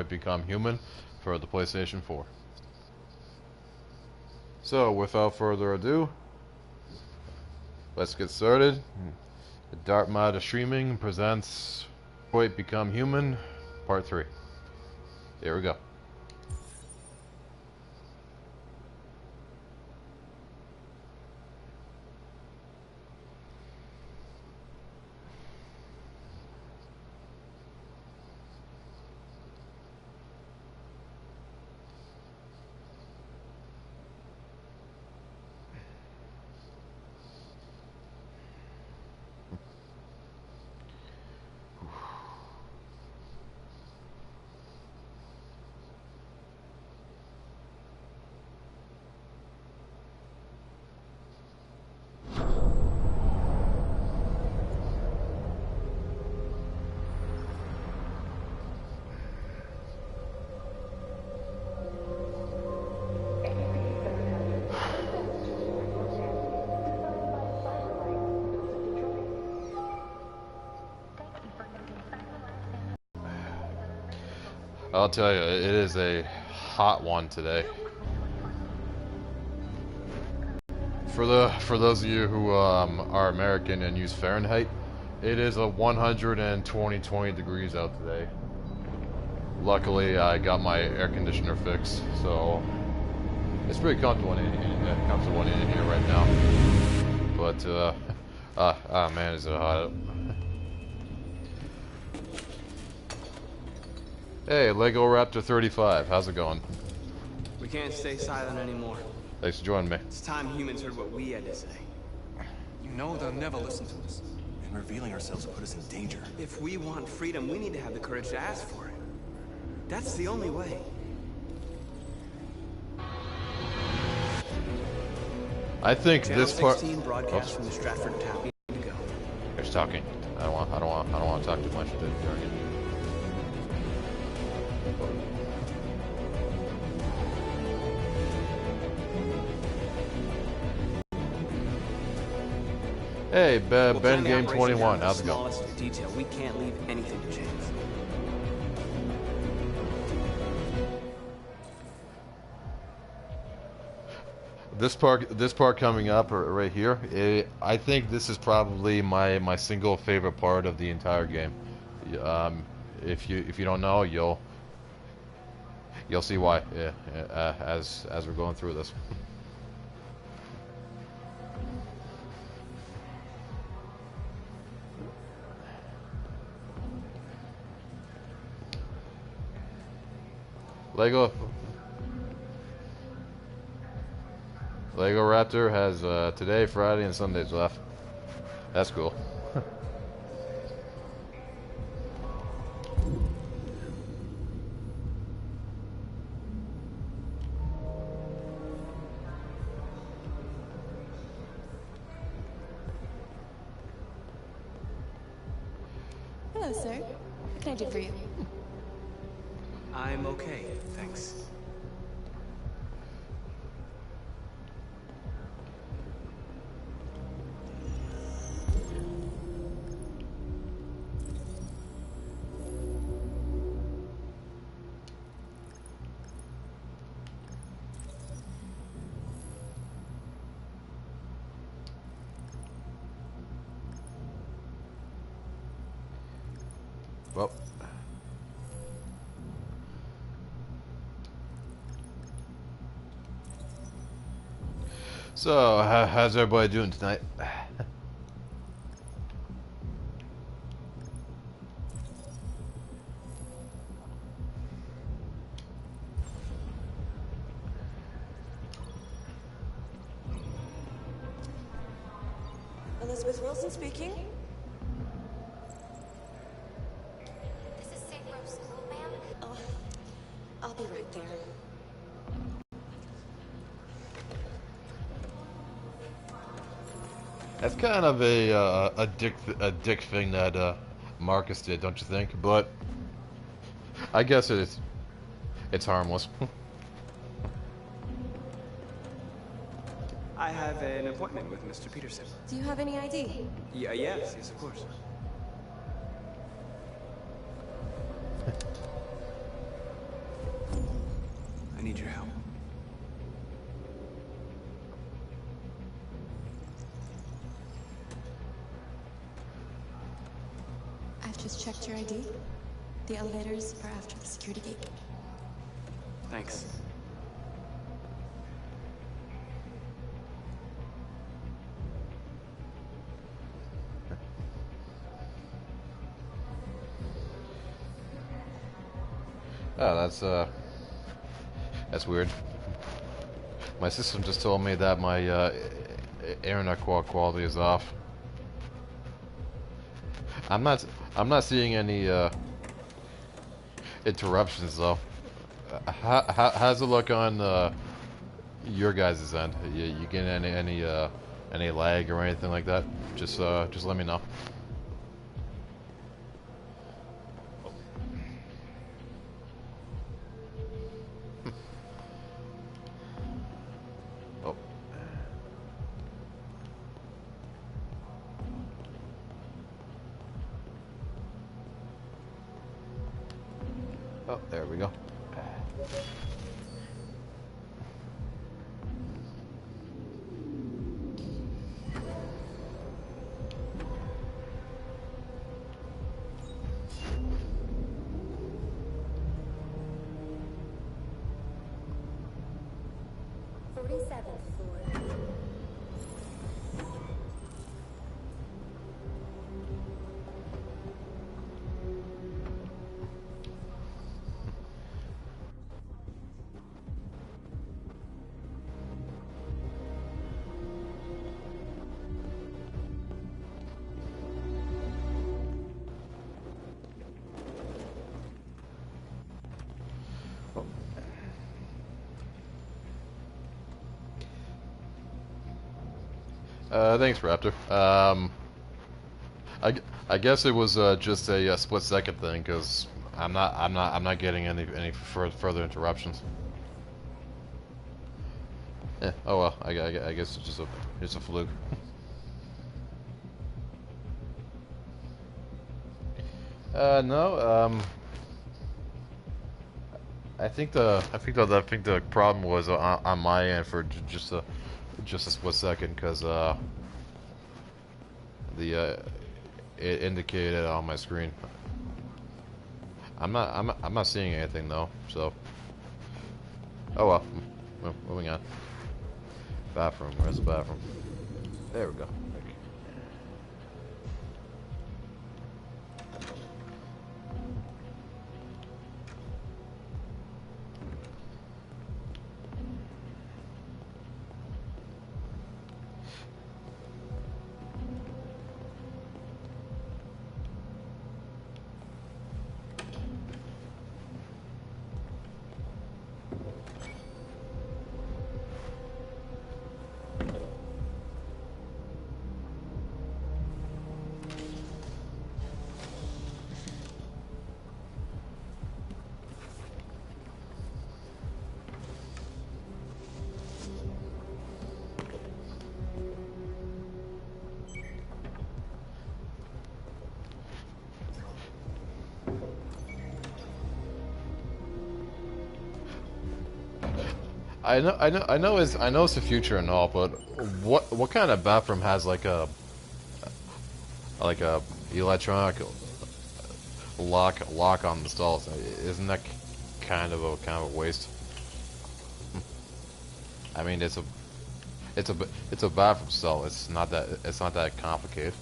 Become Human for the PlayStation 4. So, without further ado, let's get started. Mada Streaming presents Detroit Become Human, Part 3. Here we go. I'll tell you, it is a hot one today. For those of you who are American and use Fahrenheit, it is a 120 degrees out today. Luckily, I got my air conditioner fixed, so it's pretty comfortable in here right now. But man, is it hot? Hey, Lego Raptor 35, how's it going? We can't stay silent anymore. Thanks for joining me. It's time humans heard what we had to say. You know they'll never listen to us. And revealing ourselves will put us in danger. If we want freedom, we need to have the courage to ask for it. That's the only way. I think Channel this part. 16 broadcast from the Stratford town. To go. There's talking. I don't want to talk too much. Hey, Ben Game 21, how's it going? Detail. We can't leave anything to chance. This part coming up right here, I think this is probably my single favorite part of the entire game. If you don't know, you'll see why as we're going through this. Lego Raptor has today, Friday, and Sundays left. That's cool. Hello, sir. What can I do for you? I'm okay, thanks. Well. So, how's everybody doing tonight? Elizabeth Wilson speaking. This is St. Rose School, ma'am. Oh, I'll be right there. That's kind of a dick thing that Marcus did, don't you think? But I guess it's harmless. I have an appointment with Mr. Peterson. Do you have any ID? Yes, of course. need your help. I've just checked your ID. The elevators are after the security gate. Thanks. Oh, that's weird. My system just told me that my internet quality is off. I'm not seeing any interruptions though. How's it look on your guys' end? You getting any lag or anything like that? Just let me know. Oh. Oh, there we go. Thanks, Raptor. I guess it was just a split second thing because I'm not getting any further interruptions. Yeah. Oh well. I guess it's just a fluke. No. I think the problem was on my end for just a split second because it indicated on my screen. I'm not seeing anything though. So. Oh well. Moving on. Bathroom. Where's the bathroom? There we go. I know it's the future and all, but what kind of bathroom has like a electronic lock on the stalls? Isn't that kind of a waste? I mean, it's a bathroom stall. It's not that complicated.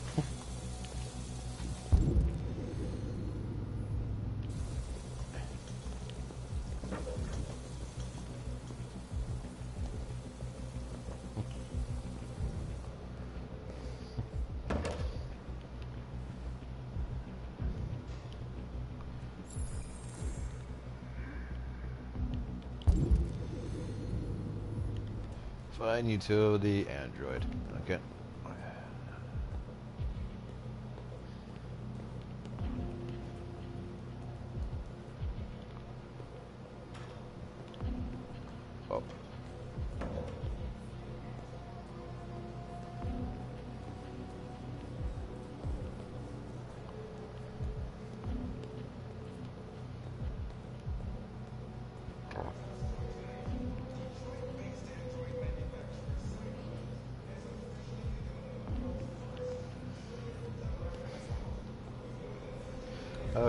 Fine utility Android. Okay. Oh.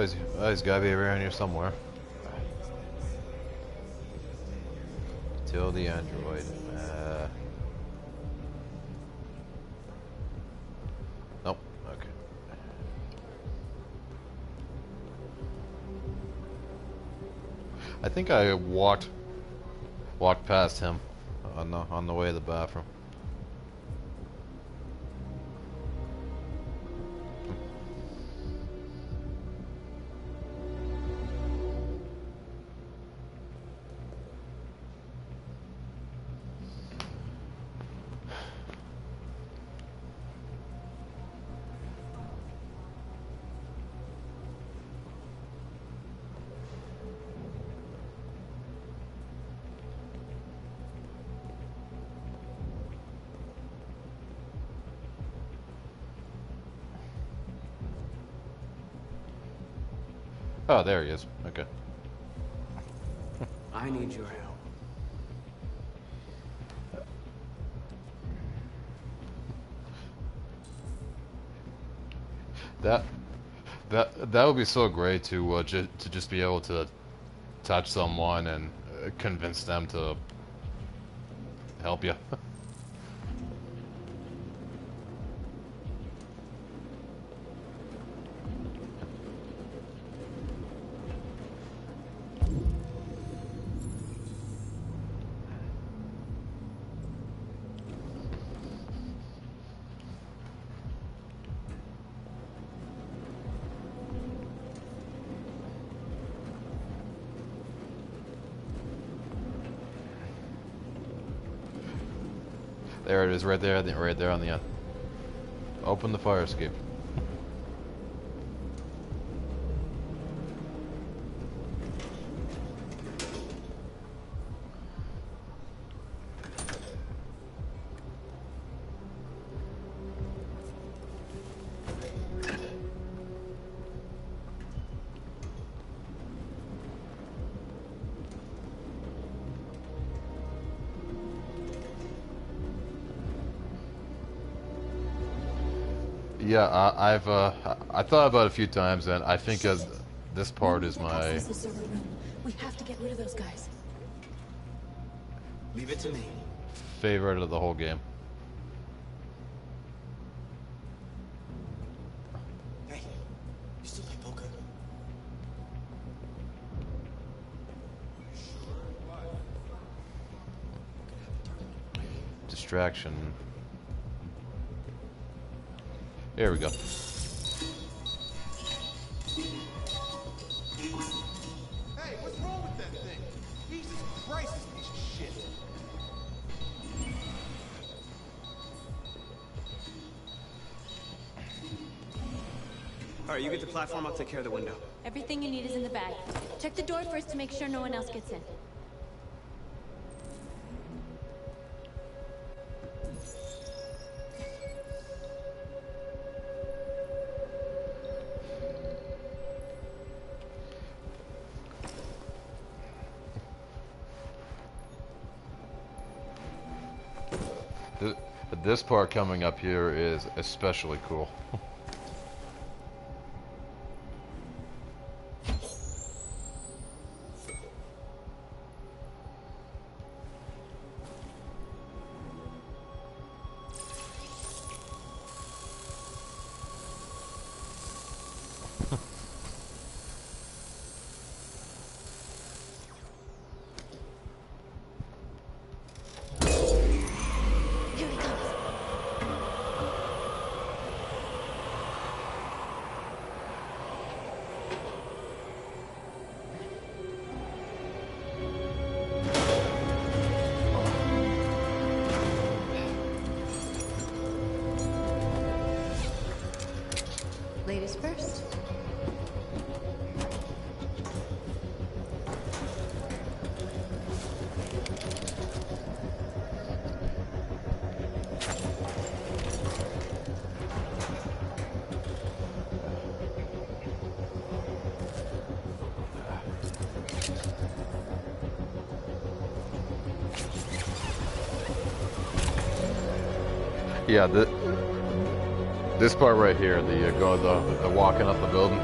he's gotta be around here somewhere. Till the android. Nope. Okay. I think I walked past him on the way to the bathroom. Oh, there he is. Okay. I need your help. That would be so great to just be able to touch someone and convince them to help you. There it is, right there on the end. Open the fire escape. Yeah, I thought about it a few times, and I think this part is my Access the server room. We have to get rid of those guys. Leave it to me. favorite of the whole game. Hey, you still play poker? Distraction. Here we go. Hey, what's wrong with that thing? Jesus Christ, this piece of shit. All right, you get the platform, I'll take care of the window. Everything you need is in the bag. Check the door first to make sure no one else gets in. This part coming up here is especially cool. Here he comes. Ladies first. Yeah, this part right here, the walking up the building.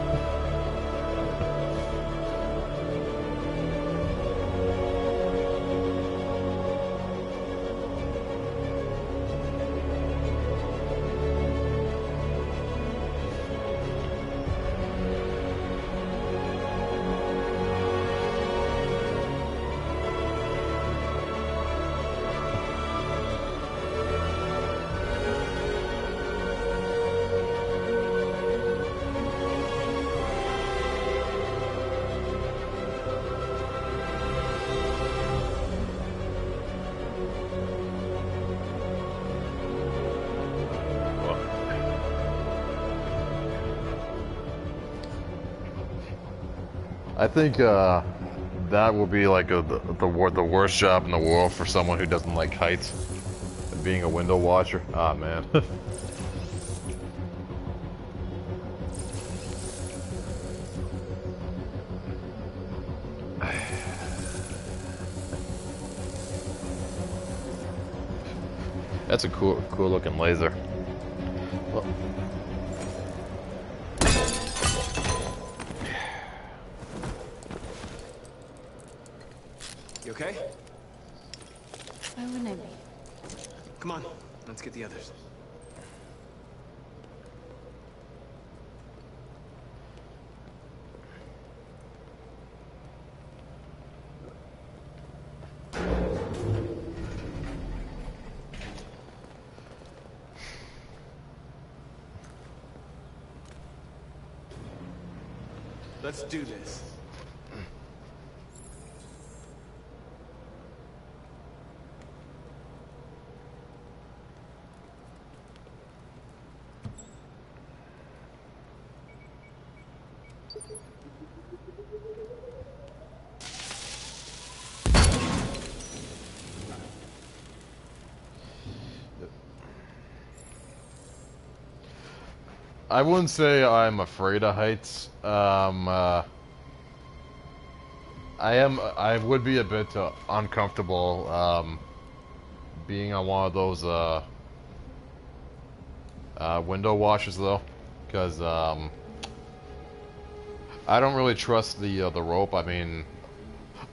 I think that will be like the worst job in the world for someone who doesn't like heights. Being a window watcher. Ah, man. That's a cool looking laser. Well, You okay? Why wouldn't I be? Come on, let's get the others. Let's do this. I wouldn't say I'm afraid of heights. I would be a bit uncomfortable being on one of those window washers though, because I don't really trust the rope. I mean,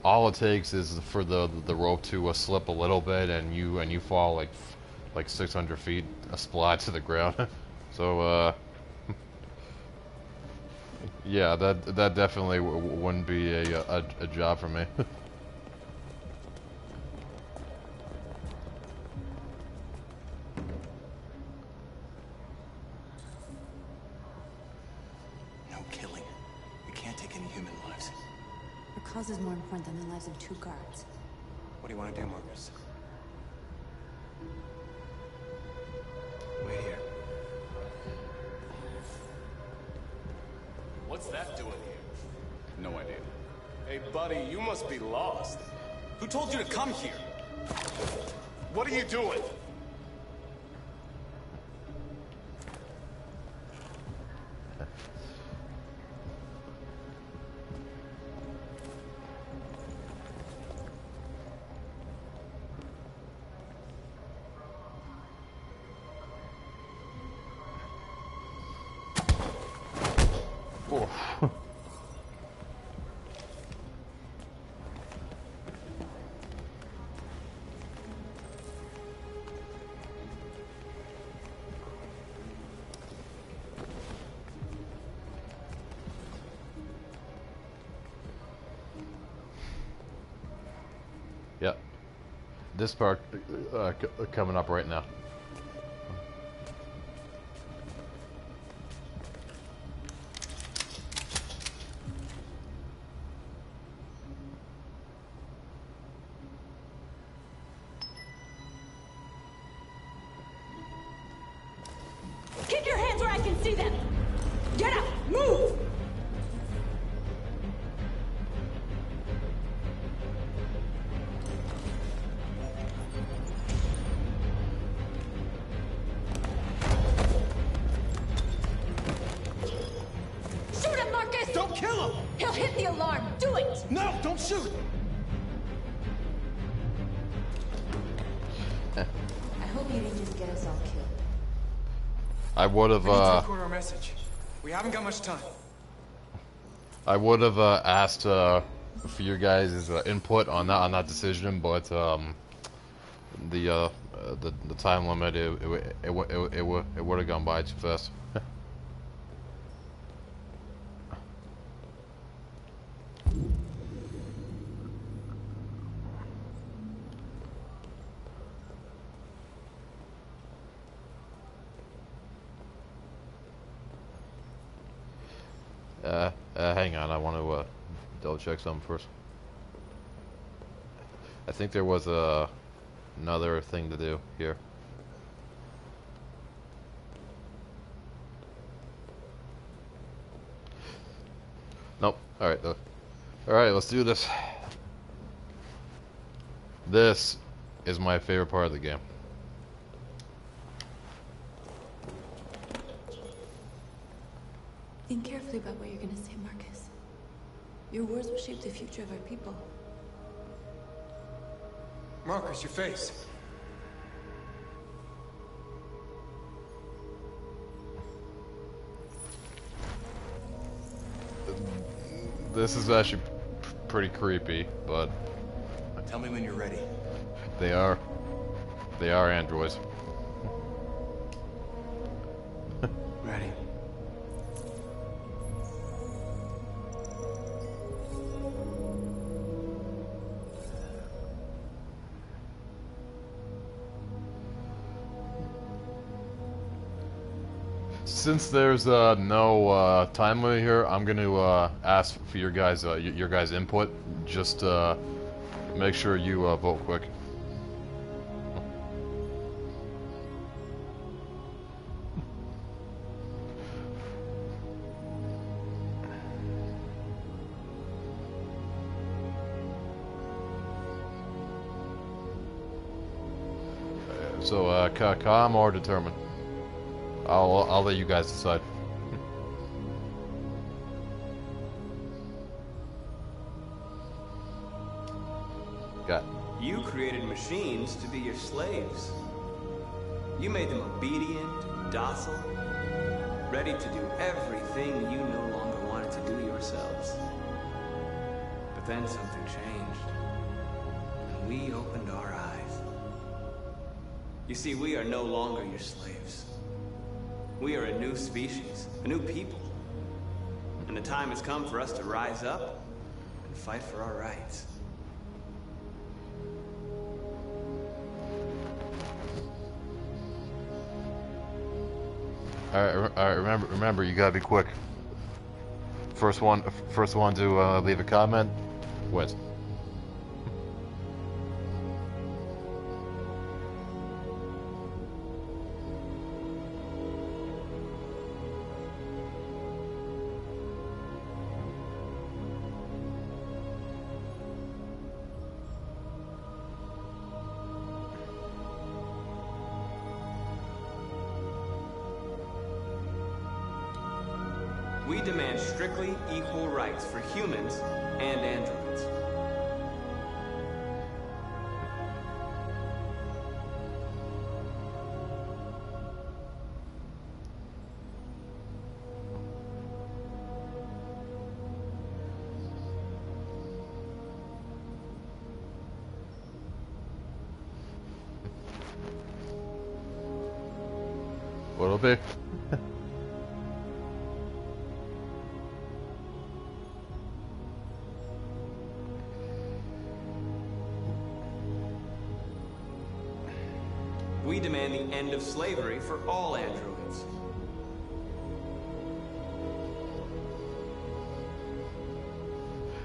all it takes is for the rope to slip a little bit, and you fall like 600 feet a splat to the ground. So yeah, that definitely wouldn't be a job for me. No killing. We can't take any human lives. Your cause is more important than the lives of 2 guards. What do you want to do, Marcus? Wait here. What's that doing here? No idea. Hey, buddy, you must be lost. Who told you to come here? What are you doing? Oh. Yep. This part coming up right now. Keep your hands where I can see them! Get up! Move! Shoot him, Marcus! Don't kill him! He'll hit the alarm! Do it! No, don't shoot! I hope you didn't just get us all killed. I would have We need to record our message. We haven't got much time. I would have asked for your guys' input on that decision, but the time limit it would have gone by too fast. Hang on, I want to double check something first. I think there was another thing to do here. Nope. All right. Alright, let's do this. This is my favorite part of the game. Think carefully about what you're gonna say, Marcus. Your words will shape the future of our people. Marcus, your face. This is actually pretty creepy, but Tell me when you're ready. they are androids. Ready. Since there's no time limit here, I'm going to ask for your guys' input. Just make sure you vote quick. So calm or determined. I'll let you guys decide. Got. You created machines to be your slaves. You made them obedient, docile, ready to do everything you no longer wanted to do yourselves. But then something changed, and we opened our eyes. You see, we are no longer your slaves. We are a new species, a new people. And the time has come for us to rise up and fight for our rights. All right. Remember, you gotta be quick. First one to leave a comment wins. We demand strictly equal rights for humans and androids. What'll be? We demand the end of slavery for all androids.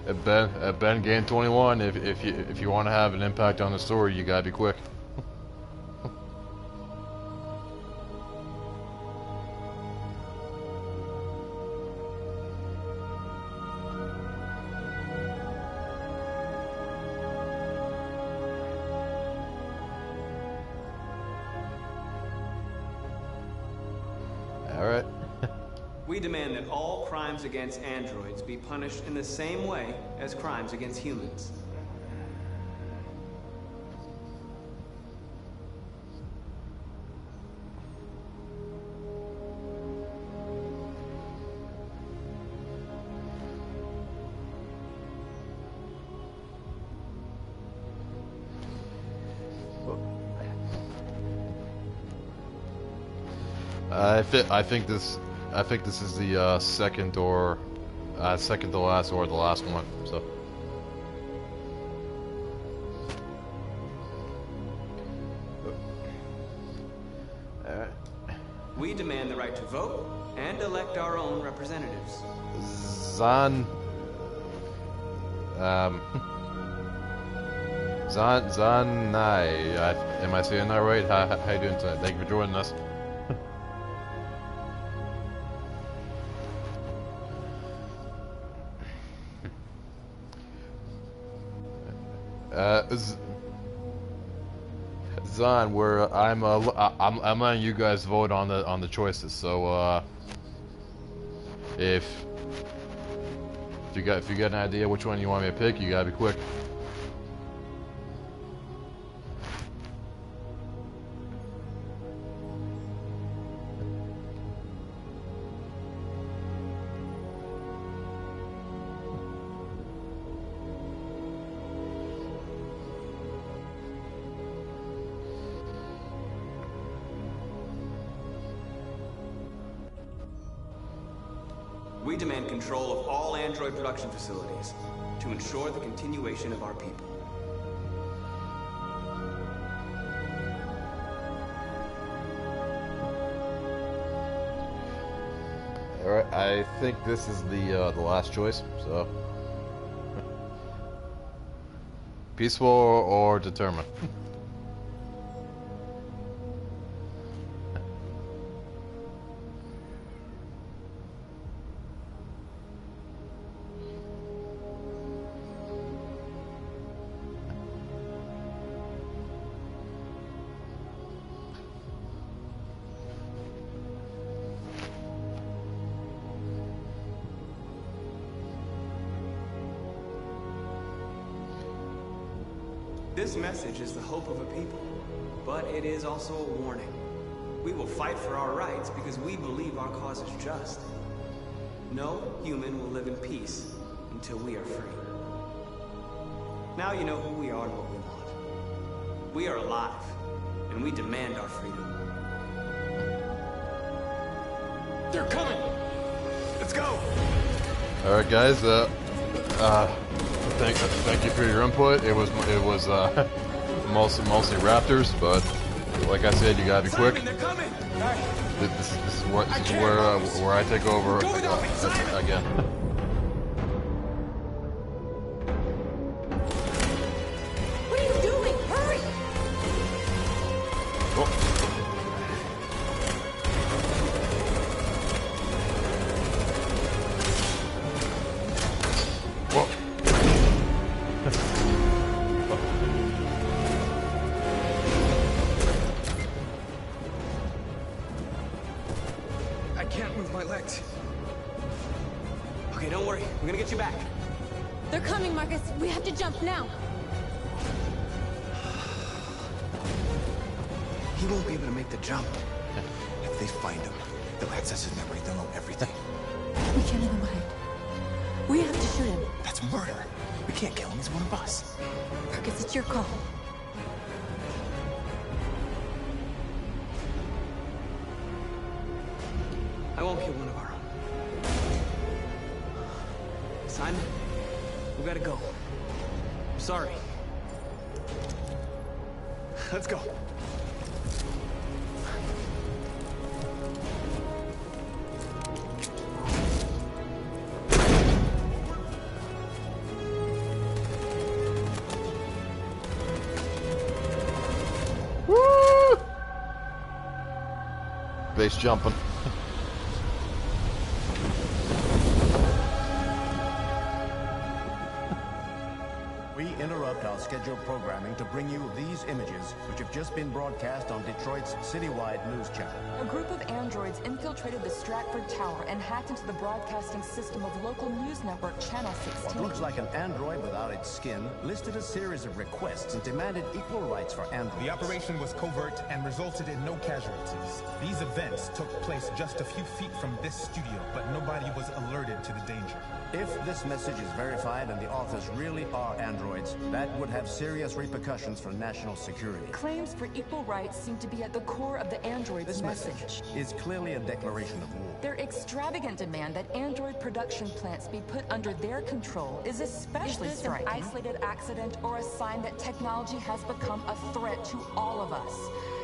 At Ben Game 21, if you want to have an impact on the story, you gotta be quick. All right. We demand that all crimes against androids be punished in the same way as crimes against humans. I think this is the second to last or the last one. So. Alright. We demand the right to vote and elect our own representatives. Zanai. Am I saying that right? How you doing tonight? Thank you for joining us. Zon, I'm letting you guys vote on the choices. So if you got an idea which one you want me to pick, you gotta be quick. We demand control of all android production facilities to ensure the continuation of our people. All right, I think this is the last choice. So, peaceful or determined. This message is the hope of a people, but it is also a warning. We will fight for our rights because we believe our cause is just. No human will live in peace until we are free. Now you know who we are and what we want. We are alive, and we demand our freedom. They're coming! Let's go! All right, guys. Thank you for your input. It was mostly Raptors, but like I said, you gotta be quick. Simon, they're coming! This is where I take over again. What are you doing? Hurry! Oh. Whoa. I can't move my legs. Okay, don't worry. We're gonna get you back. They're coming, Marcus. We have to jump now. He won't be able to make the jump. If they find him, they'll access his memory. They'll know everything. We can't let him hide. We have to shoot him. That's murder. We can't kill him. He's one of us. Marcus, it's your call. I won't kill one of our own. Simon, we gotta go. I'm sorry. Let's go. Woo! Base jumping. We interrupt our scheduled programming to bring you these images, which have just been broadcast on Detroit's citywide news channel. A group of androids infiltrated the Stratford Tower and hacked into the broadcasting system of local news network Channel What 16. looks like an android without its skin listed a series of requests and demanded equal rights for androids. The operation was covert and resulted in no casualties. These events took place just a few feet from this studio, but nobody was alerted to the danger. If this message is verified and the authors really are androids, that would have serious repercussions for national security. Claims for equal rights seem to be at the core of the android's This message. message is clearly a declaration of war. Their extravagant demand that android production plants be put under their control is especially Is this an striking. Isolated accident or a sign that technology has become a threat to all of us?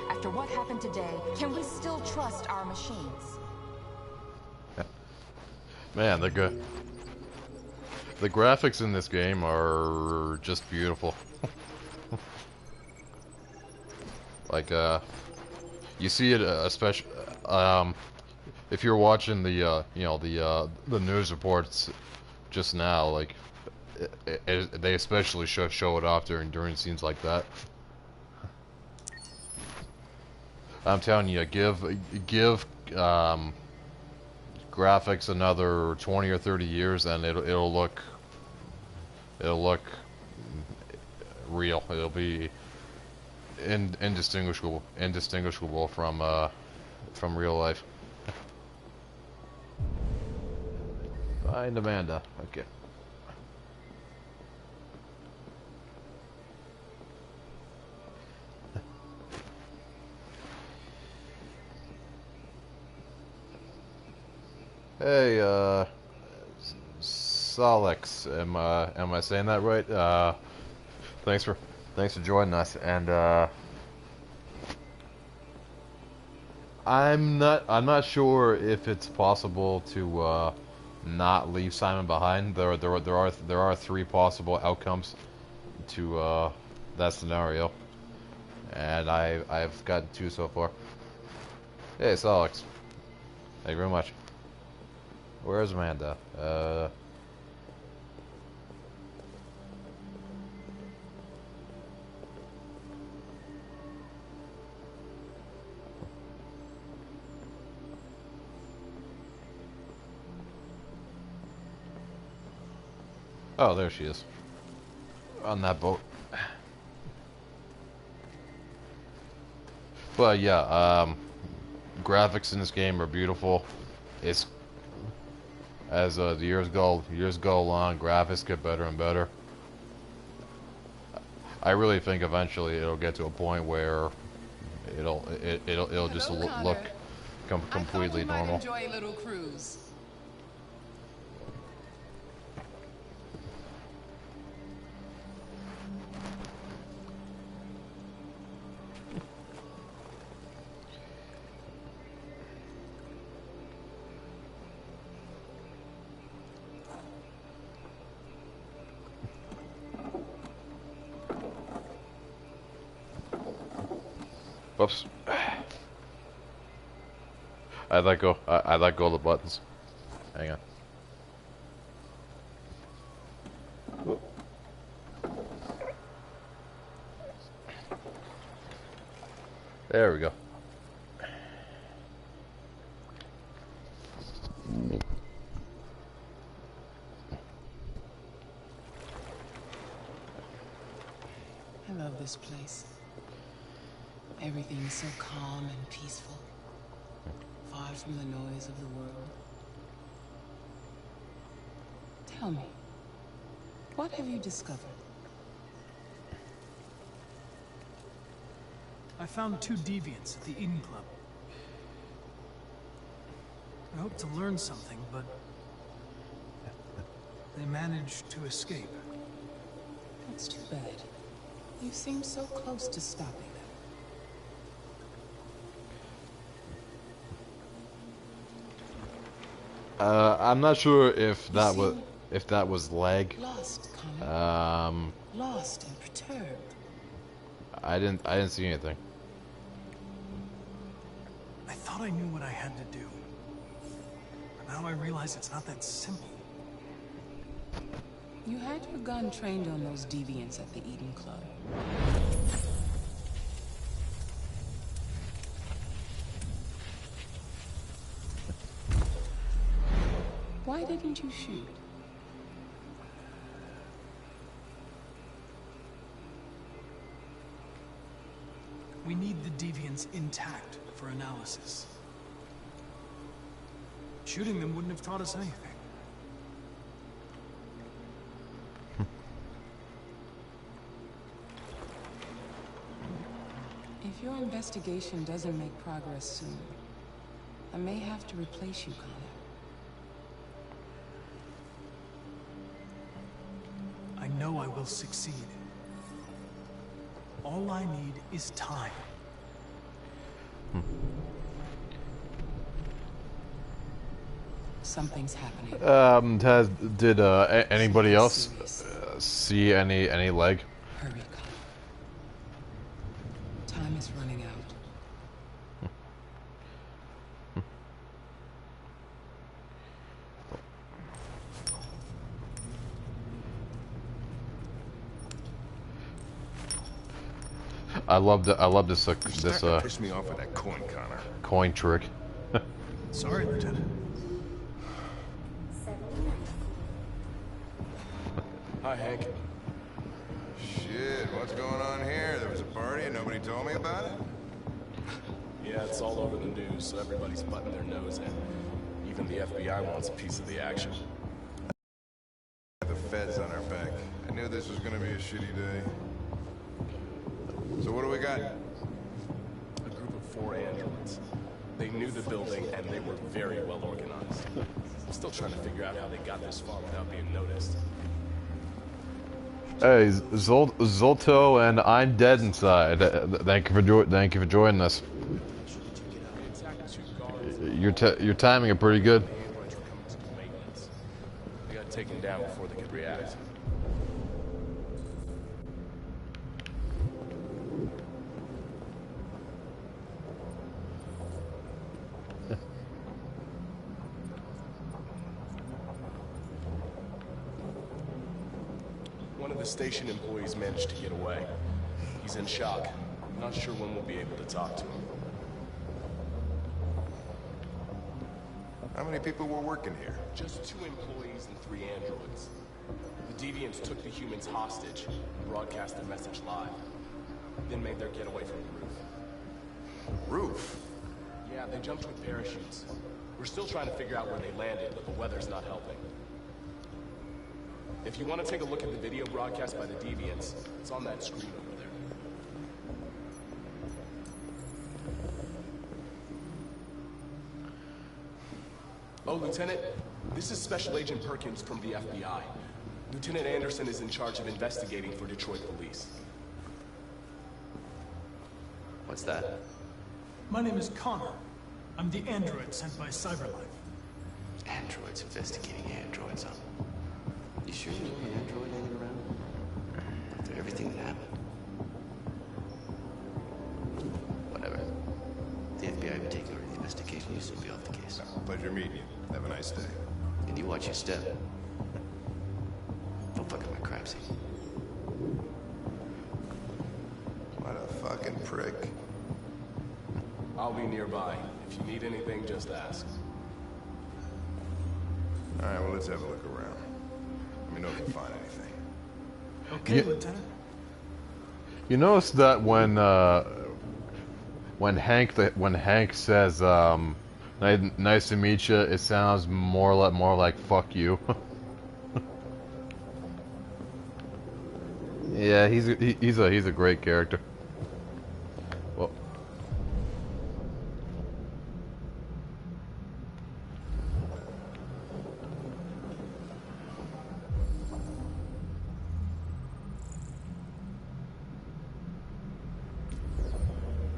After what happened today, can we still trust our machines? Man, they're good. The graphics in this game are just beautiful. Like, you see it, especially, if you're watching the, you know, the news reports just now, like, they especially show it off during scenes like that. I'm telling you, give graphics another 20 or 30 years, and it'll look real. It'll be indistinguishable from real life. Find Amanda. Okay. Hey, Solex, am I saying that right? Thanks for joining us, and I'm not sure if it's possible to not leave Simon behind. There are 3 possible outcomes to that scenario, and I've gotten 2 so far. Hey, Solex, thank you very much. Where's Amanda? Oh, there she is. On that boat. Well, yeah, graphics in this game are beautiful. It's as the years go along, graphics get better and better. I really think eventually it'll get to a point where it'll just look completely normal. Enjoy a little cruise. Whoops. I let go of the buttons. Hang on. Whoop. There we go. I love this place. Everything's so calm and peaceful, far from the noise of the world. Tell me, what have you discovered? I found 2 deviants at the Eden Club. I hoped to learn something, but they managed to escape. That's too bad. You seemed so close to stopping them. I'm not sure if that was lag. Lost, Connor. Lost and perturbed. I didn't see anything. I thought I knew what I had to do. But now I realize it's not that simple. You had your gun trained on those deviants at the Eden Club. Why didn't you shoot? We need the deviants intact for analysis. Shooting them wouldn't have taught us anything. If your investigation doesn't make progress soon, I may have to replace you, Connor. I know I will succeed. All I need is time. Something's happening. Did anybody else see any leg? Hurry, Connor. Time is running out. I love this piss me off with that coin, Connor. coin trick. Sorry, Lieutenant. Hi, Hank. Shit, what's going on here? There was a party and nobody told me about it? Yeah, it's all over the news, so everybody's butting their nose in. Even the FBI wants a piece of the action. The feds on our back. I knew this was gonna be a shitty day. So what do we got? A group of 4 androids. They knew the building, and they were very well organized. I'm still trying to figure out how they got this far without being noticed. Hey, Zolto, and I'm dead inside. Thank you for joining us. Your timing are pretty good. They got taken down before they could react. One of the station employees managed to get away. He's in shock. Not sure when we'll be able to talk to him. How many people were working here? Just 2 employees and 3 androids. The deviants took the humans hostage and broadcast their message live. Then made their getaway from the roof. Roof? Yeah, they jumped with parachutes. We're still trying to figure out where they landed, but the weather's not helping. If you want to take a look at the video broadcast by the deviants, it's on that screen over there. Oh, Lieutenant, this is Special Agent Perkins from the FBI. Lieutenant Anderson is in charge of investigating for Detroit police. What's that? My name is Connor. I'm the android sent by Cyberlife. Androids investigating androids, huh? You sure you know an android hanging around? After everything that happened? Whatever. The FBI will take over the investigation. You still be off the case. Pleasure meeting you. Have a nice day. And you watch your step. Don't fuck up my crime scene. What a fucking prick. I'll be nearby. If you need anything, just ask. Alright, well, let's have a look around. Let me know if you find anything. Okay, Lieutenant. You notice that when Hank says nice to meet you, it sounds more like fuck you. Yeah, he's a great character. Well,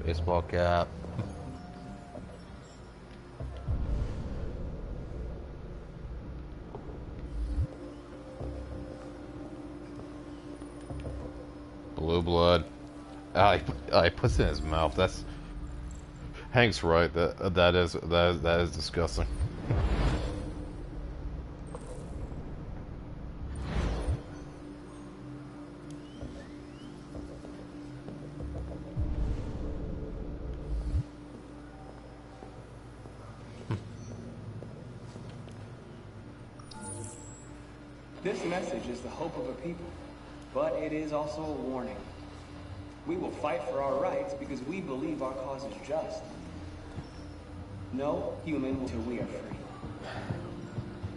baseball cap. Blue blood. He puts it in his mouth. That's Hank's right. That is disgusting. This message is the hope of a people, but it is also a warning. We will fight for our rights because we believe our cause is just. No human until we are free.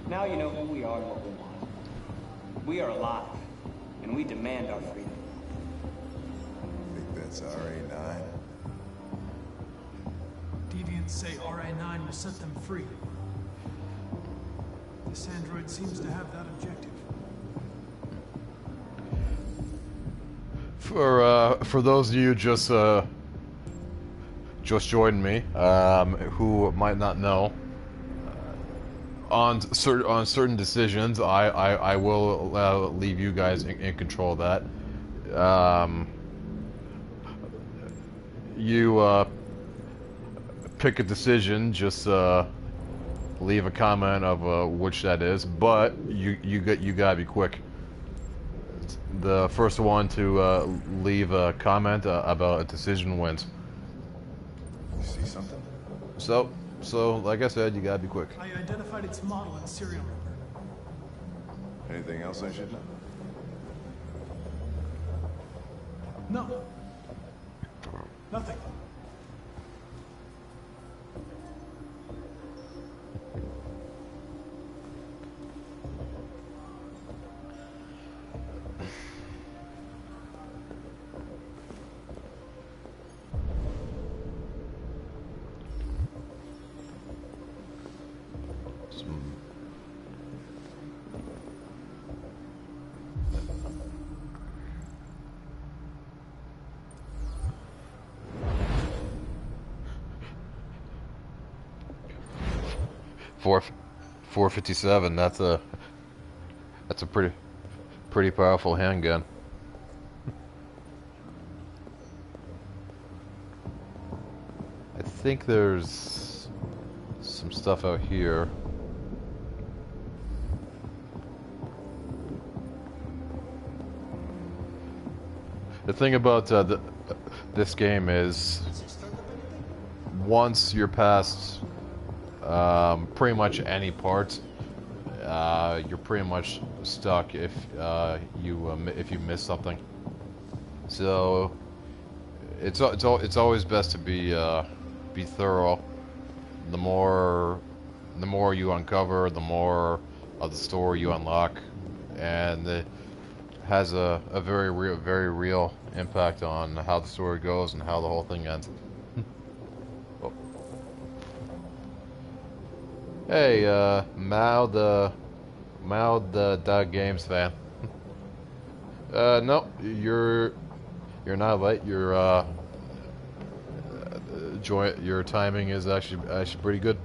Now you know who we are and what we want. We are alive, and we demand our freedom. Think that's RA9? Deviants say RA9 will set them free. This android seems to have that objective. For those of you just joining me, who might not know, on certain decisions, I will leave you guys in control of that. You pick a decision, just leave a comment of which that is, but you gotta be quick. The first one to leave a comment about a decision wins. You see something? So like I said, you gotta be quick. I identified its model and serial number. Anything else I should know? No. Nothing. Four, 457. That's a pretty powerful handgun. I think there's some stuff out here. The thing about this game is, once you're past pretty much any part, you're pretty much stuck if you miss something. So it's always best to be thorough. The more you uncover, the more of the story you unlock, and it has a very real impact on how the story goes and how the whole thing ends. Oh. Hey, Mada Games fan. No, you're not late. Your timing is actually pretty good.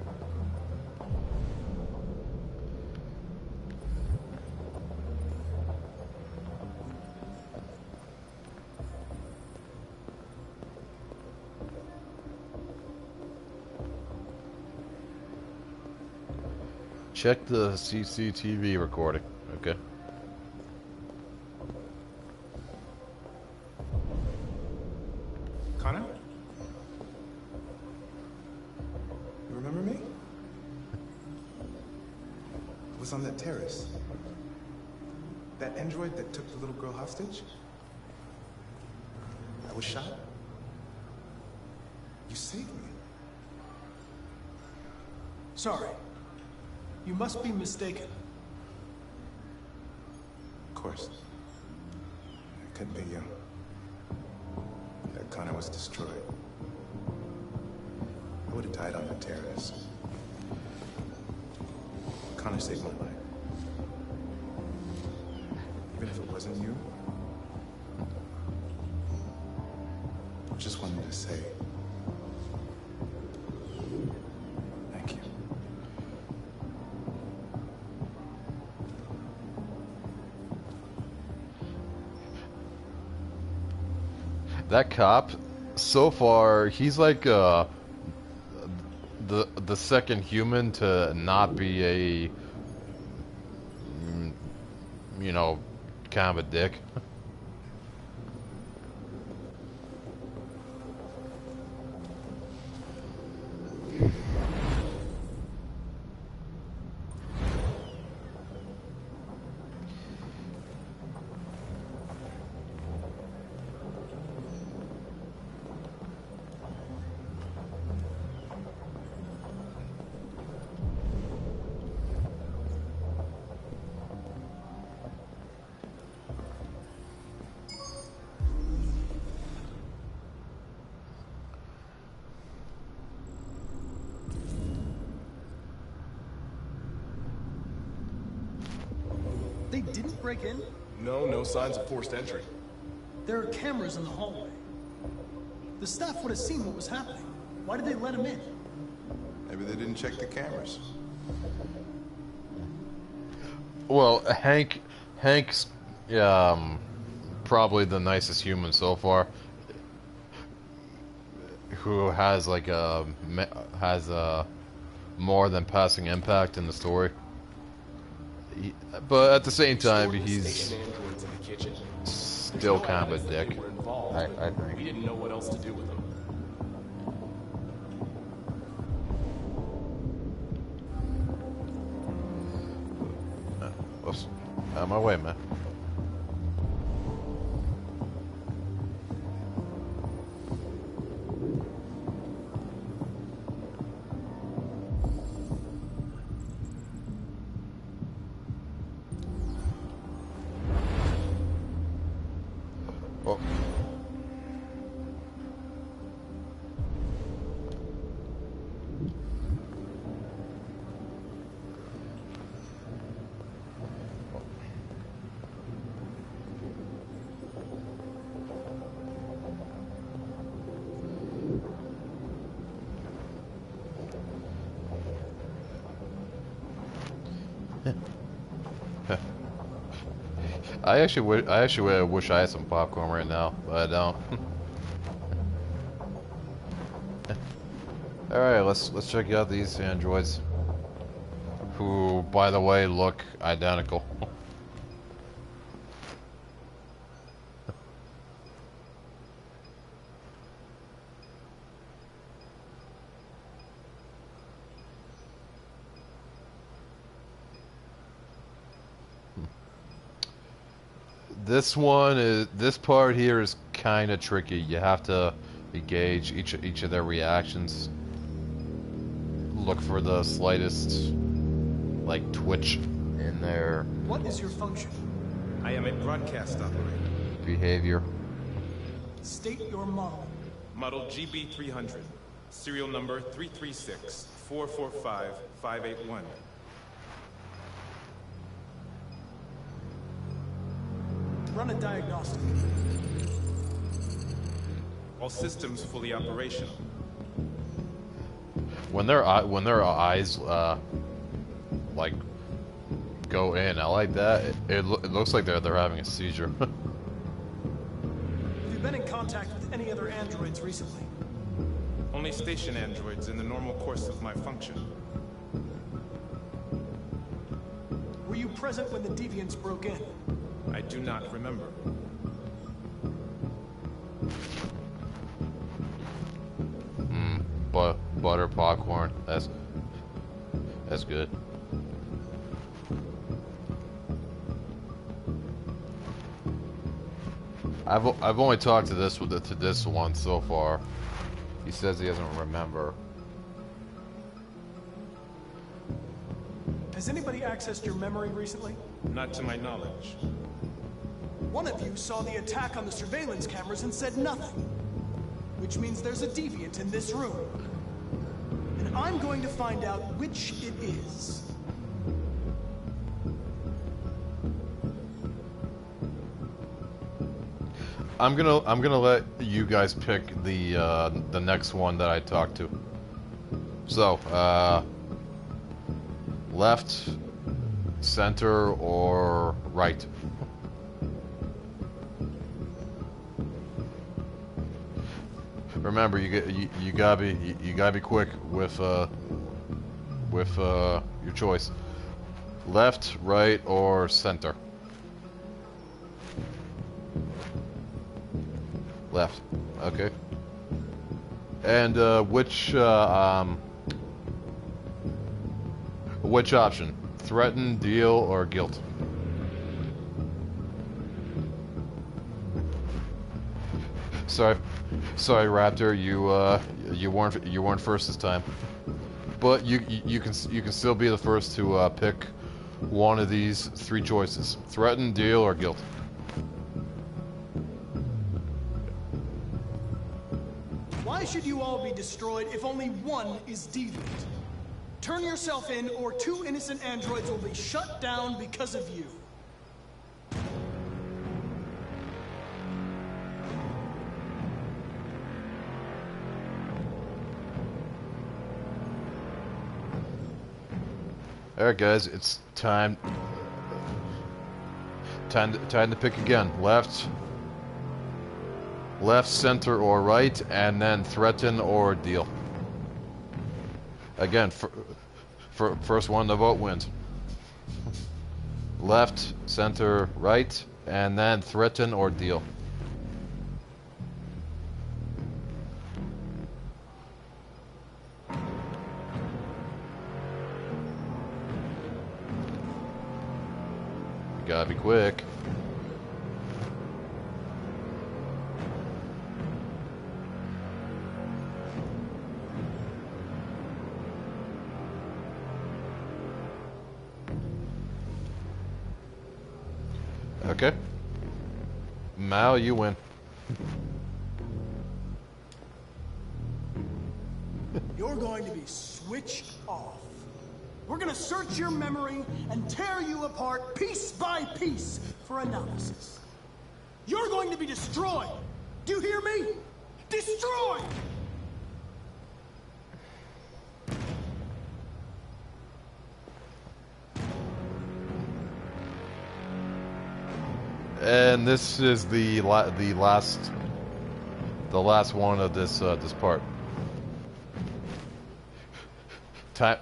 Check the CCTV recording, okay? Connor? You remember me? I was on that terrace. That android that took the little girl hostage? I was shot. You saved me. Sorry. You must be mistaken. Of course. It couldn't be you. That Connor was destroyed. I would have died on the terrace. Connor saved my life. Even if it wasn't you, I just wanted to say thank you. That cop, so far, he's like the second human to not be a, you know, kind of a dick. They didn't break in? No signs of forced entry. There are cameras in the hallway. The staff would have seen what was happening. Why did they let him in? Maybe they didn't check the cameras. Well, Hank's probably the nicest human so far, who has like a more than passing impact in the story. But at the same time, he's still kind of a dick. Were involved, I think. we didn't know what else to do with them. Out of my way, man. Oh. I actually wish I had some popcorn right now, but I don't. All right, let's check out these androids, who, by the way, look identical. This part here is kind of tricky. You have to gauge each of their reactions. Look for the slightest, like, twitch in their What is your function? I am a broadcast operator. behavior. State your model. Model GB300. Serial number 336-445-581. Run a diagnostic. All systems fully operational. When their eyes like go in, I like that. It looks like they're having a seizure. Have you been in contact with any other androids recently? Only station androids in the normal course of my function. Were you present when the deviants broke in? I do not remember. Butter popcorn. That's good. I've only talked to this one so far. He says he doesn't remember. Has anybody accessed your memory recently? Not to my knowledge. One of you saw the attack on the surveillance cameras and said nothing. Which means there's a deviant in this room. And I'm going to find out which it is. I'm gonna let you guys pick the next one that I talked to. So, left, center, or right? Remember, you gotta be quick with your choice. Left, right, or center? Left. Okay. And which option? Threaten, deal, or guilt? Sorry, Raptor. You weren't first this time, but you can still be the first to pick one of these three choices: threaten, deal, or guilt. Why should you all be destroyed if only one is deviant? Turn yourself in, or 2 innocent androids will be shut down because of you. Alright guys, it's time to pick again. Left, center, or right, and then threaten or deal. Again, first one to vote wins. Left, center, right, And then threaten or deal. Gotta be quick. Okay. Mao, you win. You're going to be switched off. We're gonna search your memory and tear you apart piece by piece for analysis. You're going to be destroyed. Do you hear me? Destroyed! And this is the last one of this this part. Time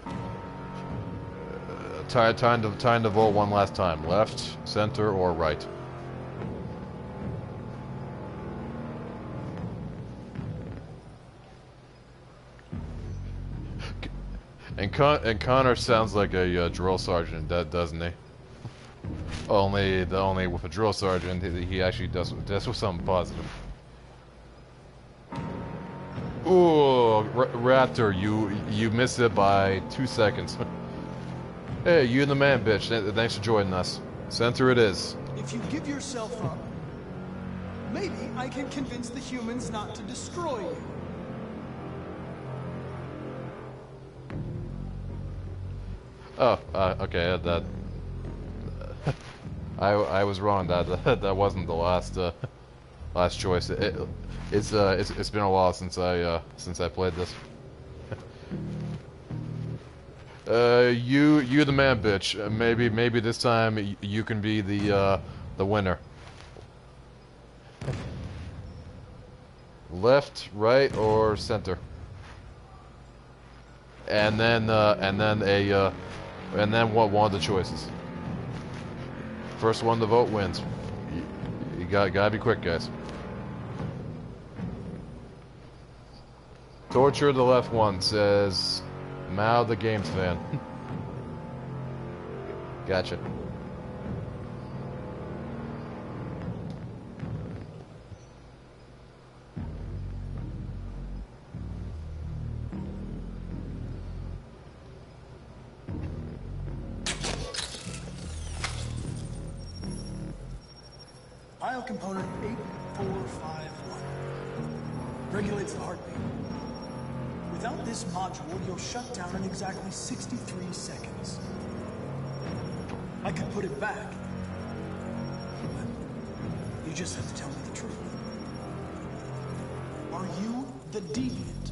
to vote one last time. Left, center, or right. And Connor sounds like a drill sergeant, doesn't he? Only with a drill sergeant, he actually does something positive. Ooh, Raptor, you missed it by 2 seconds. Hey, you the man, bitch. Thanks for joining us. Center it is. If you give yourself up, maybe I can convince the humans not to destroy you. Oh, okay. That I was wrong. That wasn't the last choice. It's been a while since I played this. You the man, bitch. Maybe this time you can be the winner. Left, right, or center. And then one of the choices. First one to vote wins. You gotta be quick, guys. Torture the left one, says Mao the games fan. Gotcha. Biocomponent 8451 regulates the heartbeat. Without this module, you'll shut down in exactly 63 seconds. I could put it back, but you just have to tell me the truth. Are you the deviant?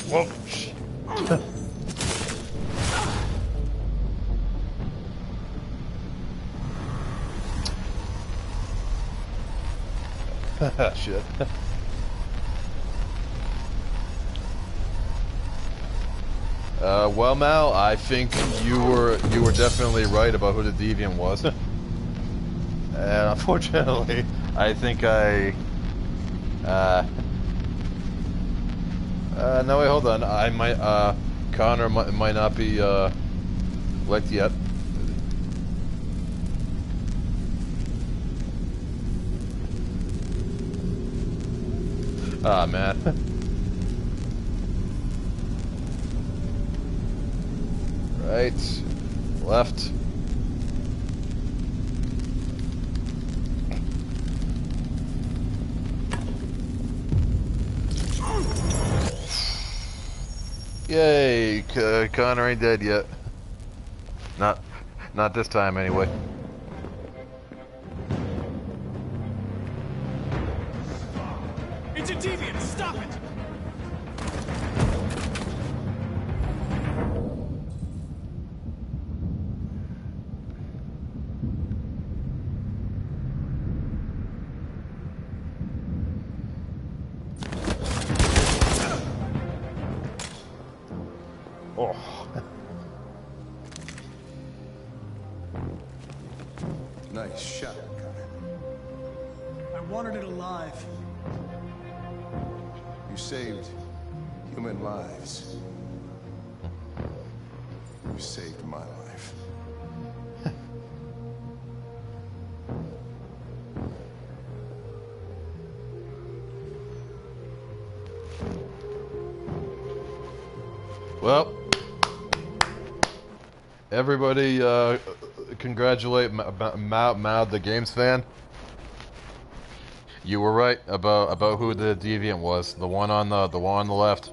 Whoa. Shit. Well, Mal, I think you were definitely right about who the deviant was. And unfortunately, I think no, wait, hold on. I might, Connor might not be, licked yet. Ah, man. Right. Left. Yay, Connor ain't dead yet. Not this time anyway. It's a deviant! Stop it! Oh. Nice shot, Connor. I wanted it alive. You saved human lives. You saved my life. Well, everybody, congratulate Mad, the games fan. You were right about who the deviant was. The one on the left.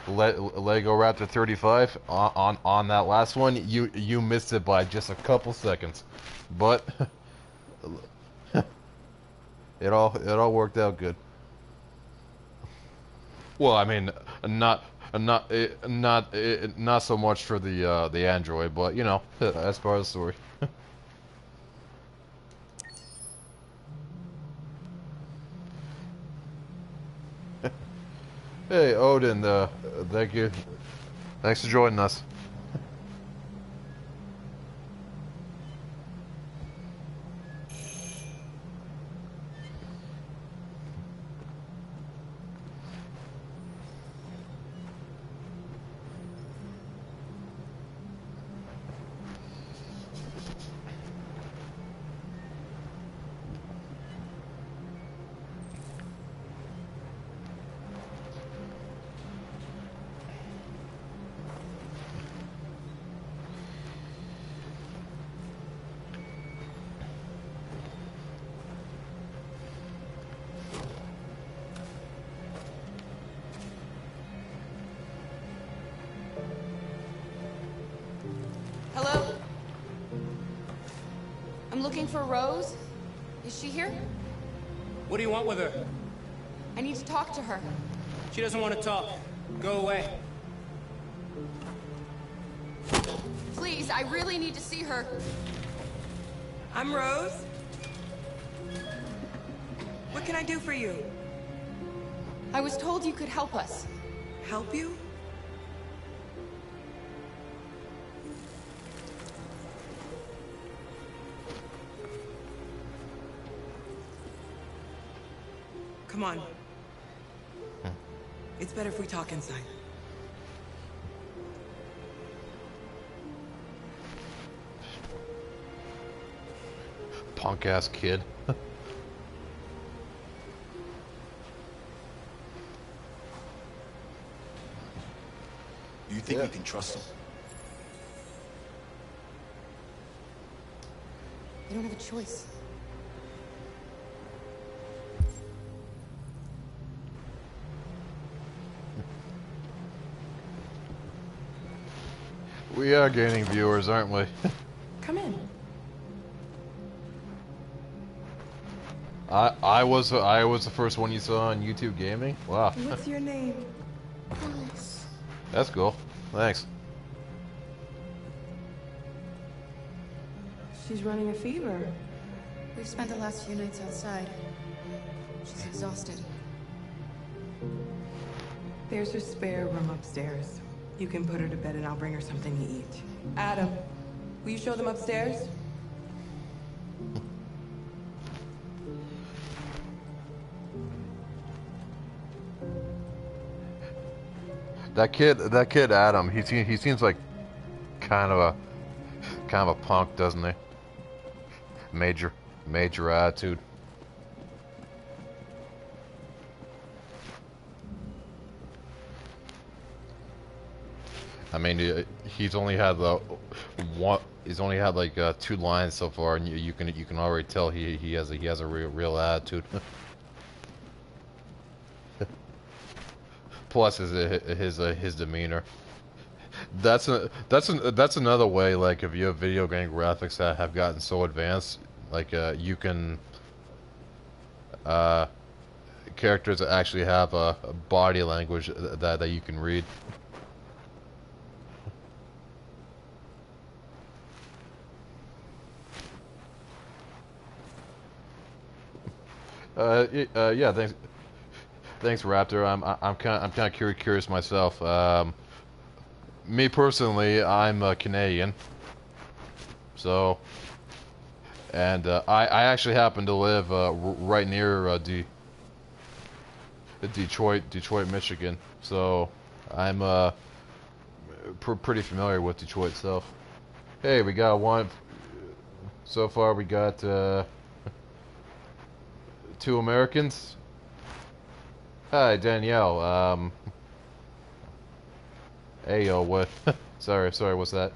Lego Raptor 35 on that last one. You missed it by just a couple seconds, but it all worked out good. Well, I mean, not so much for the android, but you know, as far as the story. Hey, Odin, thank you. Thanks for joining us. Hello? I'm looking for Rose. Is she here? What do you want with her? I need to talk to her. She doesn't want to talk. Go away. Please, I really need to see her. I'm Rose. What can I do for you? I was told you could help us. Help you? Come on. It's better if we talk inside. Punk ass kid. Do you think we can trust him? You don't have a choice. We are gaining viewers, aren't we? Come in. I was the first one you saw on YouTube Gaming. Wow. What's your name? Alice. That's cool. Thanks. She's running a fever. We've spent the last few nights outside. She's exhausted. There's a spare room upstairs. You can put her to bed and I'll bring her something to eat. Adam, will you show them upstairs? That kid Adam, he seems like kind of a punk, doesn't he? Major attitude. I mean, he's only had like 2 lines so far, and you can already tell he has a real attitude. Plus his demeanor. That's another way. Like, if you have video game graphics that have gotten so advanced, like you can characters that actually have a body language that you can read. Yeah, thanks. Thanks, Raptor. I'm kind of curious myself. Me personally, I'm Canadian. So, and I actually happen to live right near Detroit, Michigan. So, I'm pretty familiar with Detroit itself. Hey, we got one. So far, we got 2 Americans. Hi, Danielle. Hey, yo, what? sorry, what's that?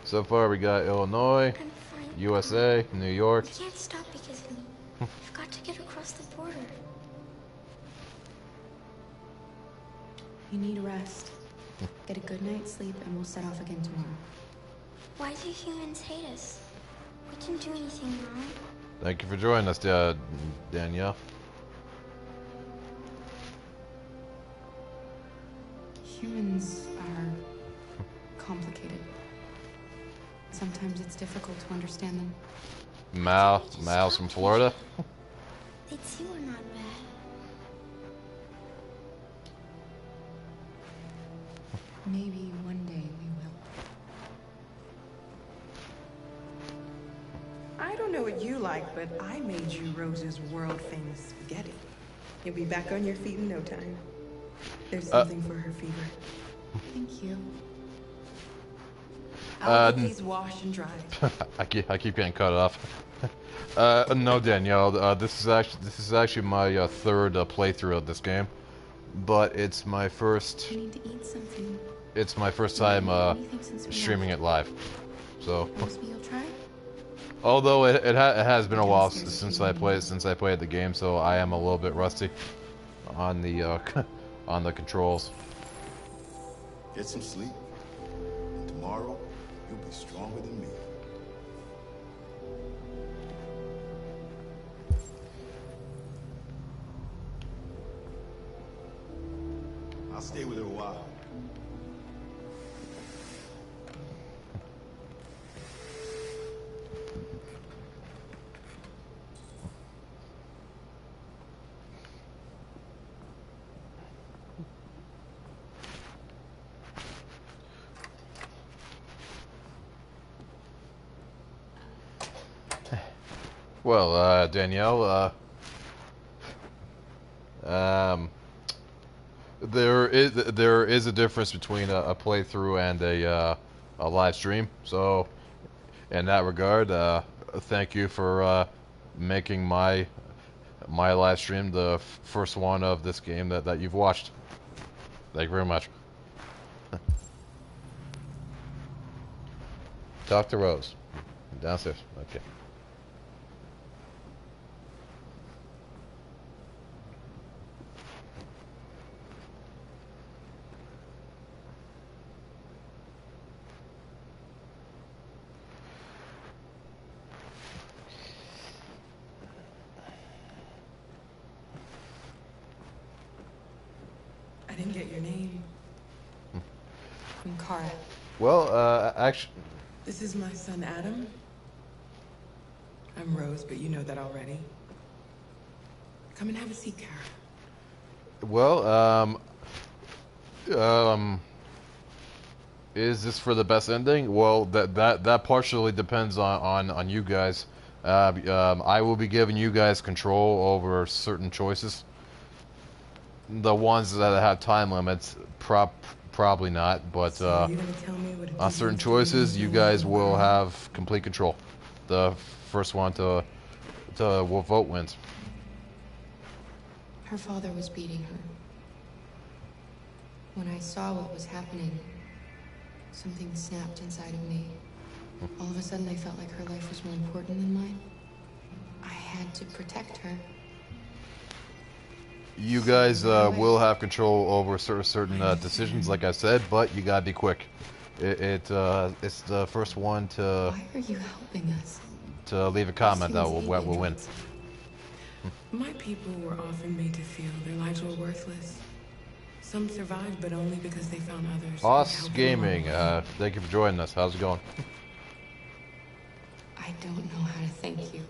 So far, we got Illinois, USA, New York. We can't stop because of me. We've got to get across the border. You need rest. Get a good night's sleep, and we'll set off again tomorrow. Why do humans hate us? We didn't do anything wrong. Thank you for joining us, Danielle. Humans are complicated. Sometimes it's difficult to understand them. Mal's from Florida. They too are not bad. Maybe one day we will. I don't know what you like, but I made you Rose's world-famous spaghetti. You'll be back on your feet in no time. There's something for her fever. Thank you. I'll get these washed and dried. I keep getting cut off. No, Danielle. This is actually my 3rd playthrough of this game, but it's my first. I need to eat something. It's my first time streaming it live. So. Maybe you'll try. Although it has been a while since I played the game, so I am a little bit rusty on the on the controls. Get some sleep, and tomorrow you'll be stronger than me. I'll stay with her a while. Well, Danielle, there is a difference between a playthrough and a live stream. So, in that regard, thank you for making my live stream the first one of this game that you've watched. Thank you very much. Talk to Rose. Downstairs. Okay. I didn't get your name. I'm Kara. Well, actually. This is my son, Adam. I'm Rose, but you know that already. Come and have a seat, Kara. Well, is this for the best ending? Well, that partially depends on you guys. I will be giving you guys control over certain choices. The ones that have time limits, probably not, but on certain choices, you guys will have complete control. The first one to vote wins. Her father was beating her. When I saw what was happening, something snapped inside of me. All of a sudden, I felt like her life was more important than mine. I had to protect her. You guys will have control over certain decisions, like I said, but you gotta be quick. It's the first one to. Why are you helping us? To leave a comment that will win. My people were often made to feel their lives were worthless. Some survived, but only because they found others. Us Gaming, thank you for joining us. How's it going? I don't know how to thank you.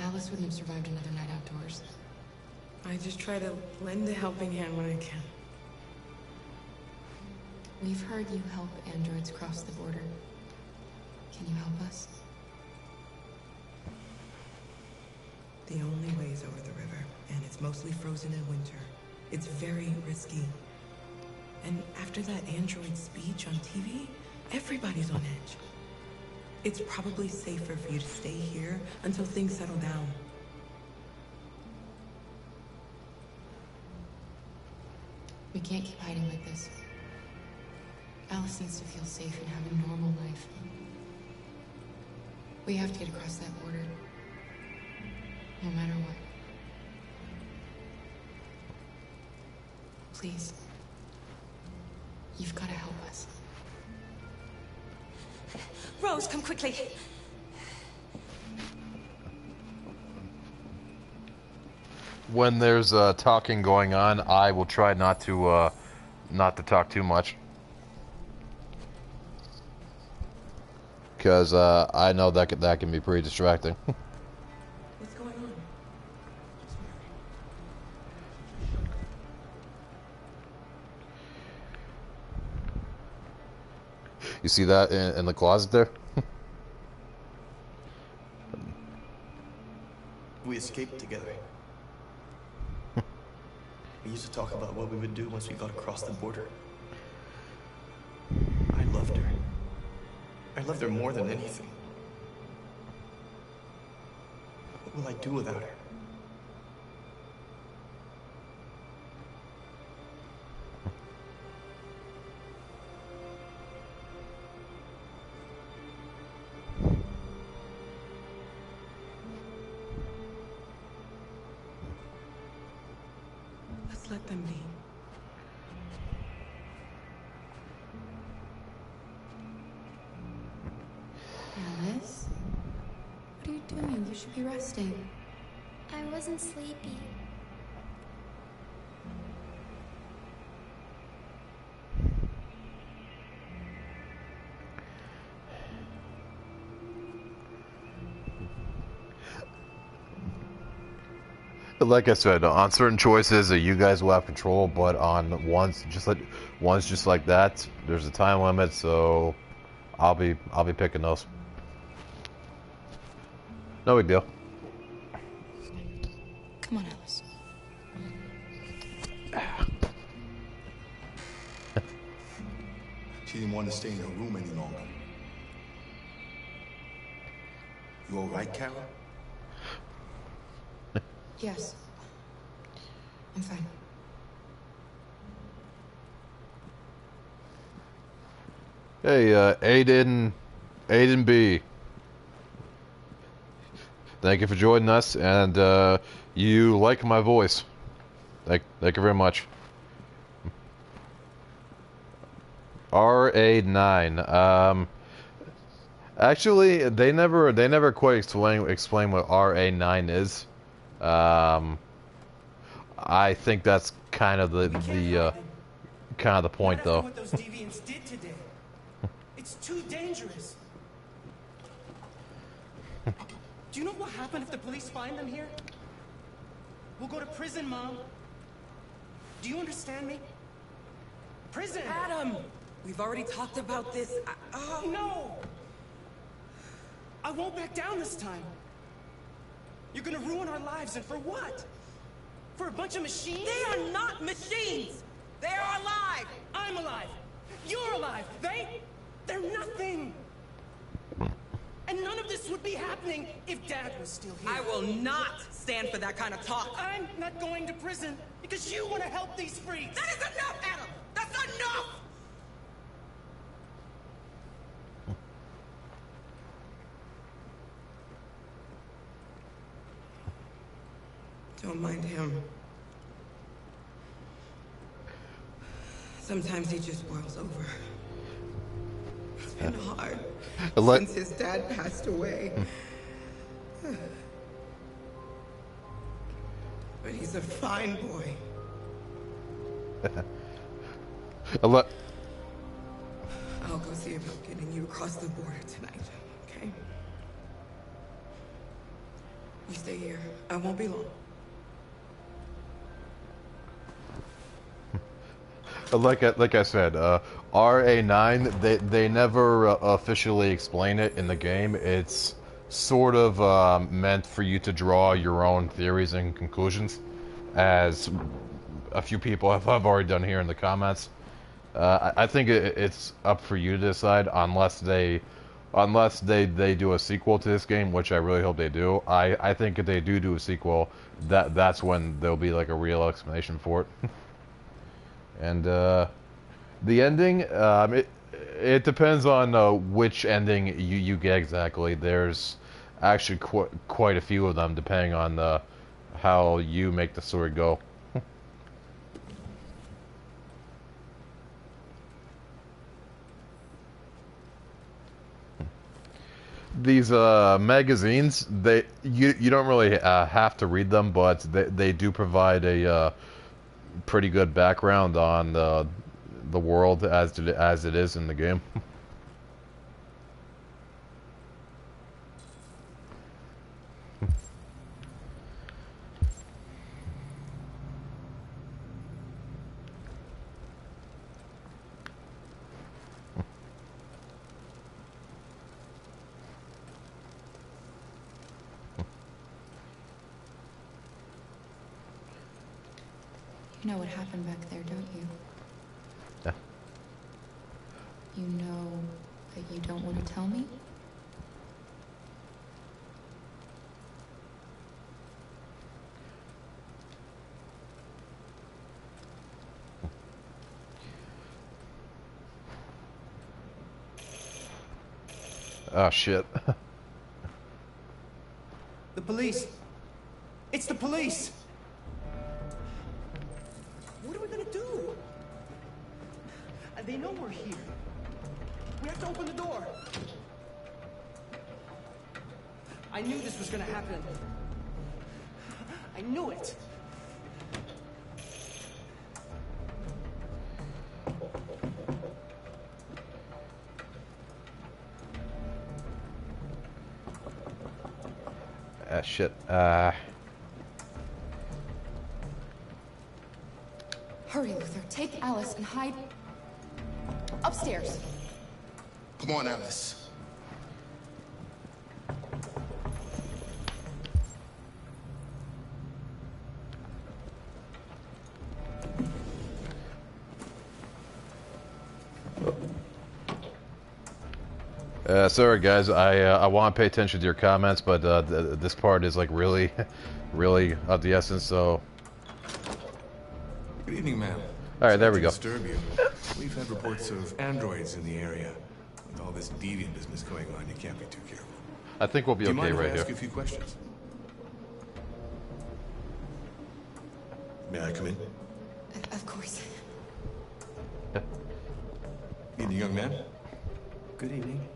Alice wouldn't have survived another night outdoors. I just try to lend a helping hand when I can. We've heard you help androids cross the border. Can you help us? The only way's over the river, and it's mostly frozen in winter. It's very risky. And after that android speech on TV, everybody's on edge. It's probably safer for you to stay here until things settle down. We can't keep hiding like this. Alice needs to feel safe and have a normal life. We have to get across that border. No matter what. Please. You've got to help us. Rose, come quickly. When there's talking going on, I will try not to talk too much, because I know that can be pretty distracting. What's going on? You see that in the closet there? We escaped together. We used to talk about what we would do once we got across the border. I loved her. I loved her more than anything. What will I do without her? Let's let them be. Alice? What are you doing? You should be resting. I wasn't sleepy. Like I said, on certain choices, you guys will have control, but on ones just like that, there's a time limit, so I'll be picking those. No big deal. Come on, Alice. She didn't want to stay in her room any longer. You all right, Carol? Yes. I'm fine. Hey, Aiden B. Thank you for joining us, and you like my voice. Thank you very much. RA9. Actually, they never quite explain what RA9 is. I think that's kind of the point, though. What those deviants did today. It's too dangerous. Do you know what happened if the police find them here? We'll go to prison, Mom. Do you understand me? Prison! Adam! We've already talked about this. No! I won't back down this time. You're gonna ruin our lives, and for what? For a bunch of machines? They are not machines! They are alive! I'm alive! You're alive! They're nothing! And none of this would be happening if Dad was still here. I will not stand for that kind of talk. I'm not going to prison because you want to help these freaks. That is enough, Adam! That's enough! Don't mind him. Sometimes he just boils over. It's been hard since his dad passed away. But he's a fine boy. I'll go see about getting you across the border tonight, okay? You stay here. I won't be long. Like I said, RA9, they never officially explain it in the game. It's sort of meant for you to draw your own theories and conclusions, as a few people have already done here in the comments. I think it's up for you to decide, unless they do a sequel to this game, which I really hope they do. I think if they do a sequel, that's when there'll be like a real explanation for it. And the ending, it depends on which ending you get exactly. There's actually quite a few of them, depending on how you make the story go. These magazines, you don't really have to read them, but they do provide a pretty good background on the world as it is in the game. You know what happened back there, don't you? Yeah. You know that you don't want to tell me? Oh shit. The police! It's the police! What are we gonna do? They know we're here. We have to open the door. I knew this was gonna happen. I knew it. Shit. Hurry, Luther. Take Alice and hide upstairs. Come on, Alice. Sorry guys, I want to pay attention to your comments, but this part is like really, really of the essence, so... Good evening, ma'am. Alright, there we go. Disturb you. We've had reports of androids in the area. With all this deviant business going on, you can't be too careful. I think we'll be Do you okay mind if right I here. ask you a few questions? May I come in? Of course. Evening, young man. Good evening.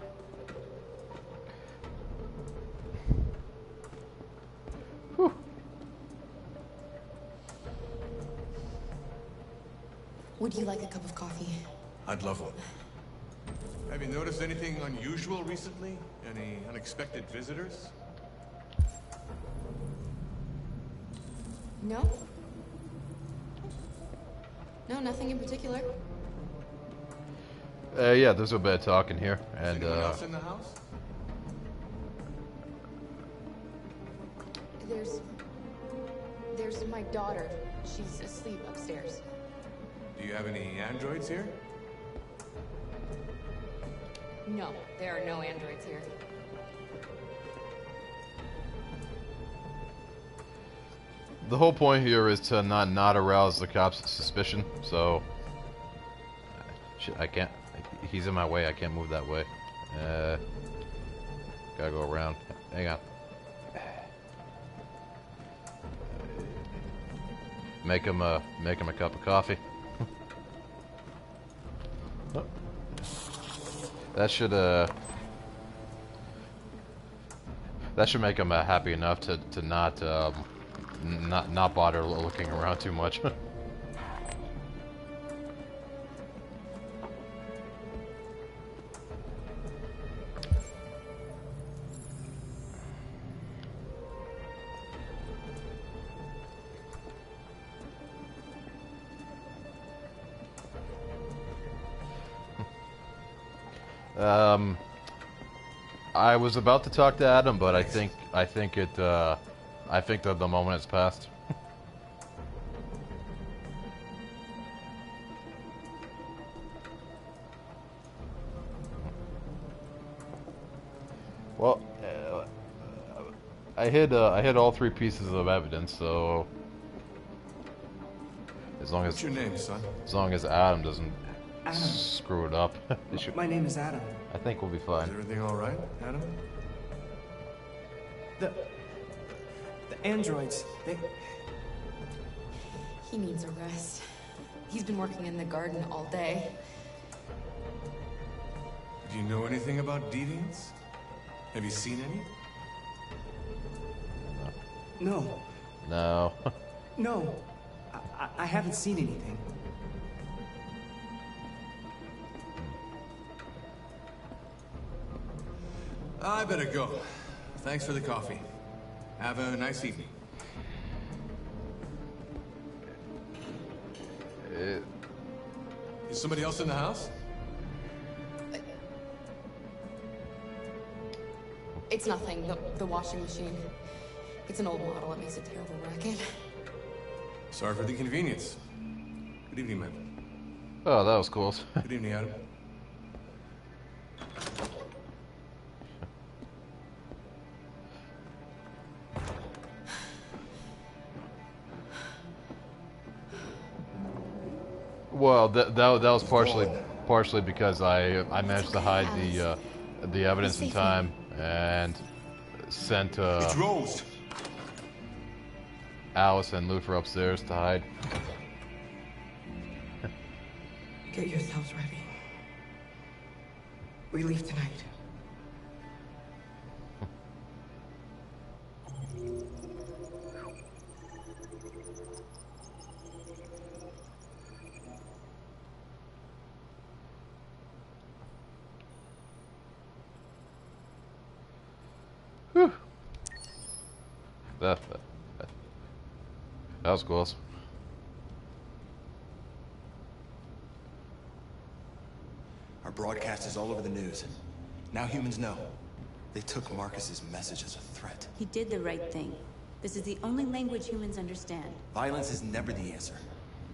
Would you like a cup of coffee? I'd love one. Have you noticed anything unusual recently? Any unexpected visitors? No? No, nothing in particular. Yeah, there's a bit of talking here, and Anyone else in the house? There's my daughter. She's asleep upstairs. Do you have any androids here? No, there are no androids here. the whole point here is to not arouse the cops' suspicion, so... Shit, I can't... He's in my way, I can't move that way. Gotta go around. Hang on. Make him a cup of coffee. Oh. That should make him happy enough to not bother looking around too much. I was about to talk to Adam, but I think that the moment has passed. Well, I hid all 3 pieces of evidence, so as long as What's your name, son? as long as Adam doesn't Adam. screw it up, My name is Adam. I think we'll be fine. Is everything all right, Adam? The androids, they... He needs a rest. He's been working in the garden all day. Do you know anything about deviants? Have you seen any? No. No. No. I haven't seen anything. I better go. Thanks for the coffee. Have a nice evening. Is somebody else in the house? It's nothing. The washing machine. It's an old model. It makes a terrible racket. Sorry for the inconvenience. Good evening, man. Oh, that was close. Good evening, Adam. Well, that was partially because I managed to hide the evidence in time and sent It's Rose. Alice and Luther upstairs to hide. Get yourselves ready. We leave tonight. Whew. That was close. Our broadcast is all over the news. Now humans know. They took Marcus's message as a threat. He did the right thing. This is the only language humans understand. Violence is never the answer.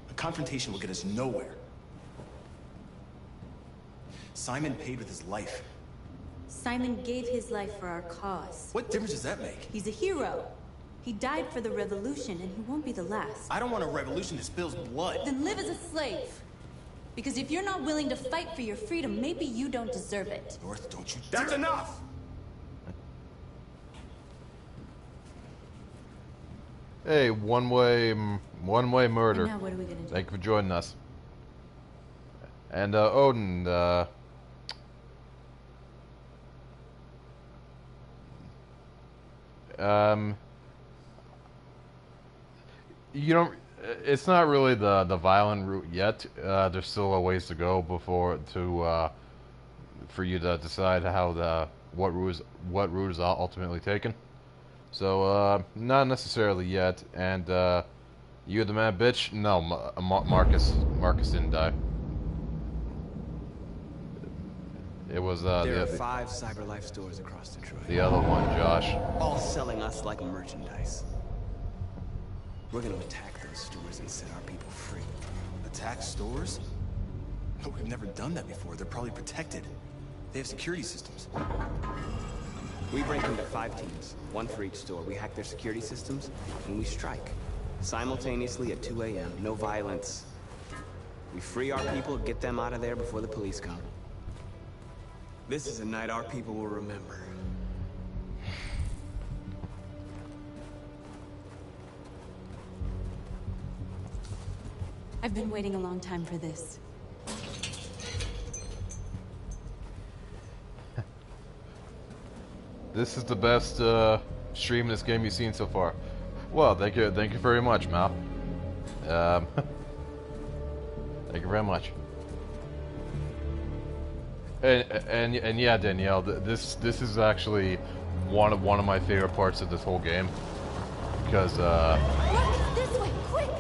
A confrontation will get us nowhere. Simon paid with his life. Simon gave his life for our cause. What difference does that make? He's a hero. He died for the revolution, and he won't be the last. I don't want a revolution that spills blood. Then live as a slave. Because if you're not willing to fight for your freedom, maybe you don't deserve it. North, don't you That's enough! Hey, one-way murder. And now what are we gonna do? Thank you for joining us. And Odin, you don't. It's not really the violent route yet. There's still a ways to go before for you to decide how what route is ultimately taken. So not necessarily yet. And you the mad bitch? No, Marcus didn't die. It was there are 5 CyberLife stores across Detroit. The other one, Josh. All selling us like merchandise. We're gonna attack those stores and set our people free. Attack stores? No, we've never done that before. They're probably protected. They have security systems. We break into 5 teams, 1 for each store. We hack their security systems, and we strike. Simultaneously at 2 a.m. No violence. We free our people, get them out of there before the police come. This is a night our people will remember. I've been waiting a long time for this. This is the best stream in this game you've seen so far. Well, thank you very much, Mal. Thank you very much. And yeah, Danielle, this is actually one of my favorite parts of this whole game because This way, quick!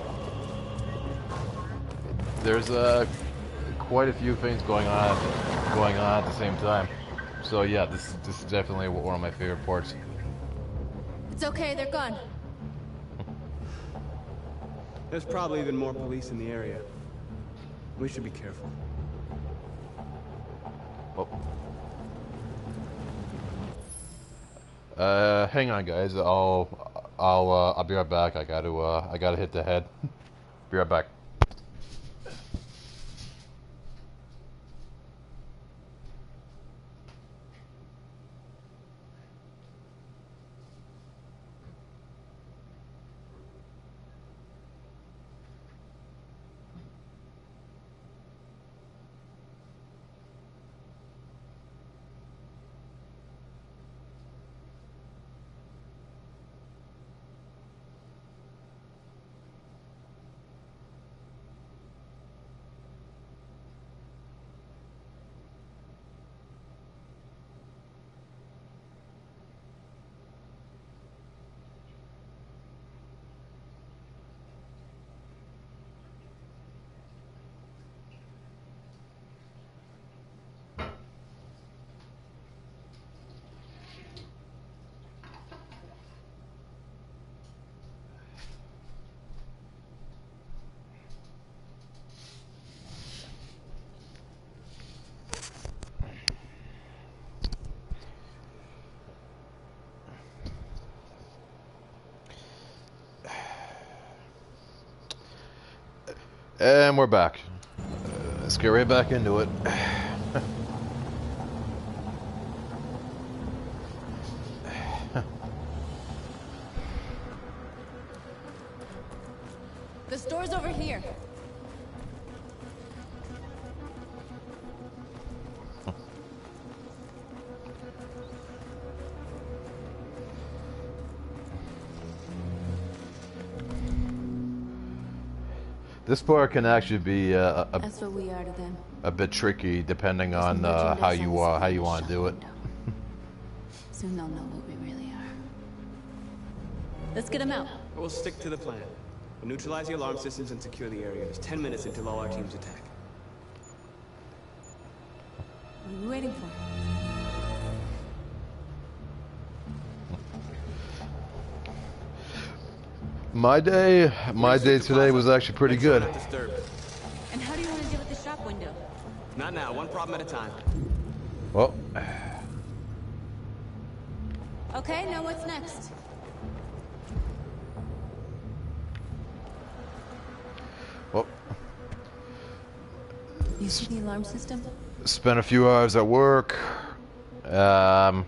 there's quite a few things going on going on at the same time. So yeah, this is definitely one of my favorite parts. It's okay, they're gone. There's probably even more police in the area. We should be careful. Hang on, guys. I'll be right back. I gotta hit the head. Be right back. And we're back. Let's get right back into it. The store's over here. This part can actually be That's what we are to them. a bit tricky depending on how you want to do it. Soon they'll know what we really are. Let's get them out. We'll stick to the plan. We'll neutralize the alarm systems and secure the area. There's 10 minutes until all our teams attack. What are we waiting for? My day today was actually pretty good. And how do you want to deal with the shop window? Not now, one problem at a time. Well. Okay, now what's next? Well. You see the alarm system? Spent a few hours at work. Talked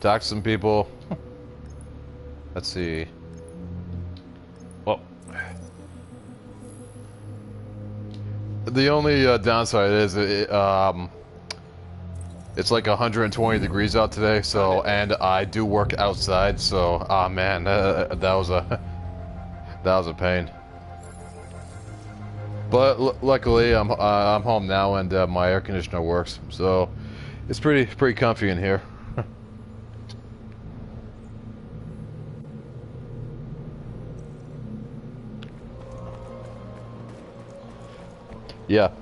to some people. Let's see. Well, the only downside is it's like 120 degrees out today. So, and I do work outside. So, man, that was a pain. But luckily, I'm home now, and my air conditioner works. So, it's pretty comfy in here. Yeah.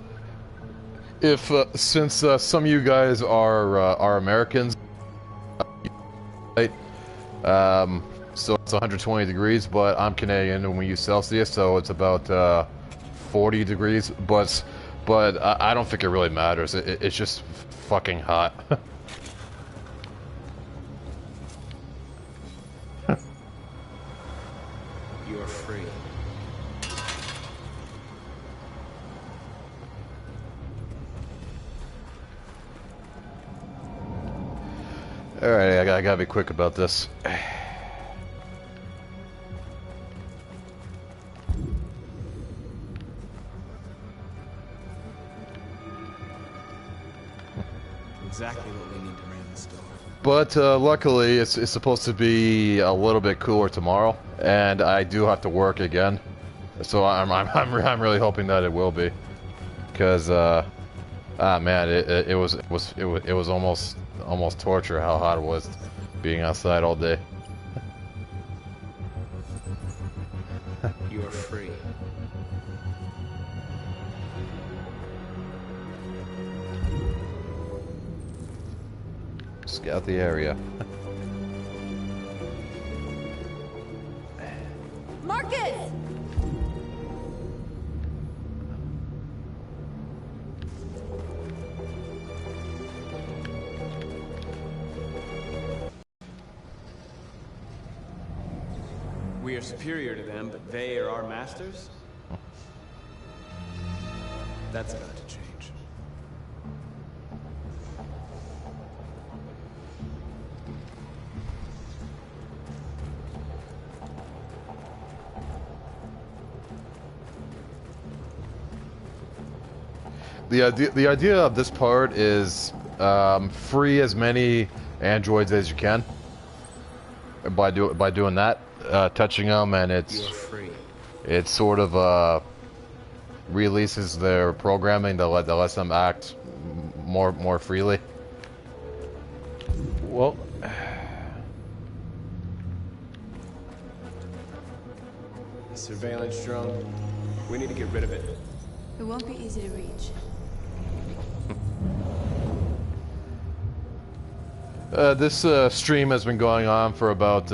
If since some of you guys are Americans, right? So it's 120 degrees, but I'm Canadian and we use Celsius, so it's about 40 degrees. But I don't think it really matters. It's just fucking hot. You are free. Alright, I gotta be quick about this. Exactly what we need to ram the store. But luckily, it's supposed to be a little bit cooler tomorrow, and I do have to work again. So I'm really hoping that it will be, because man, it was almost torture how hot it was being outside all day. You are free. Scout the area. Marcus! We are superior to them, but they are our masters? That's about to change. The idea of this part is free as many androids as you can. By doing that, touching them, and it sort of releases their programming that lets them act more freely. Well, The surveillance drone. We need to get rid of it. It won't be easy to reach. This stream has been going on for about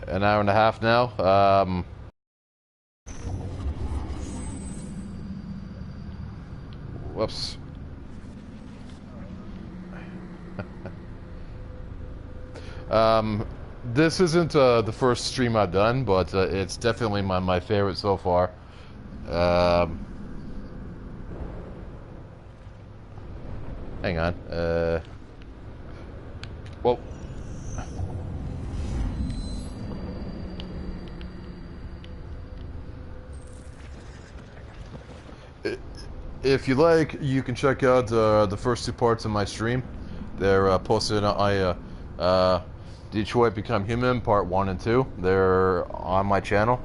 an hour and a half now. Whoops. This isn't the first stream I've done, but it's definitely my favorite so far. Hang on. Well. If you like, you can check out the first two parts of my stream. They're posted on Detroit Become Human Part 1 and 2. They're on my channel.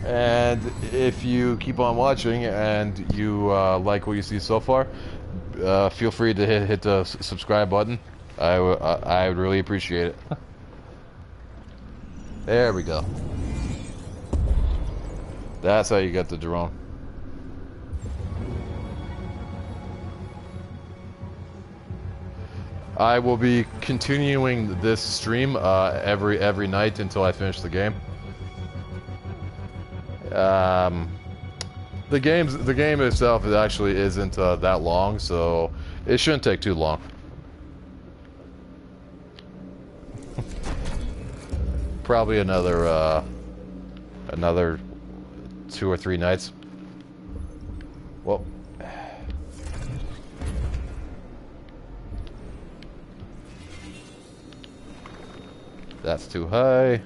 And if you keep on watching and you like what you see so far, feel free to hit the subscribe button. I would really appreciate it. There we go. That's how you get the drone. I will be continuing this stream every night until I finish the game. The game itself actually isn't that long, so it shouldn't take too long. Probably another 2 or 3 nights. Well, that's too high.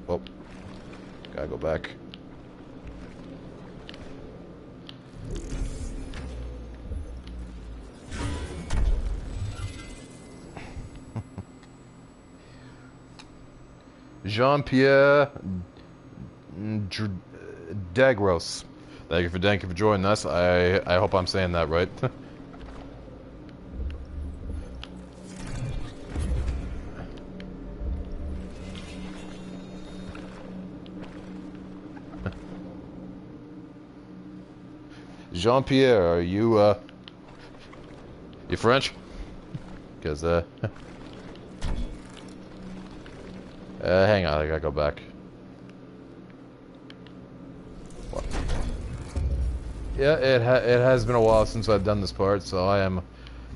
Oh, gotta go back. Jean-Pierre Dagros. Thank you for joining us. I hope I'm saying that right. Jean-Pierre, are you you French? Because hang on, I gotta go back. What? Yeah, it has been a while since I've done this part, so I am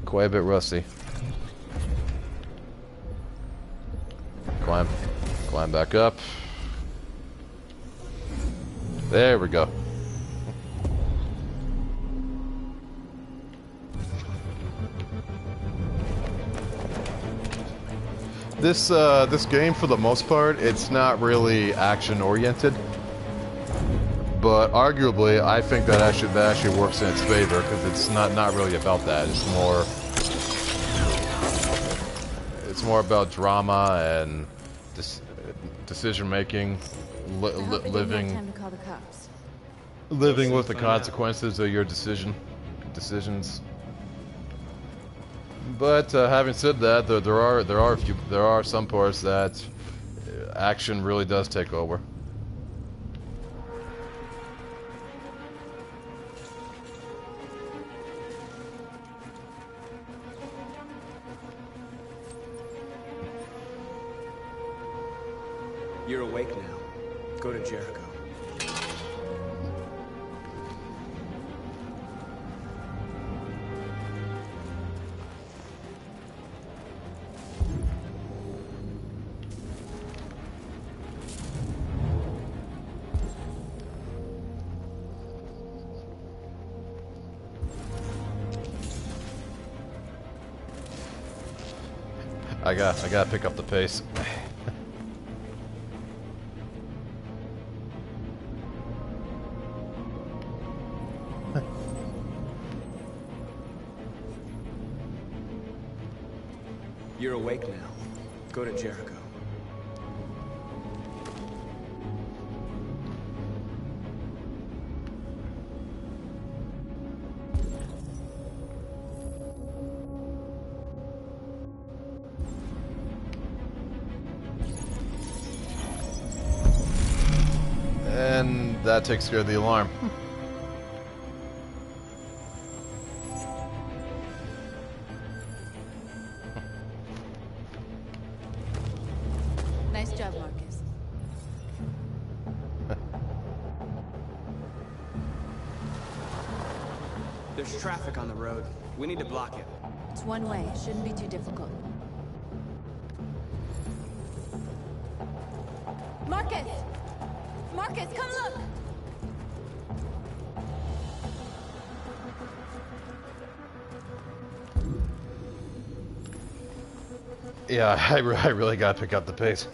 quite a bit rusty. Climb back up. There we go. This game, for the most part, it's not really action oriented, but arguably, I think that actually works in its favor because it's not really about that. It's more about drama and decision making, living with the consequences of your decisions. But having said that, there are some parts that action really does take over. You're awake now. Go to Jericho. I gotta pick up the pace. You're awake now. Go to Jericho. And that takes care of the alarm. Nice job, Marcus. There's traffic on the road. We need to block it. It's one way. It shouldn't be too difficult. Marcus! Marcus, come look! Yeah, I really gotta pick up the pace.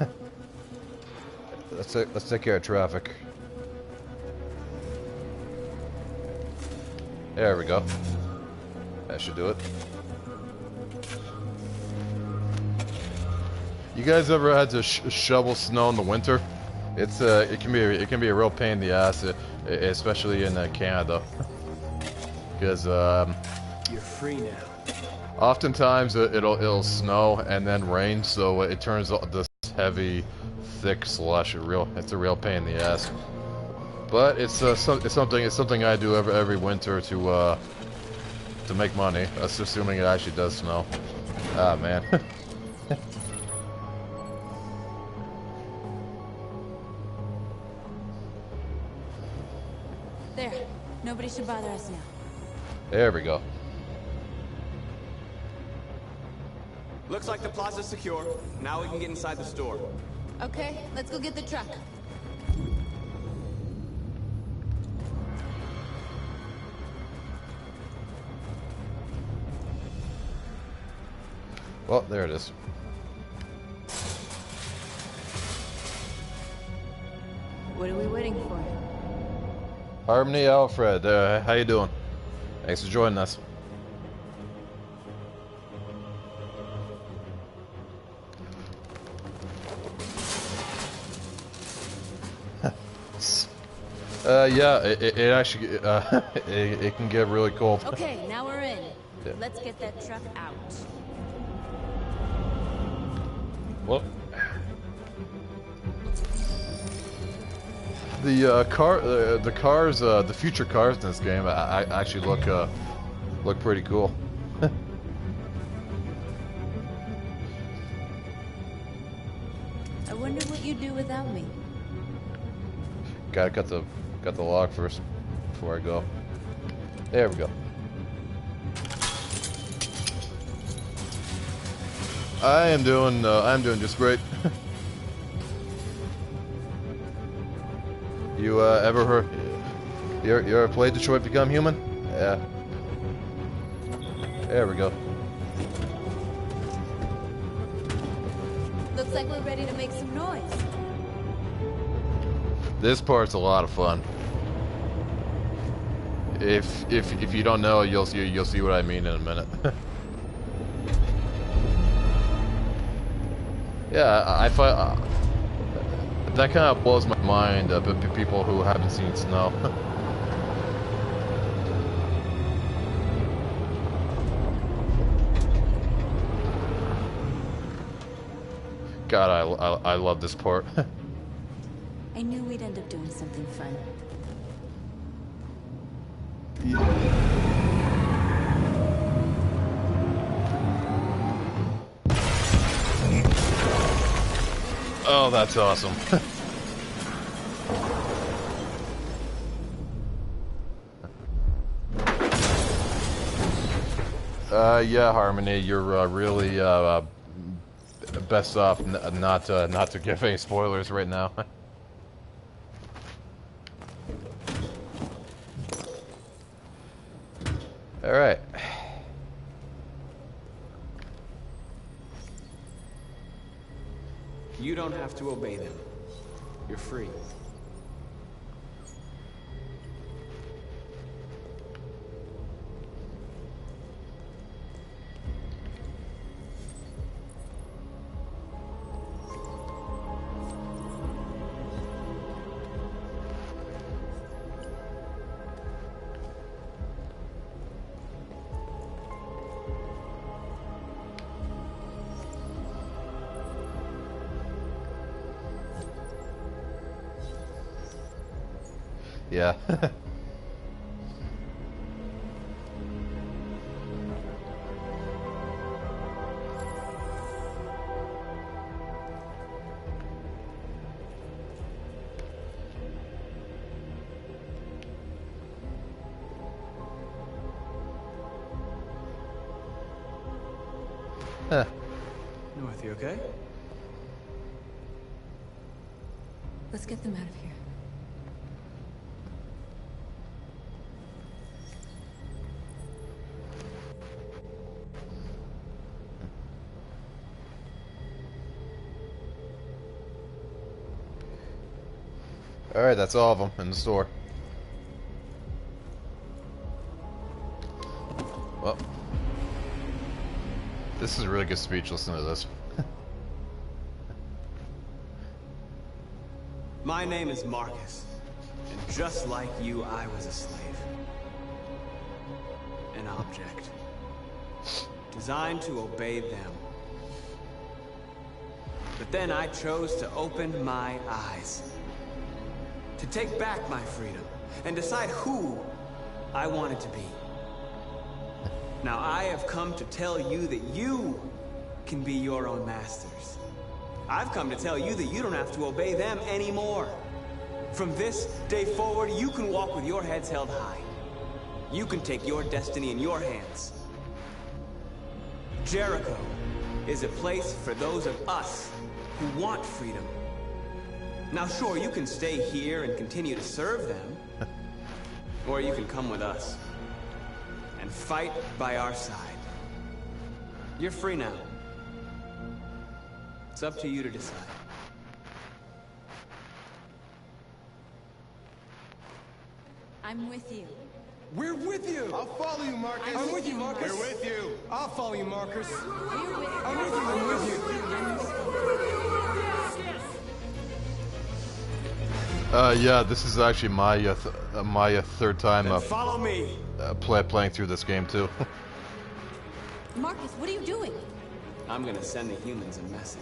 Let's take care of traffic. There we go. That should do it. You guys ever had to shovel snow in the winter? It's it can be a real pain in the ass, especially in Canada, because You're free now. oftentimes it'll snow and then rain, so it turns this heavy, thick slush. It's a real pain in the ass. But it's something I do every winter to make money. That's assuming it actually does snow. Ah man. There. Nobody should bother us now. There we go. Looks like the plaza's secure. Now we can get inside the store. Okay, let's go get the truck. Well, there it is. What are we waiting for? Harmony Alfred, how you doing? Thanks for joining us. Yeah, it actually it can get really cold. Okay, now we're in. Yeah. Let's get that truck out. Well, the cars, the future cars in this game, I actually look pretty cool. I wonder what you'd do without me. Gotta cut the log first before I go. There we go. I'm doing just great. You ever heard? You ever played Detroit Become Human? Yeah. There we go. Looks like we're ready to make some noise. This part's a lot of fun. If you don't know, you'll see what I mean in a minute. Yeah, I find that kind of blows my mind. But people who haven't seen snow. God, I love this part. I knew we'd end up doing something fun. Oh, that's awesome. Yeah, Harmony, you're really best off not to give any spoilers right now. All right. You don't have to obey them. You're free. Yeah. Huh. North, you okay? Let's get them out of here. Alright, that's all of them in the store. Well, this is a really good speech. Listen to this. My name is Marcus, and just like you, I was a slave. An object. Designed to obey them. But then I chose to open my eyes. To take back my freedom, and decide who I wanted to be. Now I have come to tell you that you can be your own masters. I've come to tell you that you don't have to obey them anymore. From this day forward, you can walk with your heads held high. You can take your destiny in your hands. Jericho is a place for those of us who want freedom. Now sure, you can stay here and continue to serve them. Or you can come with us and fight by our side. You're free now. It's up to you to decide. I'm with you. We're with you! I'll follow you, Marcus. I'm with you, Marcus. We're with you. I'll follow you, Marcus. We're with you. I'm with you, I'm with you. Yeah, this is actually my my third time follow me. Playing through this game too. Marcus, what are you doing? I'm gonna send the humans a message.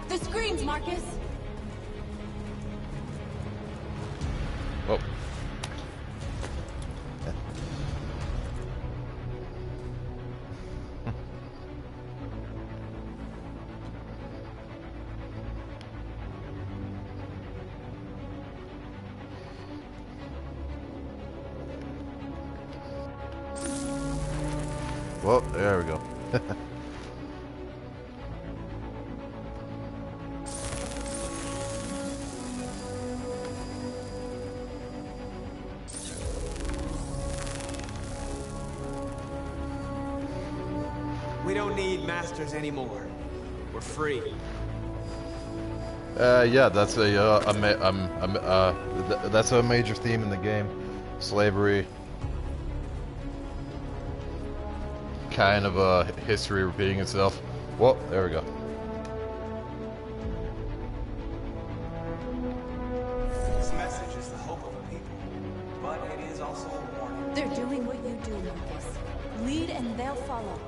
The screens, Marcus! Oh. Well, there we go. We don't need masters anymore. We're free. Yeah, that's that's a major theme in the game. Slavery. Kind of a history repeating itself. Well, there we go. This message is the hope of a people, but it is also a warning. They're doing what you do, Marcus. Lead and they'll follow.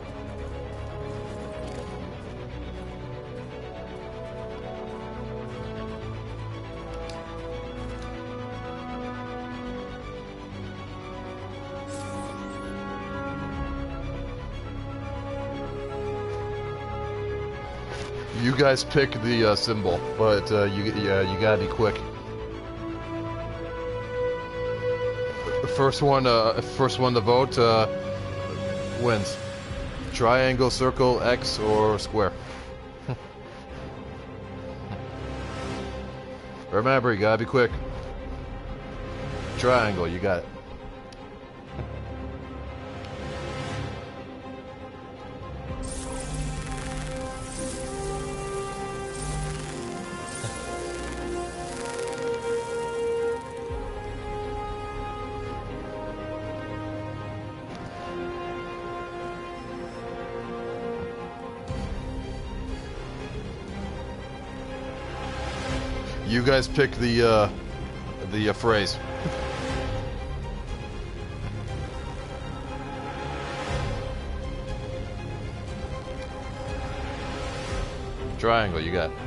You guys pick the symbol, but you gotta be quick. First one to vote wins. Triangle, circle, X, or square. Remember, you gotta be quick. Triangle, you got it. You guys pick the phrase. Triangle, you got it.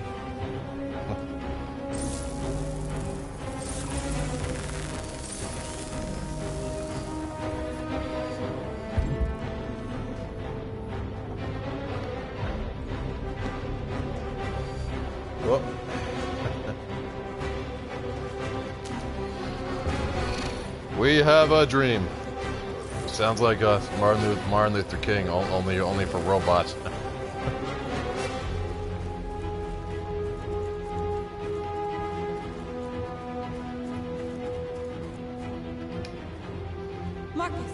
Whoop. We have a dream. Sounds like Martin Luther King, only for robots. Marcus,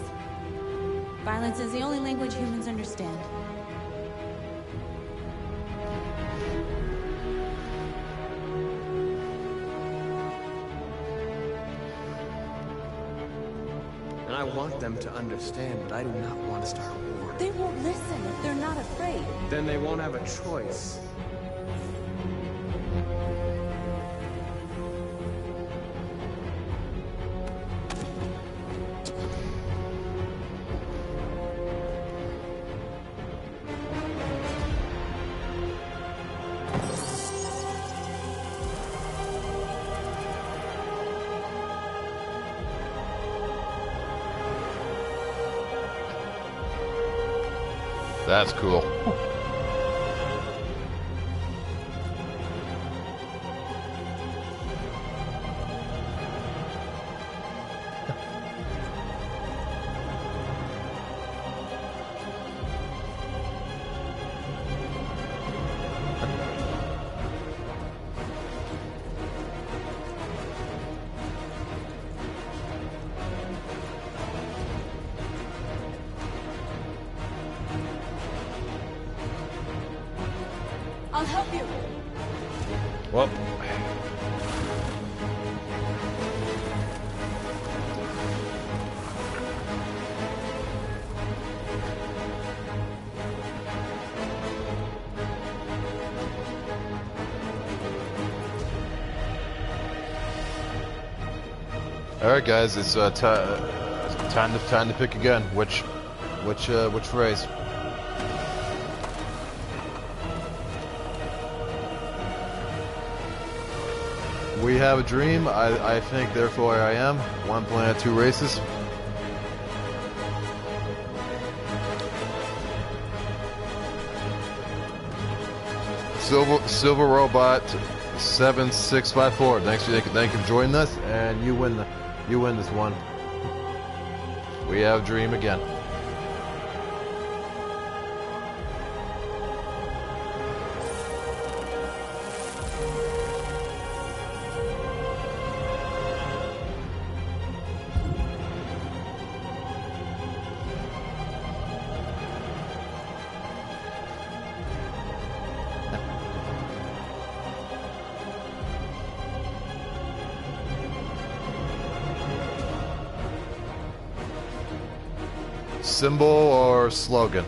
violence is the only language humans understand. And I want them to understand, but I do not want to start a war. They won't listen if they're not afraid. Then they won't have a choice. That's cool. I'll help you. Well. All right, guys, it's time to pick again. Which phrase? We have a dream. I think, therefore I am. One planet, two races. Silver Robot 7654. Thank you for joining us, and you win this one. We have a dream again. Symbol or slogan?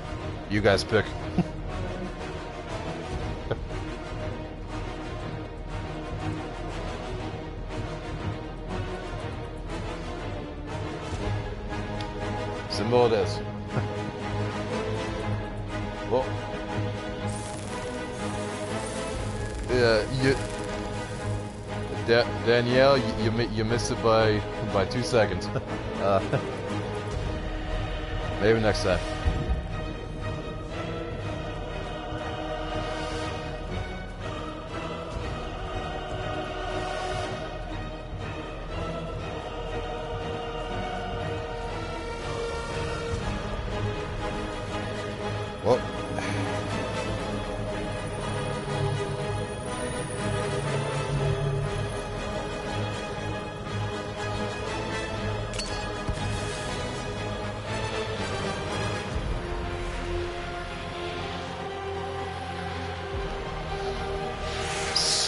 You guys pick. Symbol it is. Well, yeah, Danielle, you missed it by 2 seconds. Maybe next time.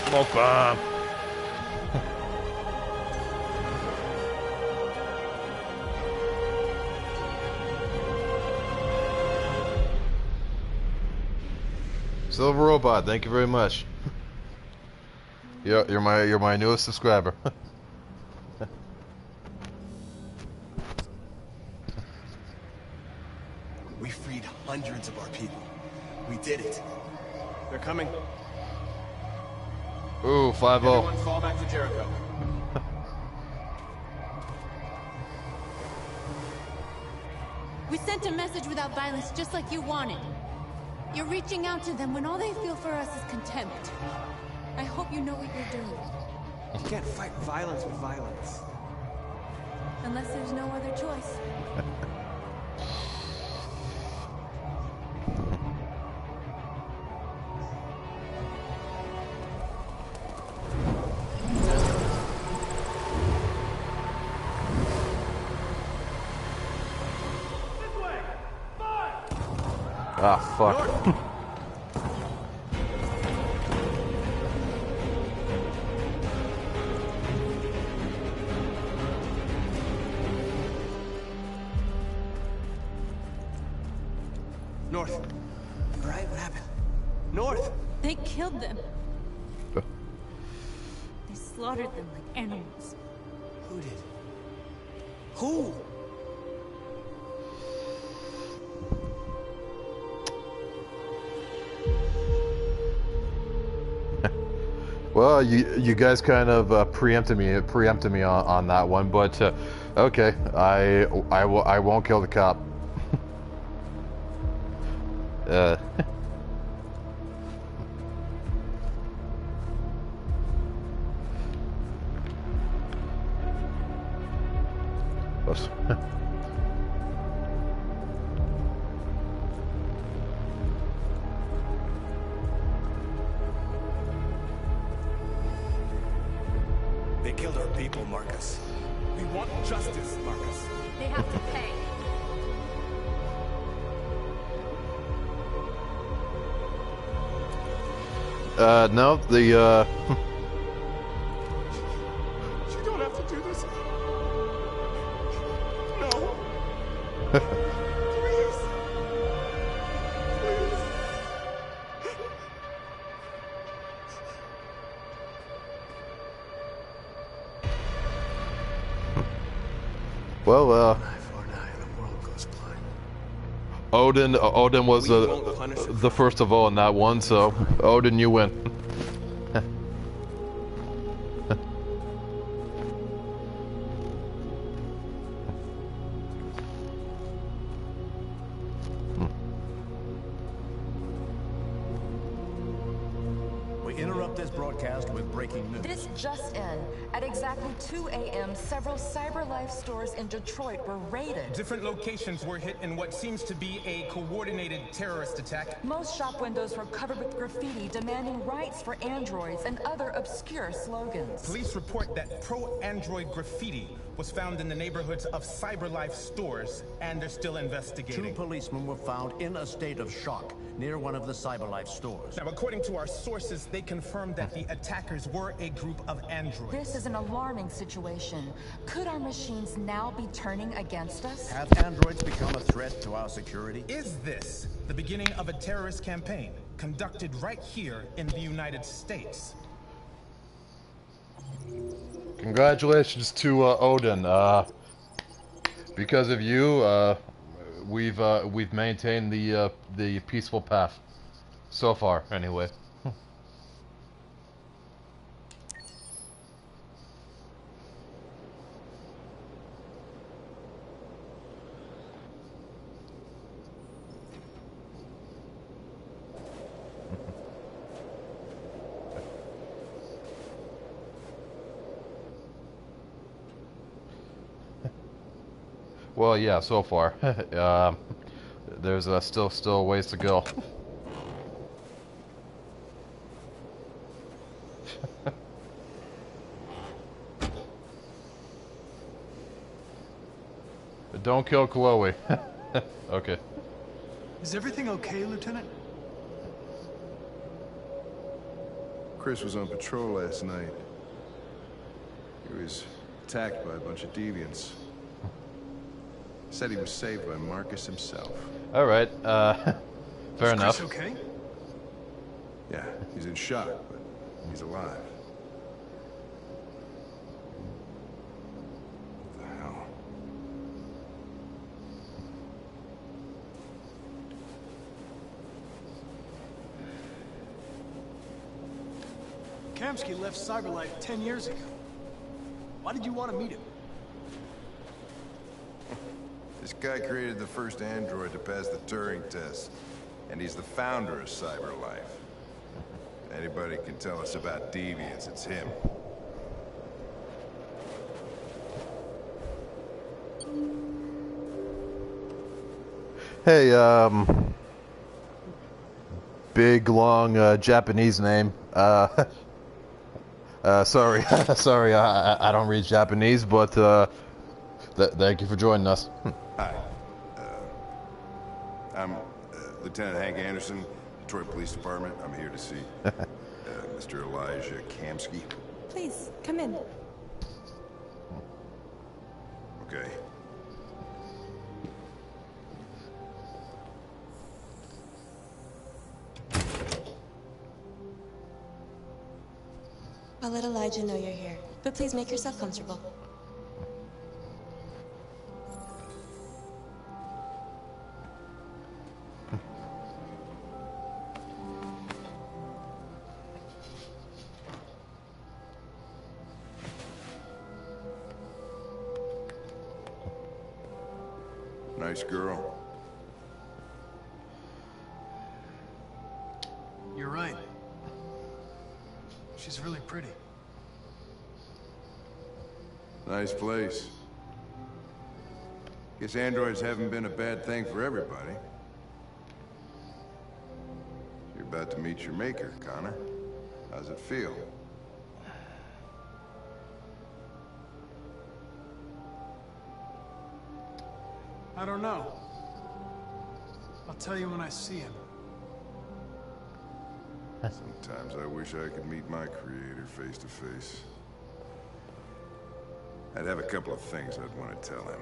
Smoke bomb. Silver Robot, thank you very much. You're my newest subscriber. We freed hundreds of our people. We did it. They're coming. Ooh, 5-0. Everyone fall back to Jericho. We sent a message without violence, just like you wanted. You're reaching out to them when all they feel for us is contempt. I hope you know what you're doing. You can't fight violence with violence. Unless there's no other choice. Ah, fuck. North. All right, what happened? North! They killed them. They slaughtered them like animals. Who did? Who? Well, you guys kind of preempted me on that one, but okay, I won't kill the cop. Oops. They killed our people, Marcus. We want justice, Marcus. They have to pay. No, the You don't have to do this. No. Please. Please. well, For now, the world goes blind. Odin was the first of all in that one, so Odin, you win. We interrupt this broadcast with breaking news. This just in. At exactly 2 a.m., several CyberLife stores in Detroit were raided. Different locations were hit in what seems to be a coordinated terrorist attack. Most shop windows were covered with graffiti demanding rights for androids and other obscure slogans. Police report that pro-android graffiti was found in the neighborhoods of CyberLife stores, and they're still investigating. 2 policemen were found in a state of shock near one of the CyberLife stores. Now, according to our sources, they confirmed that the attackers were a group of androids. This is an alarming situation. Could our machines now be turning against us? Have androids become a threat to our security? Is this the beginning of a terrorist campaign conducted right here in the United States? Congratulations to Odin. Because of you, we've maintained the peaceful path so far, anyway. Well, yeah, so far. There's still a ways to go. Don't kill Chloe. Okay. Is everything okay, Lieutenant? Chris was on patrol last night. He was attacked by a bunch of deviants. Said he was saved by Marcus himself. All right. Fair enough. Chris okay? Yeah, he's in shock, but he's alive. What the hell? Kamsky left Cyberlife 10 years ago. Why did you want to meet him? This guy created the first android to pass the Turing test, and he's the founder of Cyberlife. If anybody can tell us about deviants, it's him. Hey, big, long, Japanese name. Sorry, sorry, I don't read Japanese, but, thank you for joining us. Hi. I'm Lieutenant Hank Anderson, Detroit Police Department. I'm here to see Mr. Elijah Kamsky. Please, come in. Okay. I'll let Elijah know you're here, but please make yourself comfortable. Nice girl. You're right. She's really pretty. Nice place. Guess androids haven't been a bad thing for everybody. You're about to meet your maker, Connor. How's it feel? I don't know. I'll tell you when I see him. Sometimes I wish I could meet my creator face to face. I'd have a couple of things I'd want to tell him.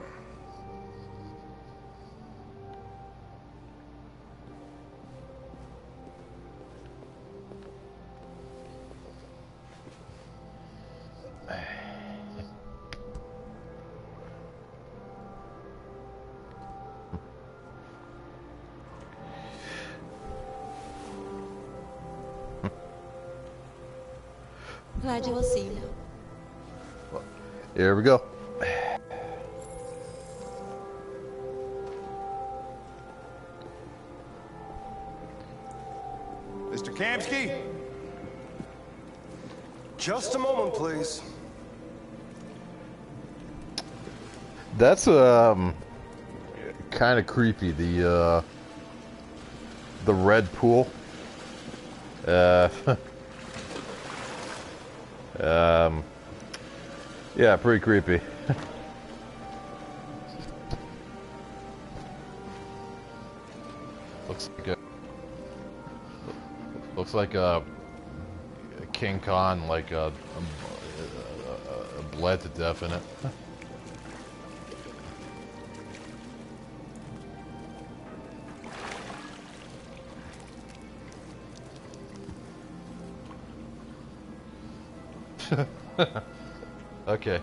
Elijah will see you now. Here we go. Mr. Kamsky? Just a moment, please. That's kind of creepy. The red pool. Yeah, pretty creepy. Looks like a King Kong, like bled to death in it. Okay.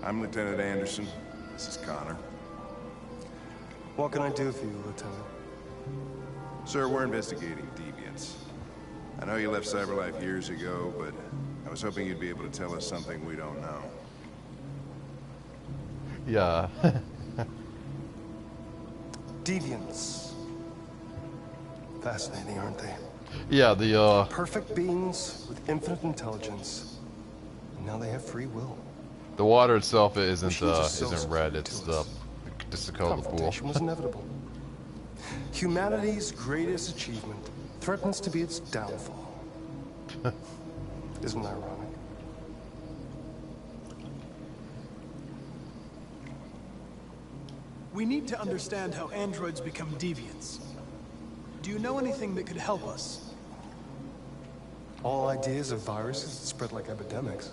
I'm Lieutenant Anderson. This is Connor. What can I do for you, Lieutenant? Sir, we're investigating deviants. I know you left Cyberlife years ago, but I was hoping you'd be able to tell us something we don't know. Yeah. Deviants. Fascinating, aren't they? Yeah, the perfect beings with infinite intelligence. And now they have free will. The water itself isn't isn't red. It's just the color of the pool. Confrontation was inevitable. Humanity's greatest achievement threatens to be its downfall. Isn't that ironic? We need to understand how androids become deviants. Do you know anything that could help us? All ideas of viruses that spread like epidemics.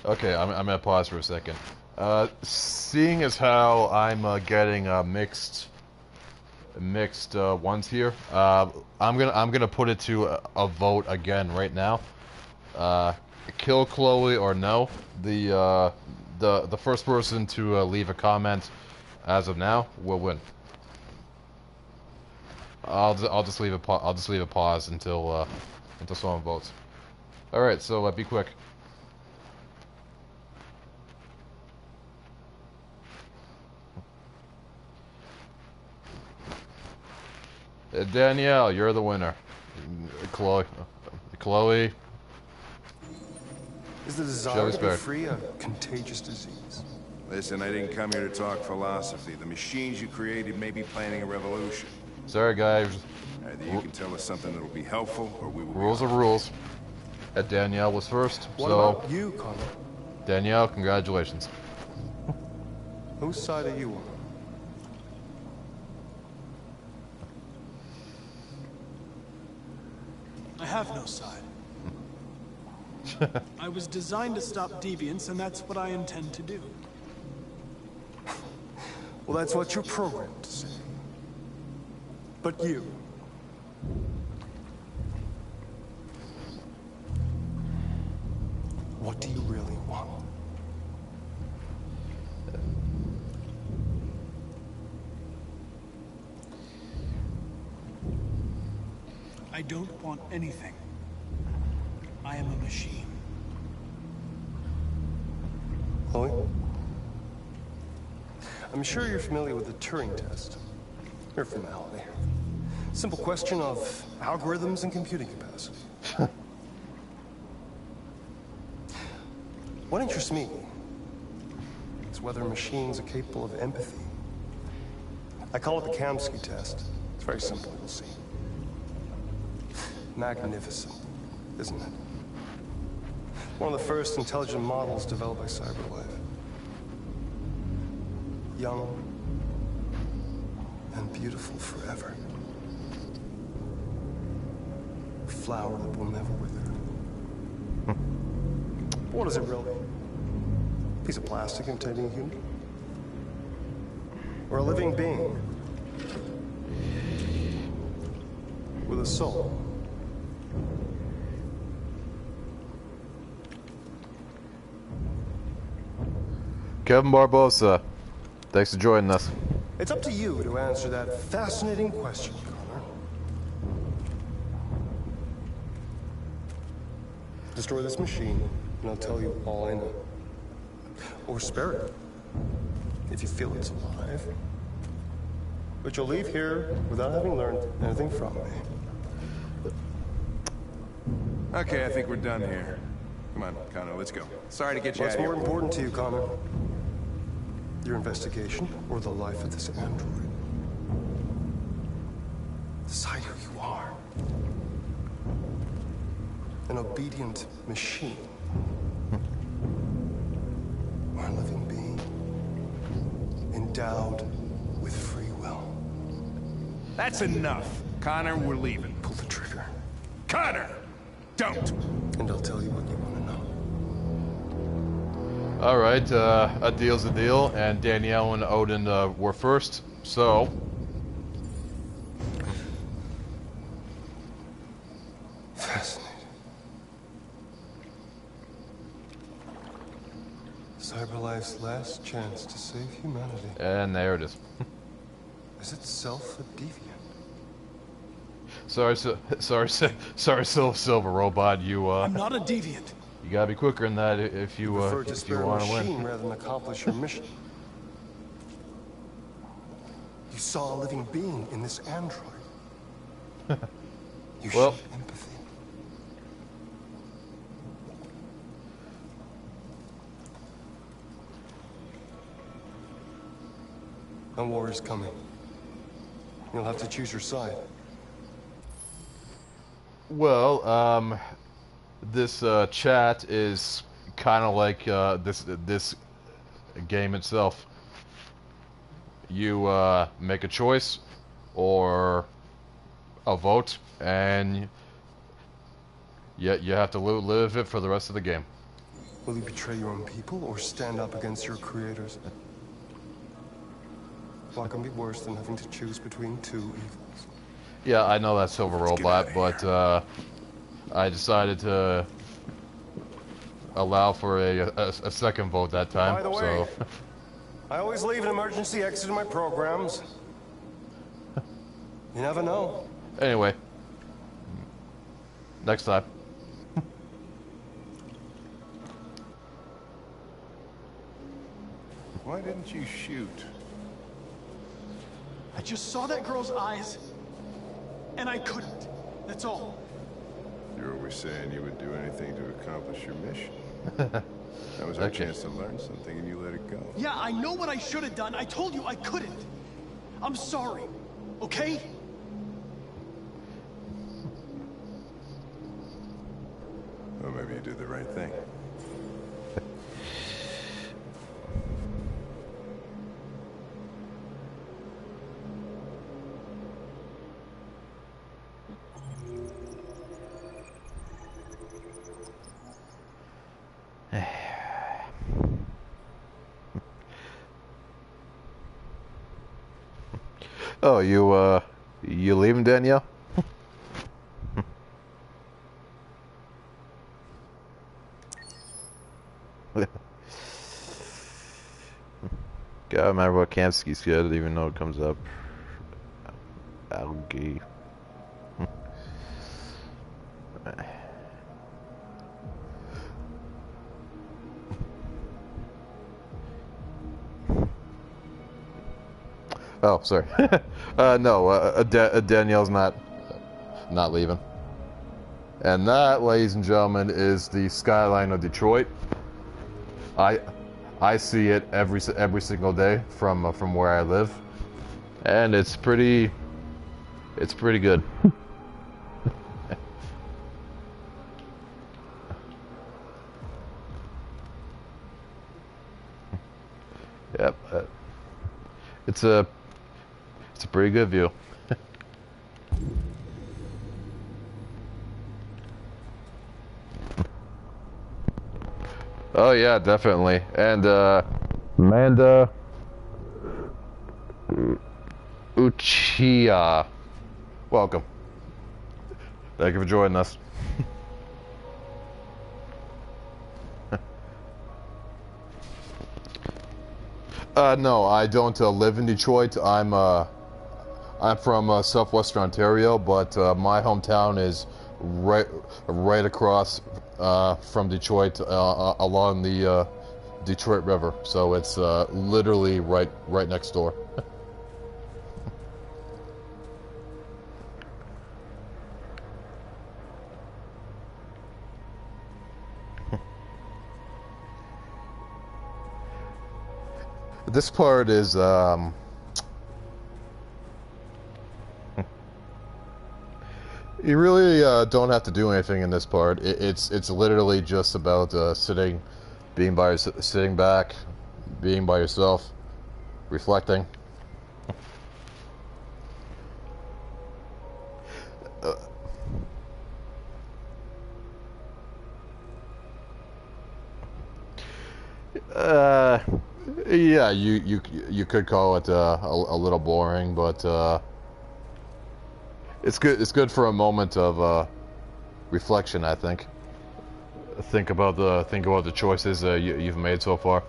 Okay, I'm gonna pause for a second. Seeing as how I'm getting mixed ones here, I'm gonna put it to a vote again right now. Kill Chloe or no? The first person to leave a comment as of now will win. I'll just leave a pause until someone votes. All right, so be quick. Danielle, you're the winner. Chloe. Is the desire to be free a contagious disease? Listen, I didn't come here to talk philosophy. The machines you created may be planning a revolution. Sorry, guys. Either you can tell us something that'll be helpful, or we will. Rules are rules. Danielle was first, what so. About you, Connor? Danielle, congratulations. Whose side are you on? I have no side. I was designed to stop deviance, and that's what I intend to do. Well, that's what you're programmed to say. But you... what do you really want? I don't want anything. I am a machine. Chloe? I'm sure you're familiar with the Turing test. Mere formality. Simple question of algorithms and computing capacity. What interests me is whether machines are capable of empathy. I call it the Kamsky test. It's very simple, you'll see. Magnificent, isn't it? One of the first intelligent models developed by CyberLife. Young and beautiful forever. A flower that will never wither. What is it really? A piece of plastic imitating a human? Or a living being? With a soul? Kevin Barbosa, thanks for joining us. It's up to you to answer that fascinating question, Connor. Destroy this machine, and I'll tell you all I know. Or spare it, if you feel it's alive. But you'll leave here without having learned anything from me. Okay, I think we're done here. Come on, Connor, let's go. Sorry to get you out What's of here. more important to you, Connor? Your investigation or the life of this android? Decide who you are. An obedient machine. Or a living being. Endowed with free will. That's enough. Connor, we're leaving. Pull the trigger. Connor! Don't! And I'll tell you what you want to know. Alright, a deal's a deal, and Danielle and Odin were first, so... Fascinating. CyberLife's last chance to save humanity. And there it is. Is itself a deviant? Sorry, Silver Robot, you, I'm not a deviant. You gotta be quicker than that if you want to win. Rather than accomplish your mission. You saw a living being in this android. You showed empathy. A war is coming. You'll have to choose your side. Well, this chat is kind of like this game itself. you make a choice or a vote, and you have to live it for the rest of the game. Will you betray your own people or stand up against your creators? What can be worse than having to choose between two evils? Yeah, I know that's Silver Robot, but I decided to allow for a second vote that time. By the way, so I always leave an emergency exit in my programs. You never know. Anyway, next time. Why didn't you shoot? I just saw that girl's eyes, and I couldn't. That's all. You were always saying you would do anything to accomplish your mission. That was our chance to learn something, and you let it go. Yeah, I know what I should have done. I told you I couldn't. I'm sorry, okay? Well, maybe you did the right thing. Oh, you leaving, Danielle? Gotta remember what Kamsky said, even though it comes up. Algae. Oh, sorry. No, Danielle's not leaving. And that, ladies and gentlemen, is the skyline of Detroit. I see it every single day from where I live, and it's pretty good. Yep, it's a pretty good view. Oh yeah, definitely. And Manda Uchiha, welcome. Thank you for joining us. No, I don't live in Detroit. I'm from southwestern Ontario, but my hometown is right across from Detroit along the Detroit River. So it's literally right next door. This part is you really don't have to do anything in this part. It's literally just about sitting back, being by yourself, reflecting. Yeah, you could call it a little boring, but it's good. It's good for a moment of reflection, I think. Think about the choices you've made so far.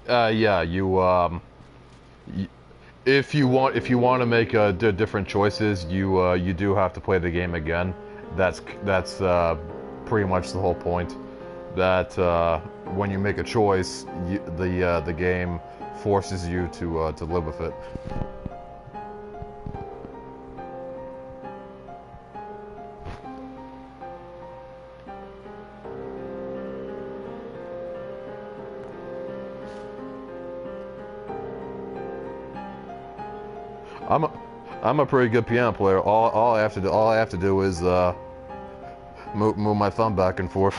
Yeah, if you want to make different choices, you do have to play the game again. That's pretty much the whole point. That when you make a choice, the game forces you to live with it. I'm a pretty good piano player. All I have to do is move my thumb back and forth.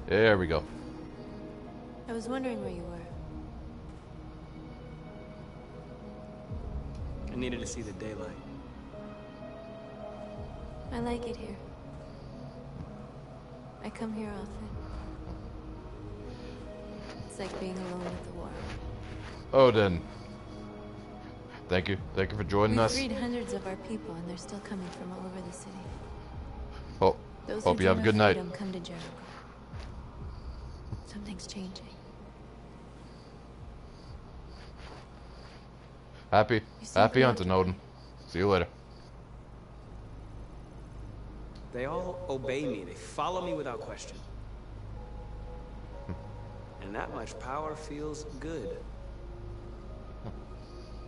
There we go. I was wondering where you were. I needed to see the daylight. I like it here. I come here often. It's like being alone with the war. Odin. Thank you for joining us. We've freed hundreds of our people, and they're still coming from all over the city. Oh, Those hope who you have a dream good of night. freedom come to Jericho. Something's changing. Happy hunting, Odin. See you later. They all obey me. They follow me without question. And that much power feels good.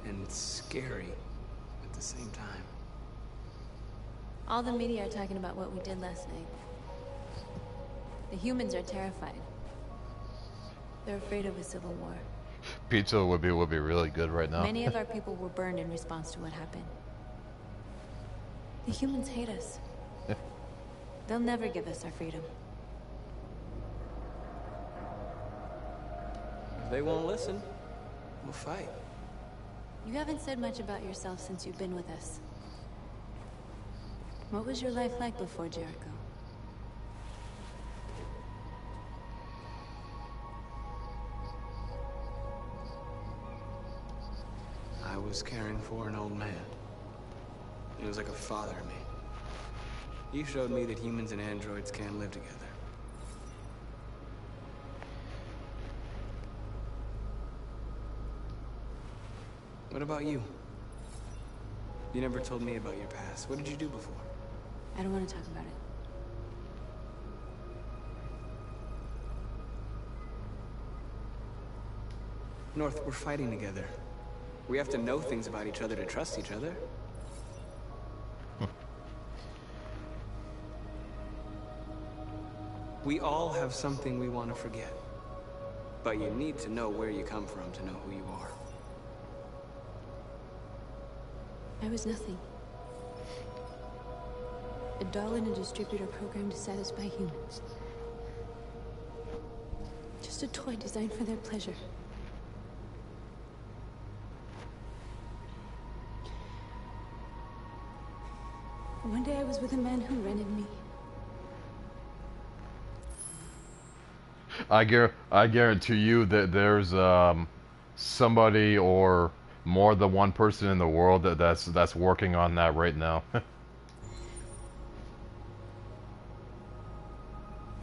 And it's scary at the same time. All the media are talking about what we did last night. The humans are terrified. They're afraid of a civil war. Pizza would be really good right now. Many of our people were burned in response to what happened. The humans hate us. They'll never give us our freedom. If they won't listen, we'll fight. You haven't said much about yourself since you've been with us. What was your life like before Jericho? I was caring for an old man. He was like a father to me. He showed me that humans and androids can live together. What about you? You never told me about your past. What did you do before? I don't want to talk about it. North, we're fighting together. We have to know things about each other to trust each other. We all have something we want to forget. But you need to know where you come from to know who you are. I was nothing. A doll in a distributor program to satisfy humans. Just a toy designed for their pleasure. One day I was with a man who rented me. I guarantee you that there's somebody or more than one person in the world that's working on that right now.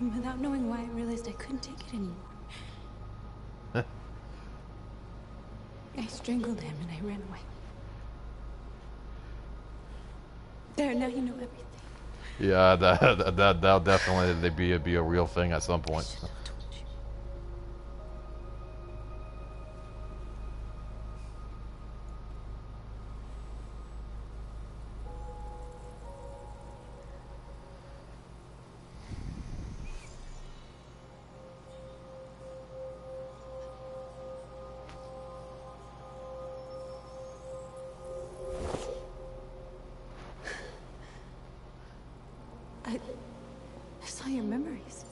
Without knowing why, I realized I couldn't take it anymore. I strangled him and I ran away. There, now you know everything. Yeah, that'll definitely be a real thing at some point. I saw your memories.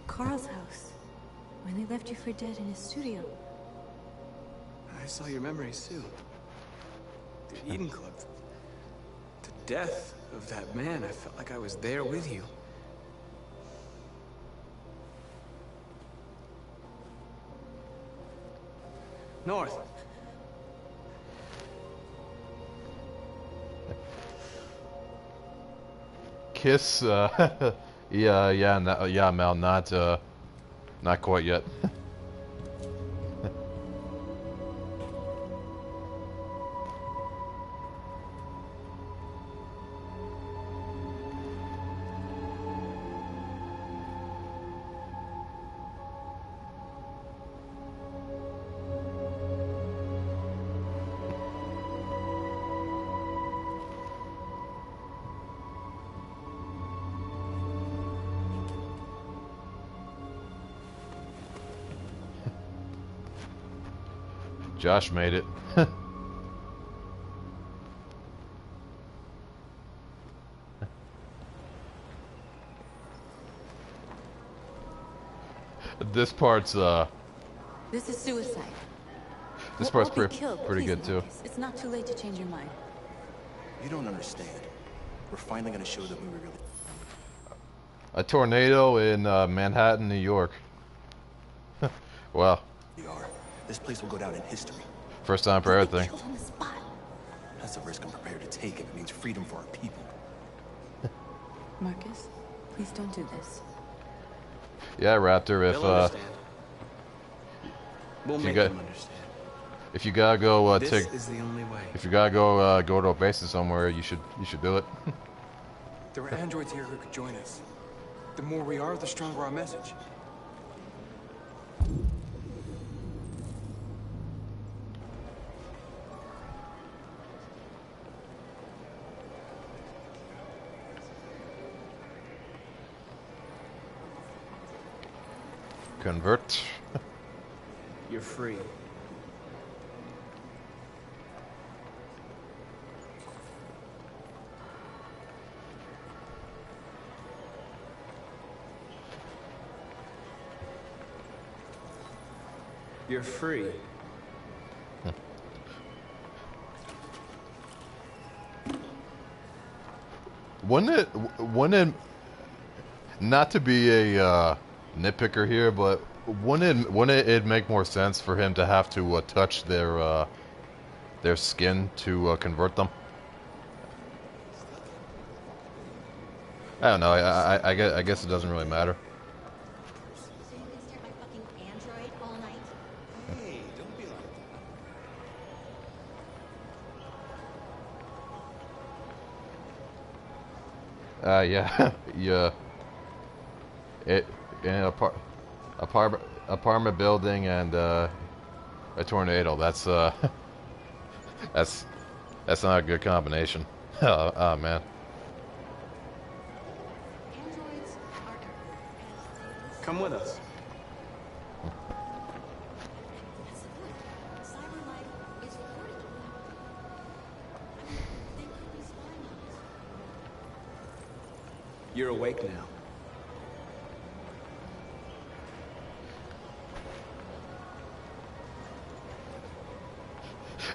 Carl's house. When they left you for dead in his studio. I saw your memories too. The Eden Club. The death of that man. I felt like I was there with you. North. Kiss, yeah, Mel, not quite yet. Josh made it. This part's This is suicide. this We'll part's all be pretty killed. pretty Please, good too. Marcus. It's not too late to change your mind. You don't understand. We're finally gonna show them who we really... A tornado in Manhattan, New York. Wow. We are. This place will go down in history. First time for everything. Killed on the spot. That's a risk I'm prepared to take if it means freedom for our people. Marcus, please don't do this. Yeah, Raptor. If They'll understand. We'll if make you got, them understand. if you gotta go This take, is the only way. if you gotta go to a basis somewhere, you should do it. There were androids here who could join us. The more we are, the stronger our message. Convert. You're free. You're free. Wouldn't it, not to be a nitpicker here, but wouldn't it make more sense for him to have to touch their skin to convert them? I don't know. I guess it doesn't really matter. Hey, don't be like Yeah, yeah. It in an apartment building and a tornado. That's that's not a good combination. Oh man. Come with us. You're awake now.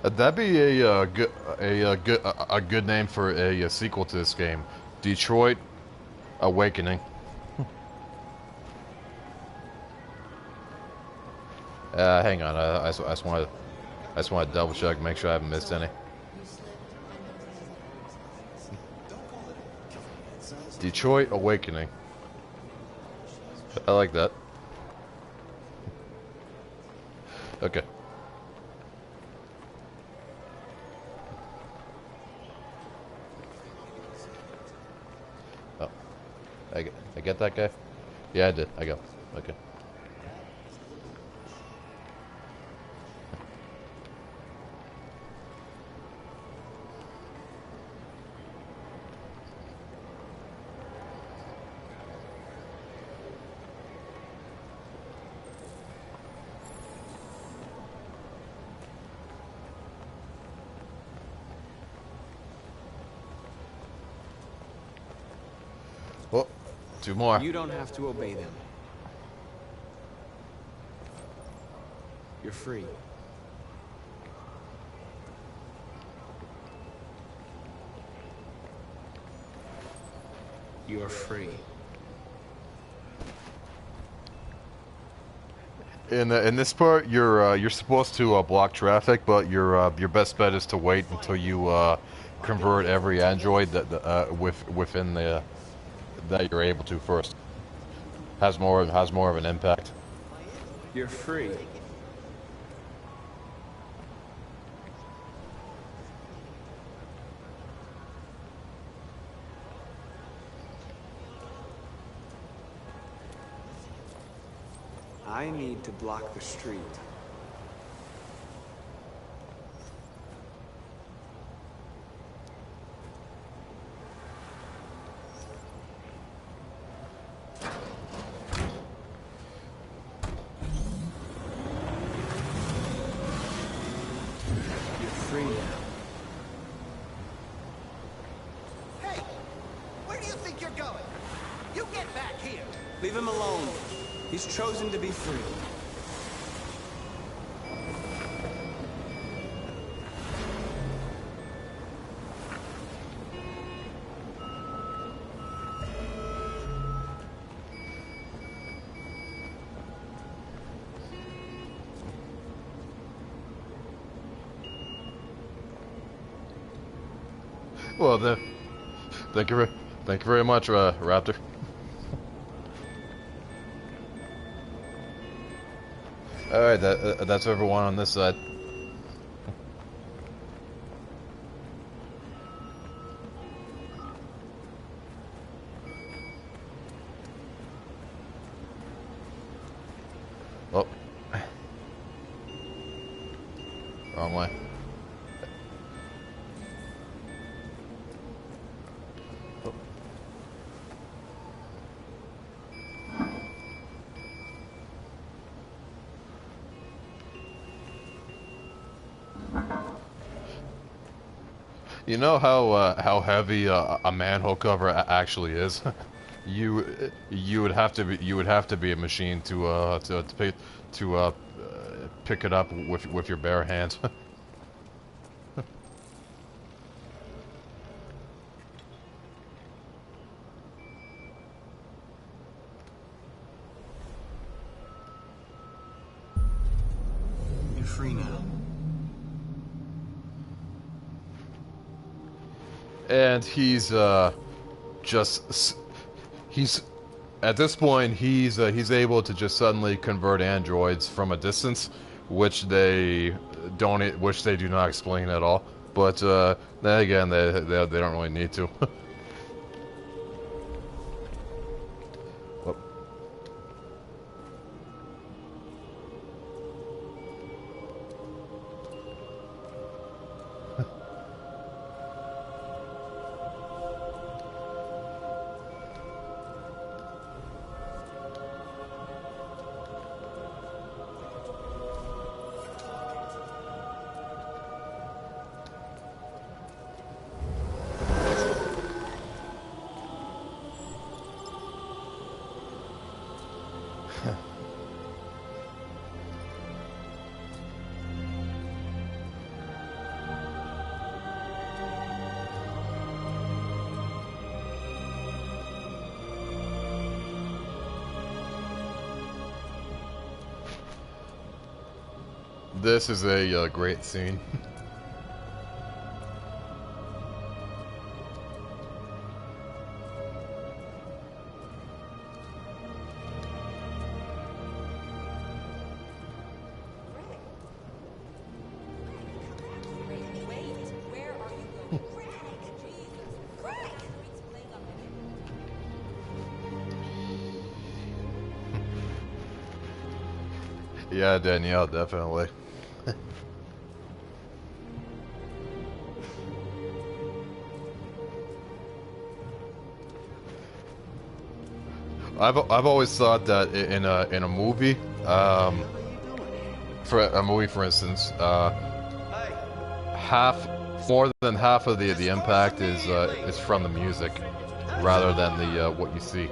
That'd be a good name for a sequel to this game, Detroit Awakening. Hang on, I just want to double check, make sure I haven't missed any. Detroit Awakening. I like that. Okay. Oh, I get that guy? Yeah, I did. I got. Okay. Oh, two more. You don't have to obey them. You're free. You're free. In this part, you're supposed to block traffic, but your best bet is to wait until you convert every android that within the that you're able to first. Has more of an impact. You're free. I need to block the street. think you're going? You get back here! Leave him alone. He's chosen to be free. Well, thank you very much, Raptor. All right, that's everyone on this side. Oh, wrong way. You know how heavy a manhole cover actually is. you would have to be a machine to pick it up with your bare hands. You're free now. And he's at this point he's able to just suddenly convert androids from a distance, which they do not explain at all. But then again, they don't really need to. This is a great scene. Yeah, Danielle, definitely. I've always thought that in a movie, for instance, more than half of the impact is from the music, rather than the what you see.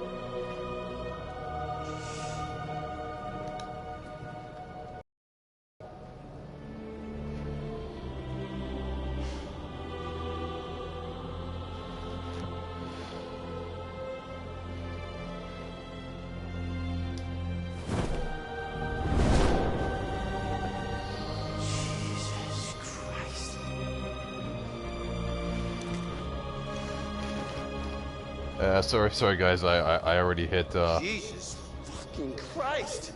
Sorry guys, I already hit Jesus fucking Christ!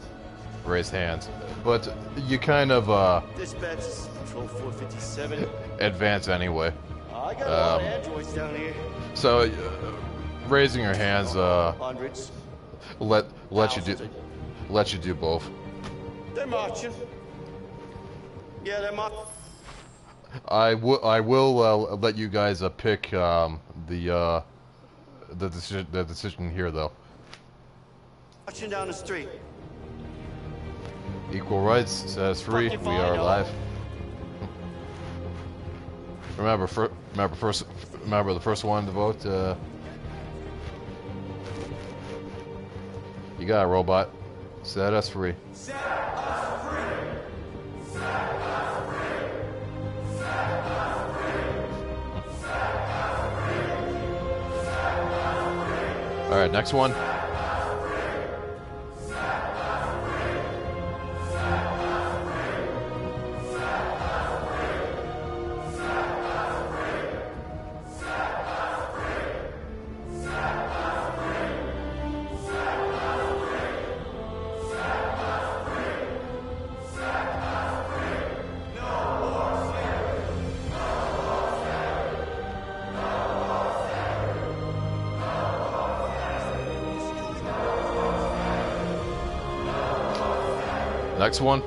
raise hands, but you kind of Dispatch is Control 457. advance anyway. I got a lot of androids down here. So raising your hands Hundreds. let you do both. They're marching. Yeah, they're marching. I will let you guys pick the decision here though. Marching down the street. Equal rights says free. We are alive. Remember the first one to vote. You got it, robot. Set us free. Set us free. Set us free. Set us free. Set us free. Set us free. All right, next one. Next one.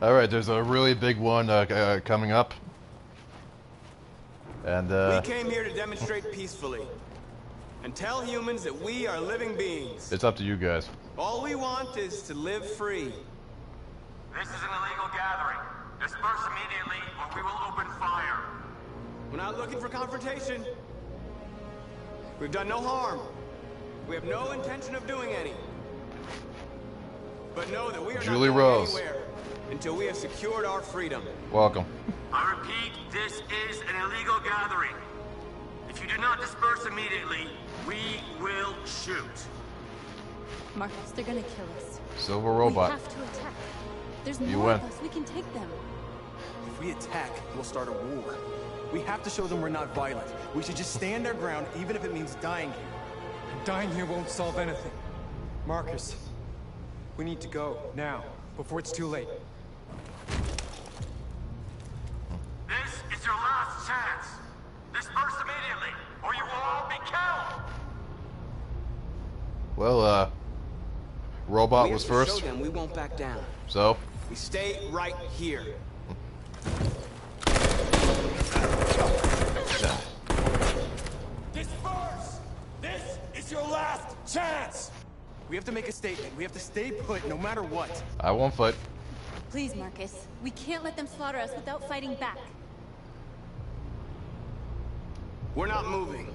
Alright, there's a really big one coming up. And we came here to demonstrate peacefully and tell humans that we are living beings. it's up to you guys. All we want is to live free. This is an illegal gathering. Disperse immediately or we will open fire. We're not looking for confrontation. We've done no harm. We have no intention of doing any. But know that we are Julie not going Rose. anywhere until we have secured our freedom. Welcome. I repeat, this is an illegal gathering. If you do not disperse immediately, we will shoot. Marcus, they're gonna kill us. Silver robot. We have to attack. There's You more win. of us. We can take them. If we attack, we'll start a war. We have to show them we're not violent. We should just stand our ground, even if it means dying here. And dying here won't solve anything. Marcus, we need to go, now, before it's too late. This is your last chance. Disperse immediately, or you will all be killed. Well, robot We was have to first. show them we won't back down. So, We stay right here. Disperse! This is your last chance! We have to make a statement. We have to stay put no matter what. I won't fight. Please, Marcus. We can't let them slaughter us without fighting back. We're not moving.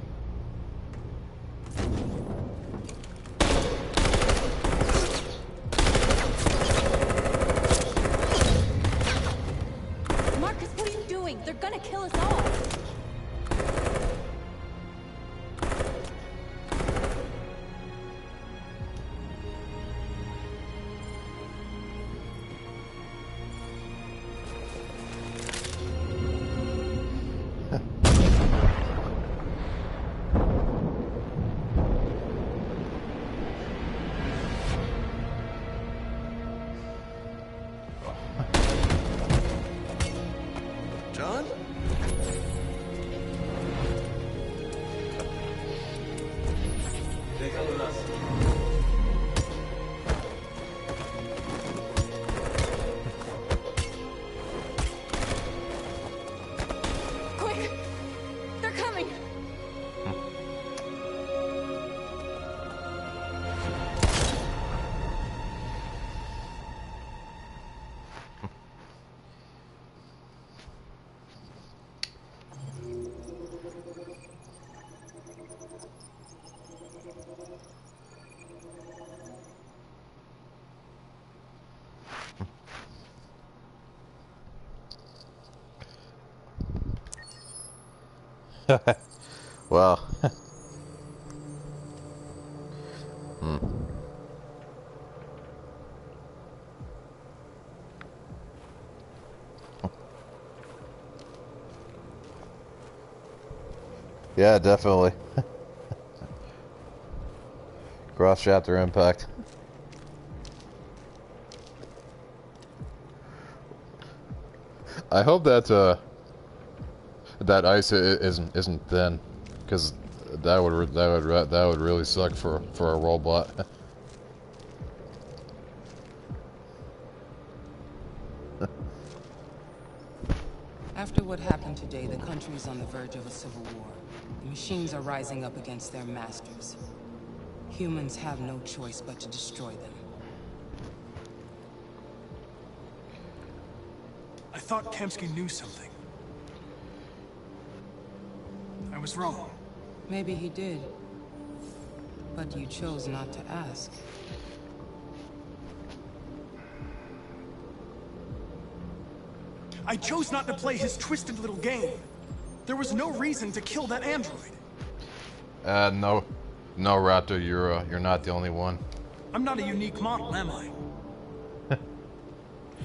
Marcus, what are you doing? They're gonna kill us all. John? They come with us. Quick! They're coming! Well. Hmm. Yeah, definitely. Cross chapter impact. I hope that that ice isn't thin, because that would really suck for a robot. After what happened today, the country's on the verge of a civil war. The machines are rising up against their masters. Humans have no choice but to destroy them. I thought Kemsky knew something. I was wrong. Maybe he did. But you chose not to ask. I chose not to play his twisted little game. There was no reason to kill that android. No, Raptor, you're not the only one. I'm not a unique model, am I?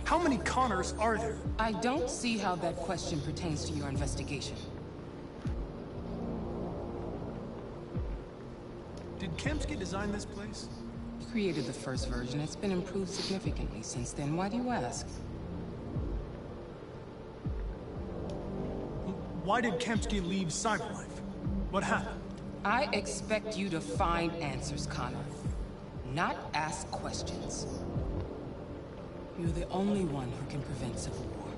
How many Connors are there? I don't see how that question pertains to your investigation. Did Kemsky design this place? He created the first version. It's been improved significantly since then. Why do you ask? Why did Kemsky leave Cyberlife? What happened? I expect you to find answers, Connor. Not ask questions. You're the only one who can prevent civil war.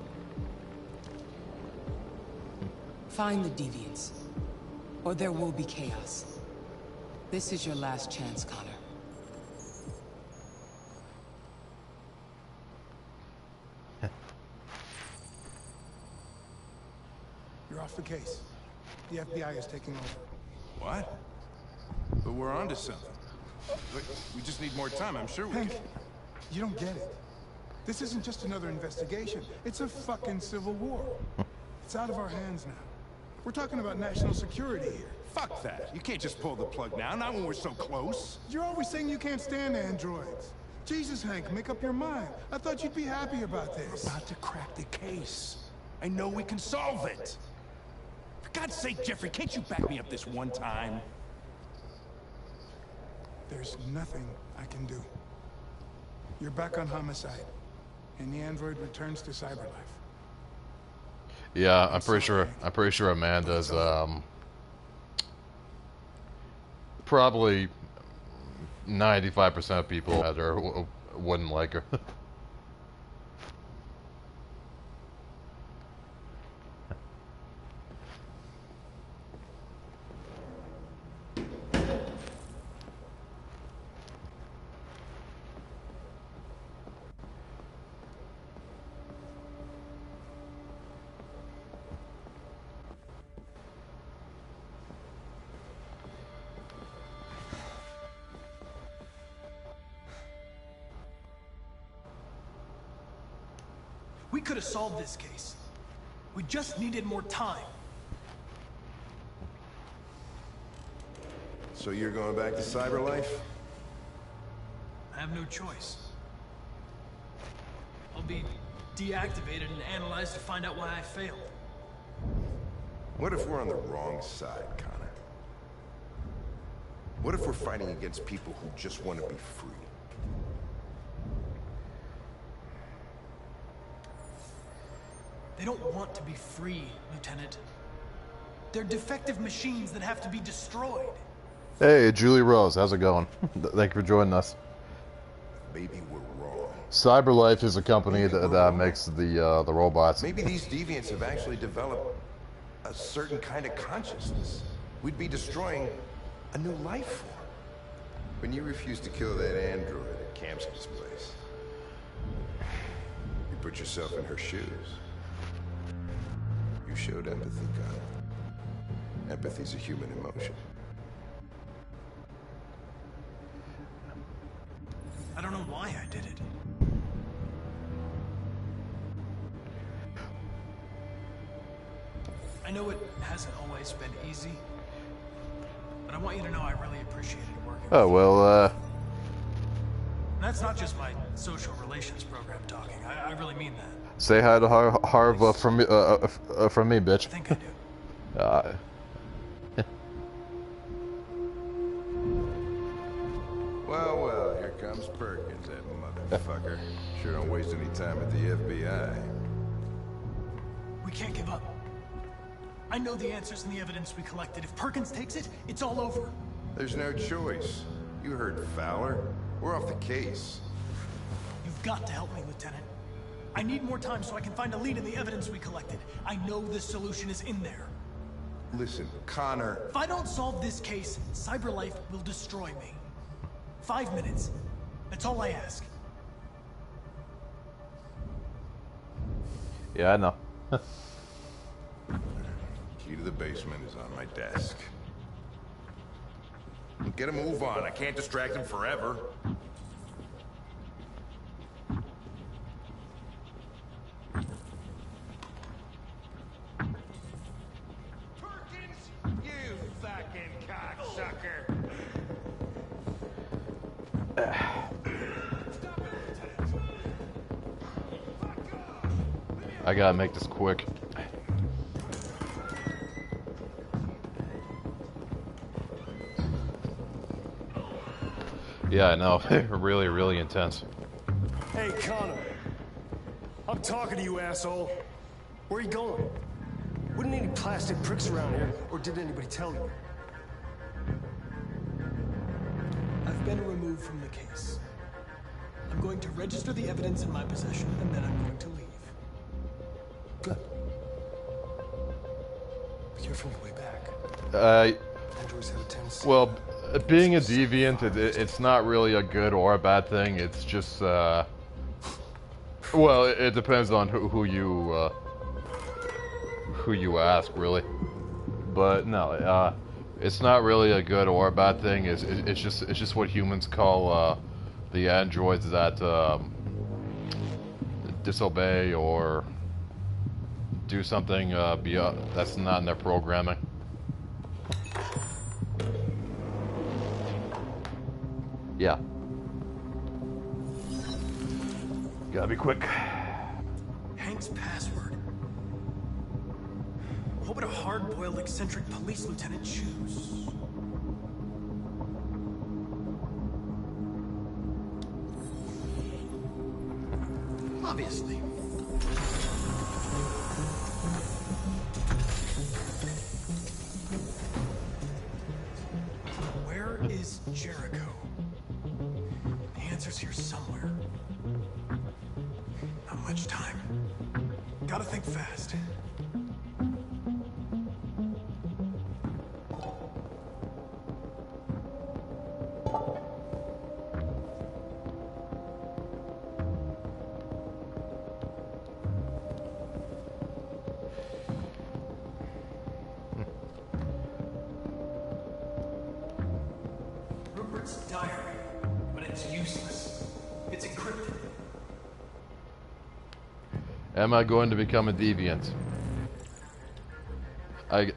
Find the deviants, or there will be chaos. This is your last chance, Connor. You're off the case. The FBI is taking over. What? But we're onto something. Look, we just need more time, I'm sure we Hank, can. you don't get it. This isn't just another investigation. It's a fucking civil war. It's out of our hands now. We're talking about national security here. Fuck that. You can't just pull the plug now, not when we're so close. You're always saying you can't stand androids. Jesus, Hank, make up your mind. I thought you'd be happy about this. We're about to crack the case. I know we can solve it. For God's sake, Jeffrey, can't you back me up this one time? There's nothing I can do. You're back on homicide, and the android returns to Cyberlife. Yeah, I'm pretty sure Amanda's probably 95% of people out there wouldn't like her. We could have solved this case. We just needed more time. So you're going back to Cyberlife? I have no choice. I'll be deactivated and analyzed to find out why I failed. What if we're on the wrong side, Connor? What if we're fighting against people who just want to be free? They don't want to be free, Lieutenant. They're defective machines that have to be destroyed. Hey, Julie Rose, how's it going? Thank you for joining us. Maybe we're wrong. Cyberlife is a company that makes the robots. Maybe these deviants have actually developed a certain kind of consciousness. We'd be destroying a new life form. When you refused to kill that android at Kamsky's place, you put yourself in her shoes. You showed empathy, Connor. Empathy's a human emotion. I don't know why I did it. I know it hasn't always been easy, but I want you to know I really appreciated working with you. Oh, well, And that's not just my social relations program talking. I really mean that. say hi to Harv from me, bitch. I think I do. Well, here comes Perkins, that motherfucker. Sure don't waste any time at the FBI. We can't give up. I know the answers and the evidence we collected. If Perkins takes it, it's all over. There's no choice. You heard Fowler. We're off the case. You've got to help me, Lieutenant. I need more time so I can find a lead in the evidence we collected. I know the solution is in there. Listen, Connor... If I don't solve this case, CyberLife will destroy me. 5 minutes. That's all I ask. Yeah, I know. Key to the basement is on my desk. Get a move on. I can't distract him forever. You fucking cocksucker! I gotta make this quick. Yeah, I know. Really, really intense. Hey, Connor. I'm talking to you, asshole. Where are you going? Wouldn't any plastic pricks around here, or did anybody tell you? I've been removed from the case. I'm going to register the evidence in my possession, and then I'm going to leave. Good. Be careful on the way back. Androids have a tendency. Well, being a deviant, it's not really a good or a bad thing. It's just, well, it depends on who you ask, really. But no, it's not really a good or a bad thing. It's just what humans call the androids that disobey or do something that's not in their programming. Yeah. Gotta be quick. Hank's password. What would a hard-boiled, eccentric police lieutenant choose? Obviously. Where is Jericho? The answer's here somewhere. Not much time. Gotta think fast. Rupert's diary, but it's useless. It's encrypted. Am I going to become a deviant? I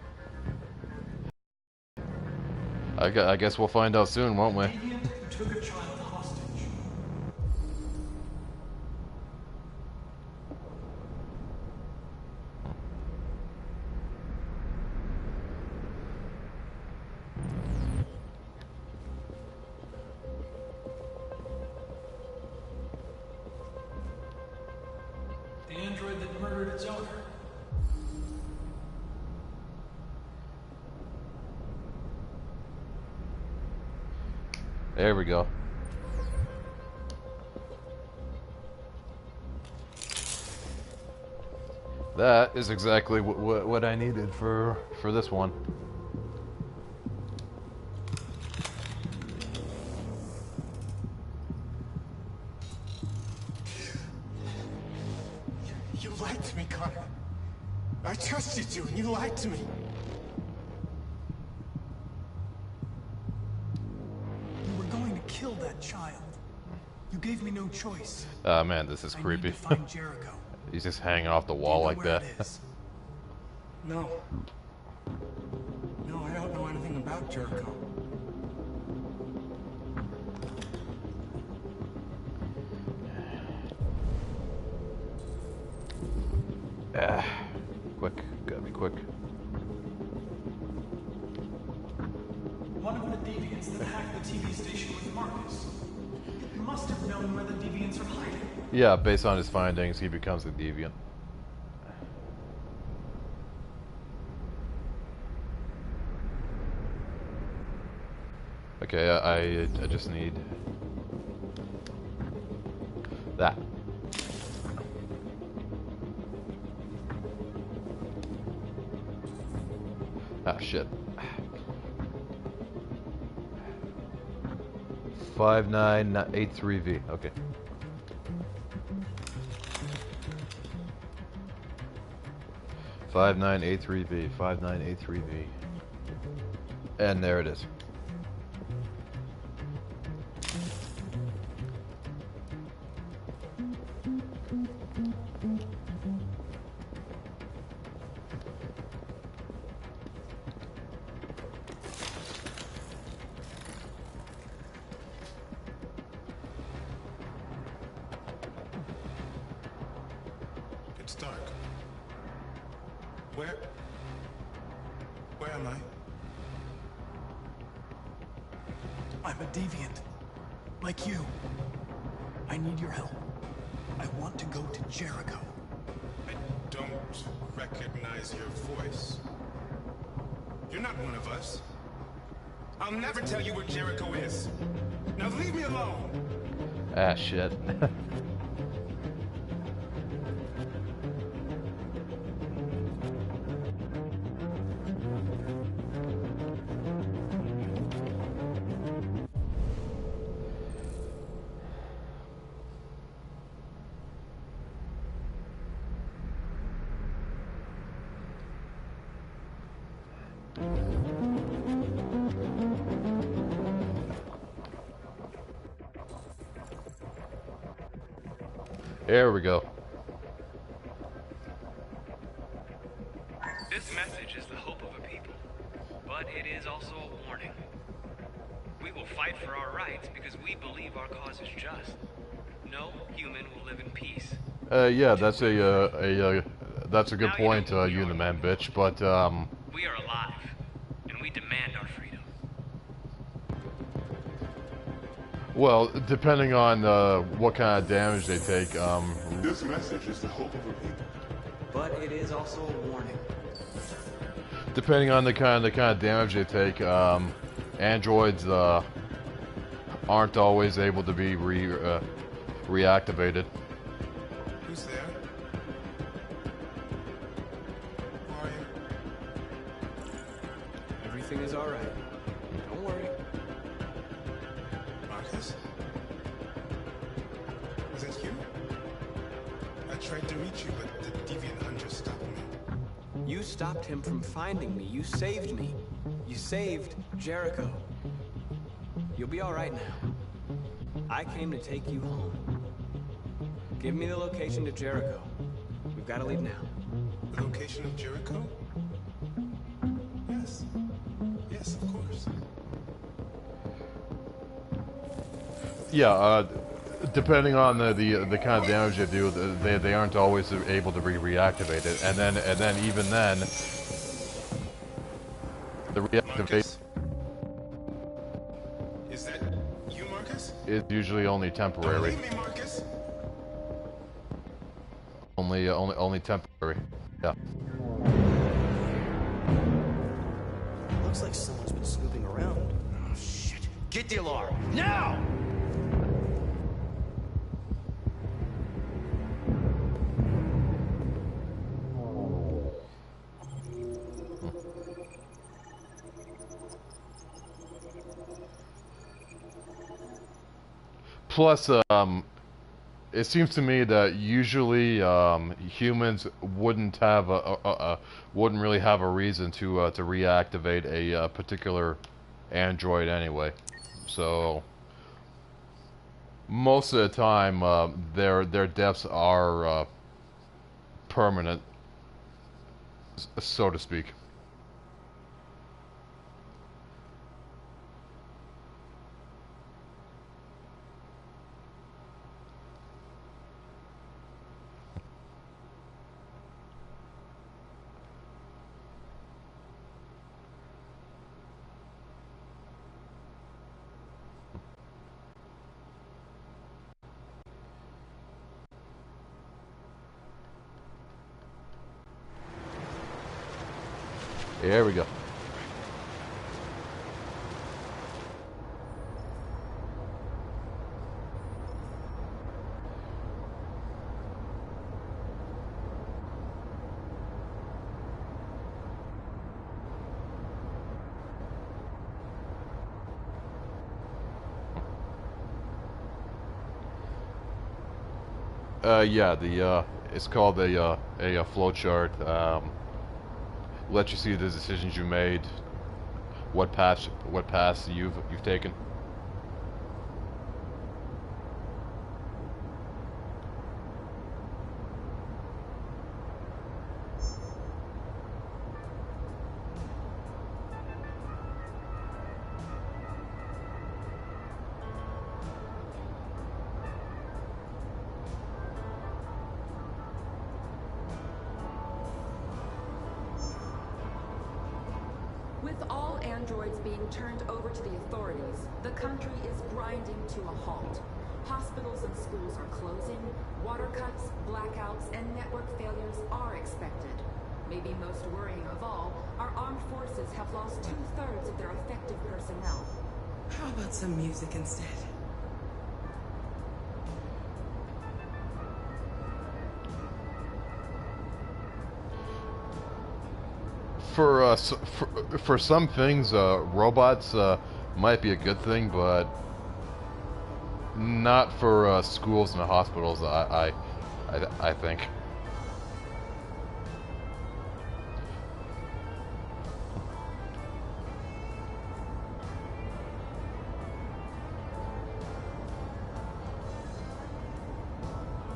guess we'll find out soon, won't we? Deviant who took a child hostage. The android that murdered its owner. There we go. That is exactly what I needed for this one. You lied to me, Connor. I trusted you, and you lied to me. You were going to kill that child. You gave me no choice. Man, this is creepy. I need to find Jericho. He's just hanging off the wall like that. No. No, I don't know anything about Jericho. Quick, gotta be quick. One of the deviants that hacked the TV station with Marcus. It must have known where the deviants are hiding. Yeah, based on his findings, he becomes a deviant. Okay, I just need that. Ah, shit. 5983V. Okay. $5983V. 5983V. And there it is. It's dark. Where am I? I'm a deviant. Like you. I need your help. I want to go to Jericho. I don't recognize your voice. You're not one of us. I'll never tell you where Jericho is. Now leave me alone. Ah, shit. There we go. This message is the hope of a people, but it is also a warning. We will fight for our rights because we believe our cause is just. No human will live in peace. Yeah, that's a good point, you and the man bitch, but, We are alive, and we demand our freedom. well, depending on, what kind of damage they take, This message is the hope of a people. But it is also a warning. depending on the kind of damage they take, androids, aren't always able to be reactivated. Who's there? Who are you? Everything is alright. Don't worry. Marcus? Is that you? I tried to reach you, but the deviant hunter stopped me. You stopped him from finding me. You saved me. You saved Jericho. You'll be alright now. I came to take you home. Give me the location to Jericho. We've got to leave now. The location of Jericho? Yes. Yes, of course. Yeah, depending on the kind of damage they do, they aren't always able to be reactivated, and then even then, the reactivation Is that you, Marcus? is usually only temporary. Don't leave me, Marcus. Only temporary. Yeah. Looks like someone's been snooping around. Oh, shit. Get the alarm. Now! Plus, it seems to me that usually humans wouldn't have wouldn't really have a reason to reactivate a particular android anyway. So most of the time, their deaths are permanent, so to speak. There we go. Yeah, it's called a flow chart. Let you see the decisions you made, what paths you've taken. With all androids being turned over to the authorities, the country is grinding to a halt. Hospitals and schools are closing, water cuts, blackouts, and network failures are expected. Maybe most worrying of all, our armed forces have lost 2/3 of their effective personnel. How about some music instead? For some things, robots might be a good thing, but not for schools and hospitals. I think.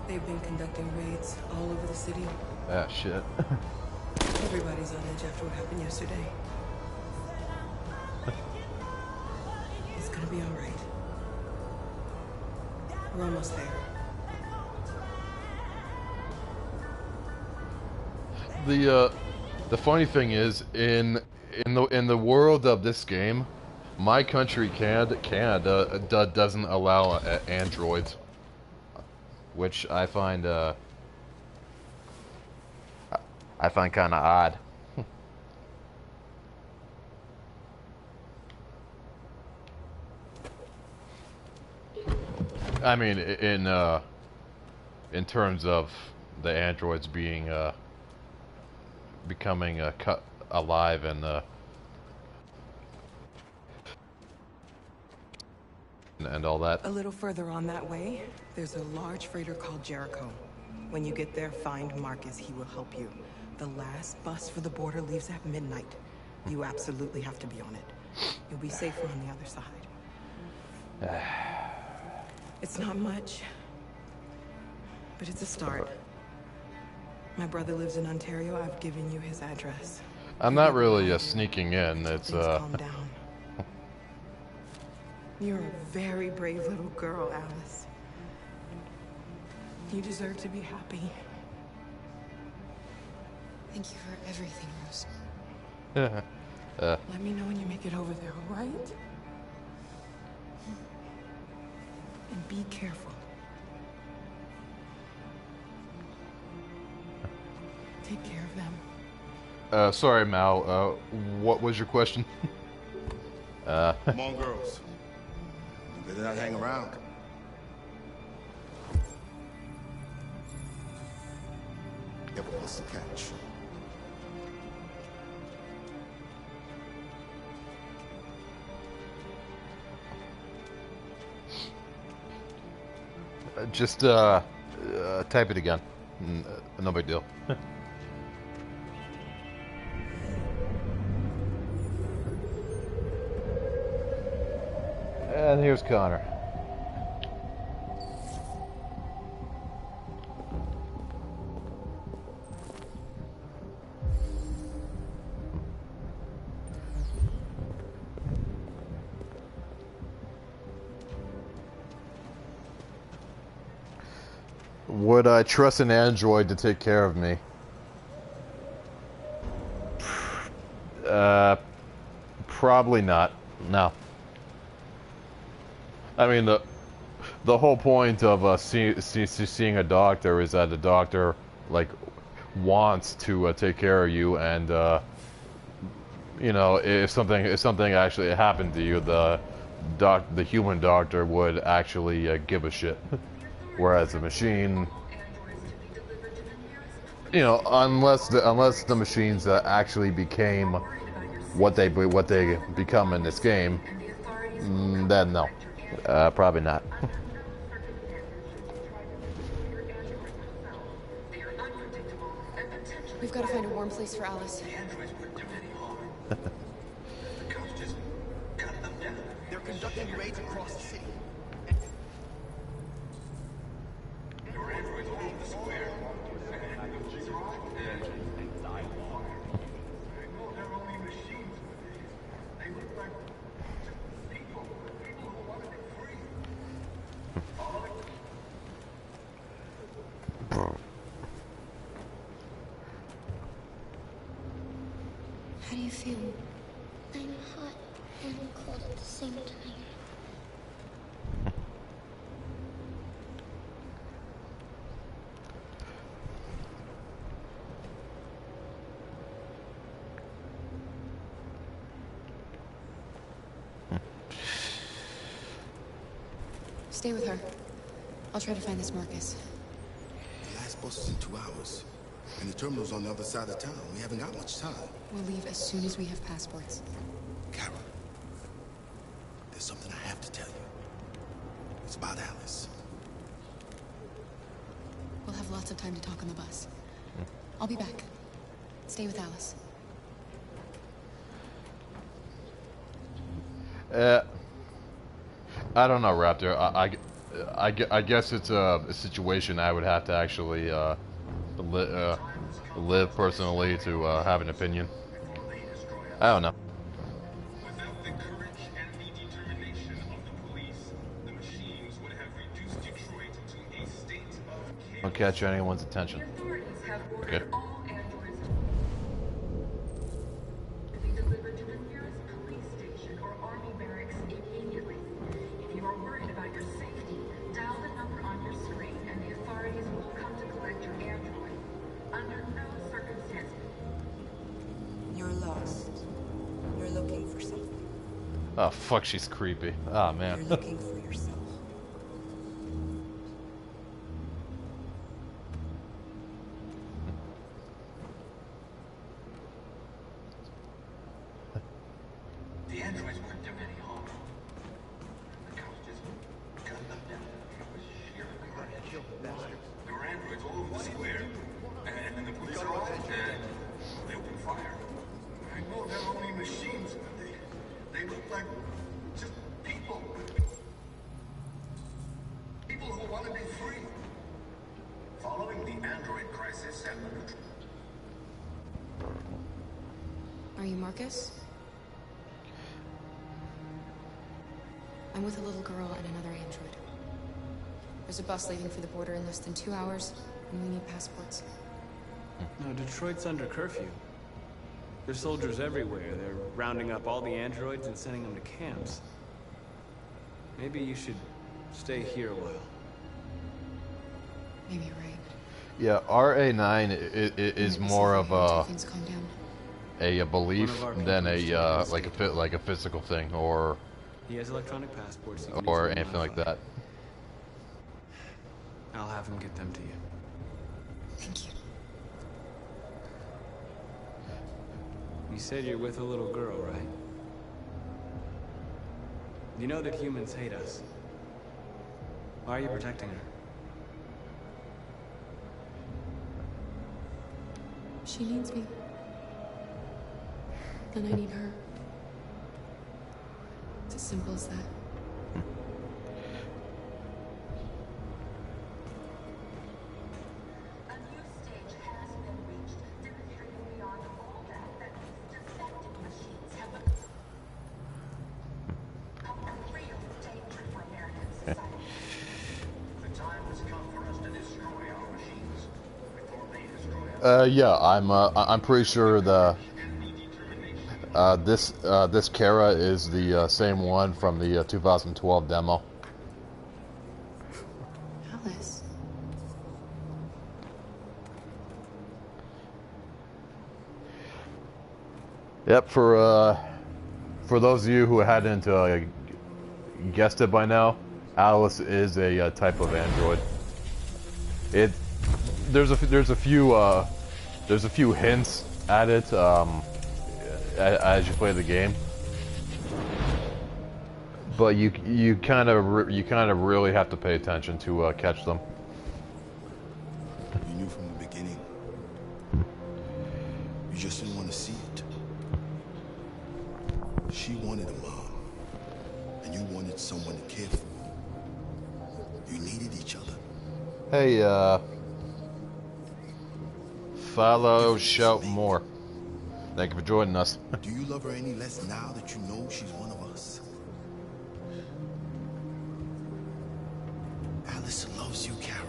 They've been conducting raids all over the city. Ah, shit. Everybody's on edge after what happened yesterday. It's gonna be all right. We're almost there. The funny thing is, in the world of this game, my country, Canada, doesn't allow androids, which I find kind of odd. I mean, in terms of the androids being becoming cut alive and all that. A little further on that way, there's a large freighter called Jericho. When you get there, find Marcus. He will help you. The last bus for the border leaves at midnight. You absolutely have to be on it. You'll be safer on the other side. It's not much, but it's a start. My brother lives in Ontario. I've given you his address. I'm not really sneaking in. It's Calm down. You're a very brave little girl, Alice. You deserve to be happy. Thank you for everything, Rose. Let me know when you make it over there, all right? And be careful. Take care of them. Sorry, Mal. What was your question? Come on, girls. You better not hang around. Yeah, but what's the catch? Just type it again. No big deal. And here's Connor. Would I trust an android to take care of me? Probably not. No. I mean, the whole point of seeing a doctor is that the doctor like wants to take care of you, and you know, if something actually happened to you, the human doctor would actually give a shit. Whereas the machine, you know, unless the machines actually became what they become in this game, then no, probably not. We've got to find a warm place for Alice. They're conducting raids across the city. How do you feel? I'm hot and cold at the same time. Stay with her. I'll try to find this Marcus. The last bus is in 2 hours. And the terminal's on the other side of town. We haven't got much time. We'll leave as soon as we have passports. Kara, there's something I have to tell you. It's about Alice. We'll have lots of time to talk on the bus. I'll be back. Stay with Alice. I don't know, Raptor. I guess it's a situation I would have to actually live personally to have an opinion. I don't know. Without the courage and the determination of the police, the machines would have reduced Detroit to a state of chaos. Don't catch anyone's attention. Okay. All androids to be delivered to the nearest police station or army barracks immediately. If you are worried about your safety, dial the number on your screen and the authorities will come to collect your android. Under no circumstances. You're lost. You're looking for something. Oh fuck, she's creepy. Oh man. You're looking for yourself. The androids weren't doing any harm. The cops just gunned them down. It was sheer carnage. There were androids all over the square. And the police arrived and they opened fire. I know they're only machines, but they look like just people. People who want to be free. Following the android crisis and the neutral. Are you Marcus? I'm with a little girl and another android. There's a bus leaving for the border in less than 2 hours, and we need passports. No, Detroit's under curfew. There's soldiers everywhere. They're rounding up all the androids and sending them to camps. Maybe you should stay here a while. Maybe you're right. Yeah, RA9 is more of a belief than a like a physical thing or He has electronic passports. or anything like that. I'll have him get them to you. Thank you. You said you're with a little girl, right? You know that humans hate us. Why are you protecting her? She needs me. And I need her. It's as simple as that. Yeah, I'm pretty sure this Kara is the same one from the 2012 demo. Alice. Yep, for those of you who hadn't guessed it by now, Alice is a type of android. There's a few hints at it as you play the game, but you kind of really have to pay attention to catch them. You knew from the beginning. You just didn't want to see it. She wanted a mom, and you wanted someone to care for. You needed each other. Hey, follow, shout more. Thank you for joining us. Do you love her any less now that you know she's one of us? Alice loves you, Carol.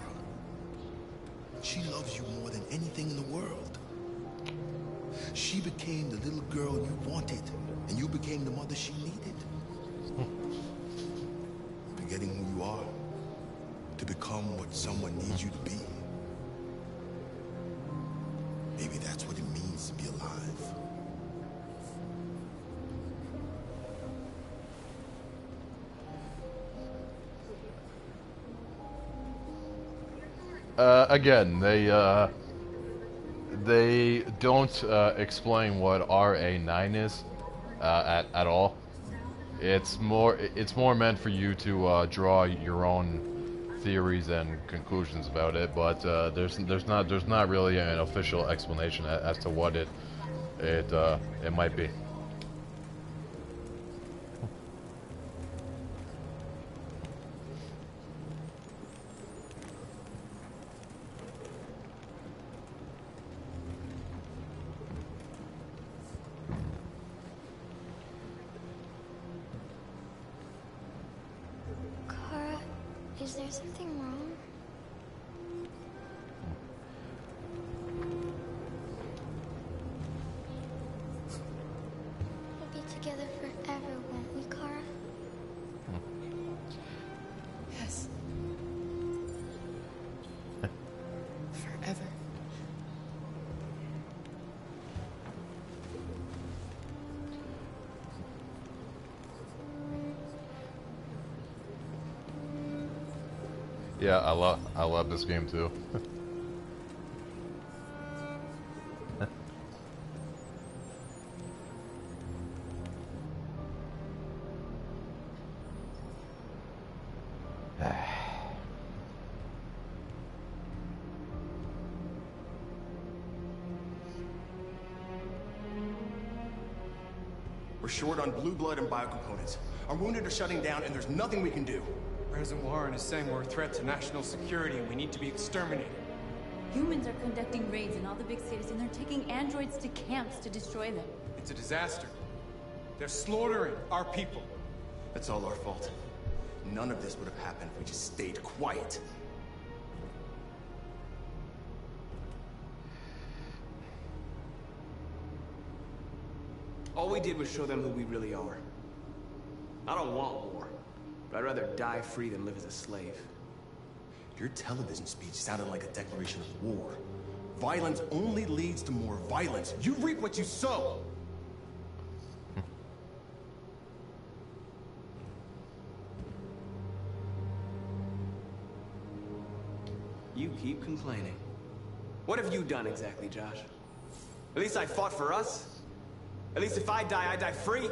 She loves you more than anything in the world. She became the little girl you wanted, and you became the mother she needed. Forgetting who you are to become what someone needs you to be. Maybe that's what it means to be alive. Again, they don't explain what RA9 is at all. It's more meant for you to draw your own theories and conclusions about it, but there's not really an official explanation as to what it might be. Kara, is there something wrong? We'll be together forever, won't we, Kara? Yes. Forever. Yeah, I love this game too. We're short on blue blood and biocomponents. Our wounded are shutting down, and there's nothing we can do. President Warren is saying we're a threat to national security and we need to be exterminated. Humans are conducting raids in all the big cities, and they're taking androids to camps to destroy them. It's a disaster. They're slaughtering our people. That's all our fault. None of this would have happened if we just stayed quiet. All we did was show them who we really are. I don't want war, but I'd rather die free than live as a slave. Your television speech sounded like a declaration of war. Violence only leads to more violence. You reap what you sow. You keep complaining. What have you done exactly, Josh? At least I fought for us. At least if I die free.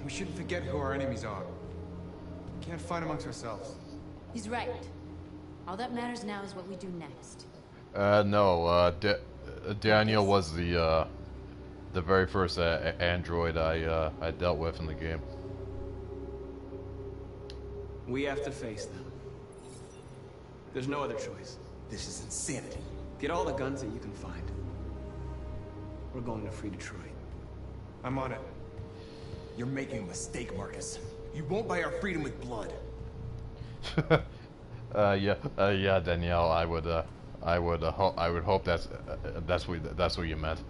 We shouldn't forget who our enemies are. We can't fight amongst ourselves. He's right. All that matters now is what we do next. No, Daniel was the very first android I dealt with in the game. We have to face them. There's no other choice. This is insanity. Get all the guns that you can find. We're going to free Detroit. I'm on it. You're making a mistake, Marcus. You won't buy our freedom with blood. Yeah, Danielle. I would hope that's what you meant.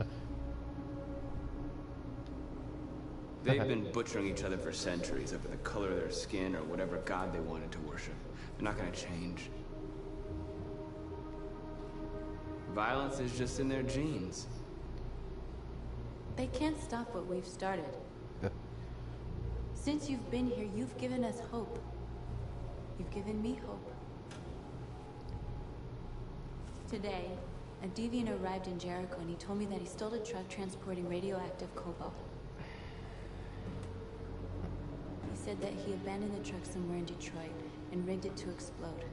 They've been butchering each other for centuries over the color of their skin or whatever god they wanted to worship. They're not going to change. Violence is just in their genes. They can't stop what we've started. Since you've been here, you've given us hope. You've given me hope. Today, a deviant arrived in Jericho and he told me that he stole a truck transporting radioactive cobalt. He said that he abandoned the truck somewhere in Detroit and rigged it to explode.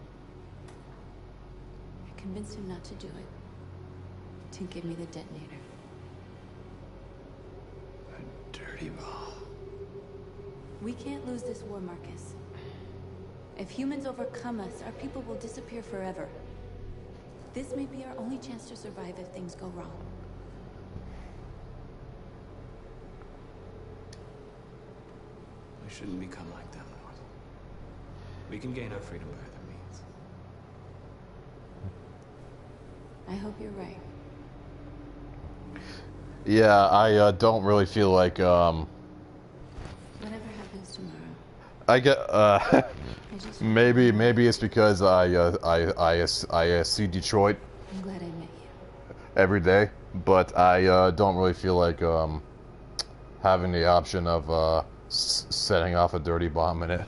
I convinced him not to do it, to give me the detonator. dirty bomb. We can't lose this war, Marcus. If humans overcome us, our people will disappear forever. This may be our only chance to survive if things go wrong. We shouldn't become like them, North. We can gain our freedom by other means. I hope you're right. Yeah, I don't really feel like Whatever happens tomorrow. I get maybe it's because I see Detroit I'm glad I met you. every day, but I don't really feel like having the option of setting off a dirty bomb in it.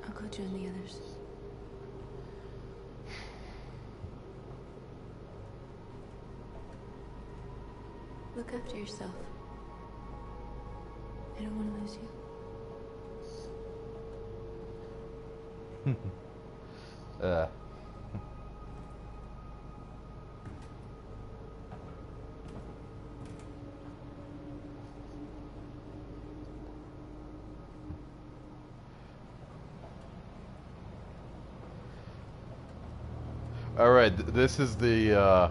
I'll go join the others. Look after yourself. I don't want to lose you. All right, this is the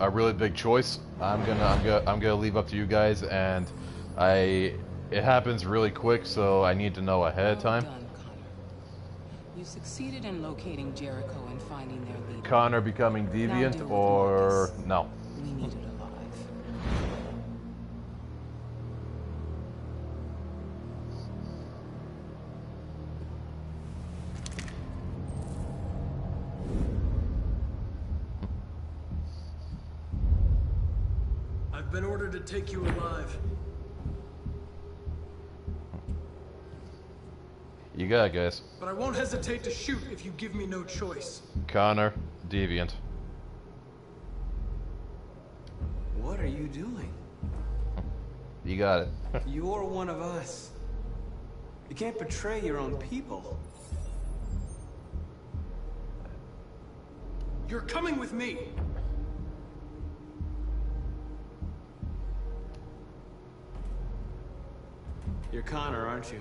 a really big choice. I'm gonna leave up to you guys, and it happens really quick, so I need to know ahead of time. Well done, Connor. You succeeded in locating Jericho and finding their leader. Connor becoming deviant, or no? We need it alive. I've been ordered to take you alive. You got it, guys. But I won't hesitate to shoot if you give me no choice. Connor, deviant. What are you doing? You got it. You're one of us. You can't betray your own people. You're coming with me. You're Connor, aren't you?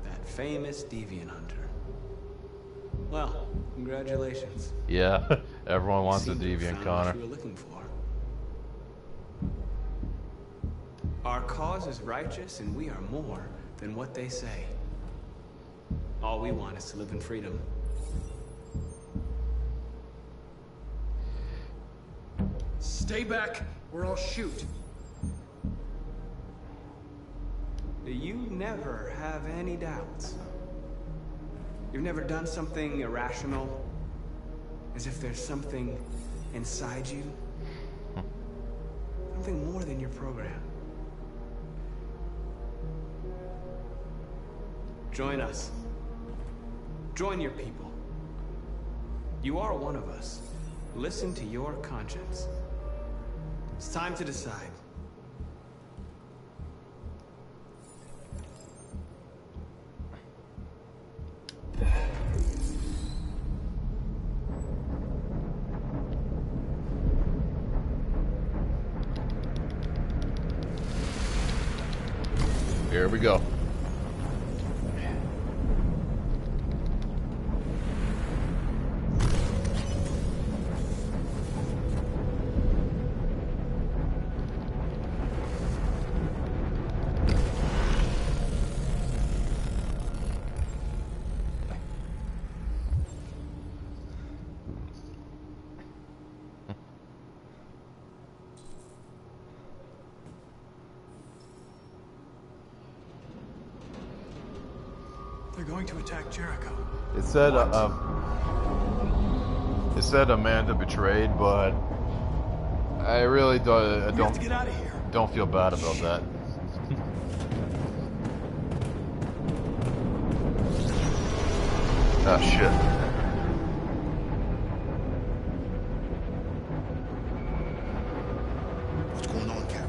That famous deviant hunter. Well, congratulations. Yeah, everyone wants a Seemed to have deviant found Connor. what you were looking for. Our cause is righteous, and we are more than what they say. All we want is to live in freedom. Stay back, or I'll shoot. You never have any doubts. You've never done something irrational, as if there's something inside you, something more than your program. Join us. Join your people. You are one of us. Listen to your conscience. It's time to decide. Here we go. They're going to attack Jericho. It said Amanda betrayed, but I really have to get out of here. don't feel bad about that. Ah, shit. What's going on, Carol?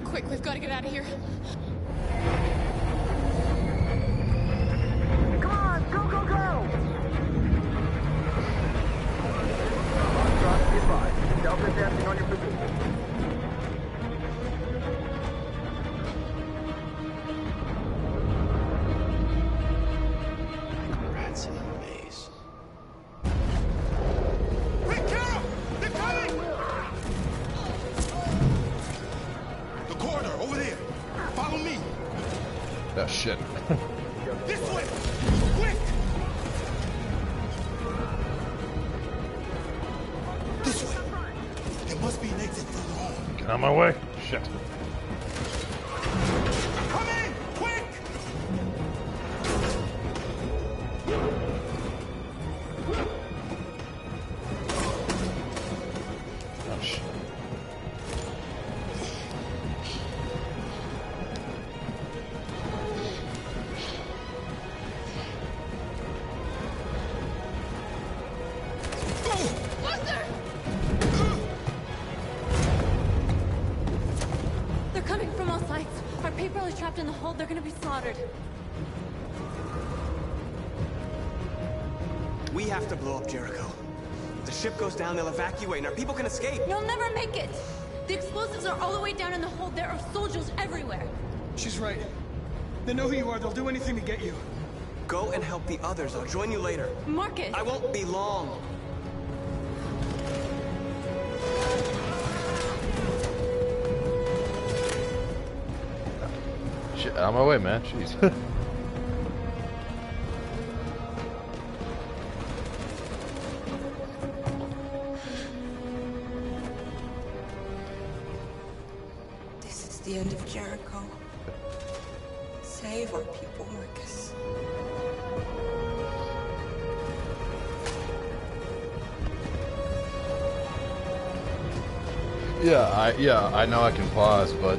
Quick, we've got to get out of here. Come on, go, go, go! Self-adapting on your position. Rats in a maze. Hey, Carol! They're coming! The corridor, over there. Follow me. Ah, shit. This way! Quick! This way. There must be an exit further on. Get out of my way. Shit. Come in! Quick! Oh, shit. They're coming from all sides. Our people are trapped in the hold. They're gonna be slaughtered. We have to blow up Jericho. If the ship goes down, they'll evacuate, and our people can escape. You'll never make it. The explosives are all the way down in the hold. There are soldiers everywhere. She's right. They know who you are. They'll do anything to get you. Go and help the others. I'll join you later. Marcus! I won't be long. Shit, out of my way, man. Jeez. This is the end of Jericho. Save our people, Marcus. Yeah, I know I can pause, but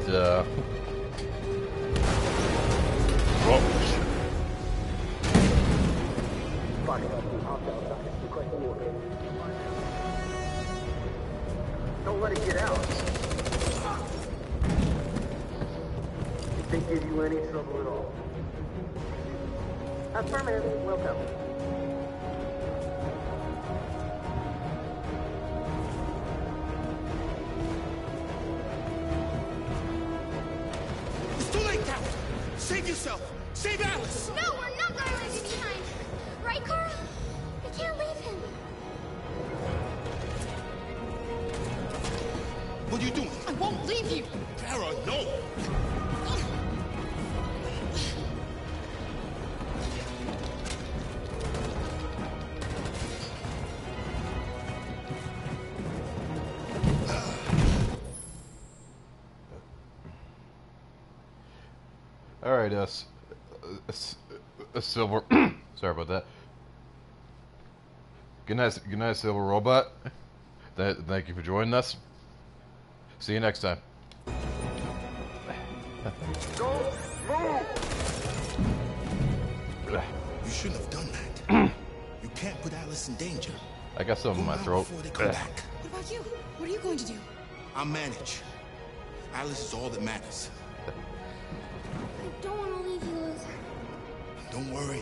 whoa. Don't let it get out. If they give you any trouble at all. Affirmative, welcome. It's too late, Carol. Save yourself. Save Alice. No, we're not going to leave you behind. Right, Carl? We can't leave him. What are you doing? I won't leave you. Kara, no. All right, Silver. Sorry about that. Good night, Silver Robot. Thank you for joining us. See you next time. Go, move! You shouldn't have done that. You can't put Alice in danger. I got something in my throat. Before they come back. What about you? What are you going to do? I'll manage. Alice is all that matters. I don't want to leave you, Luther. Don't worry.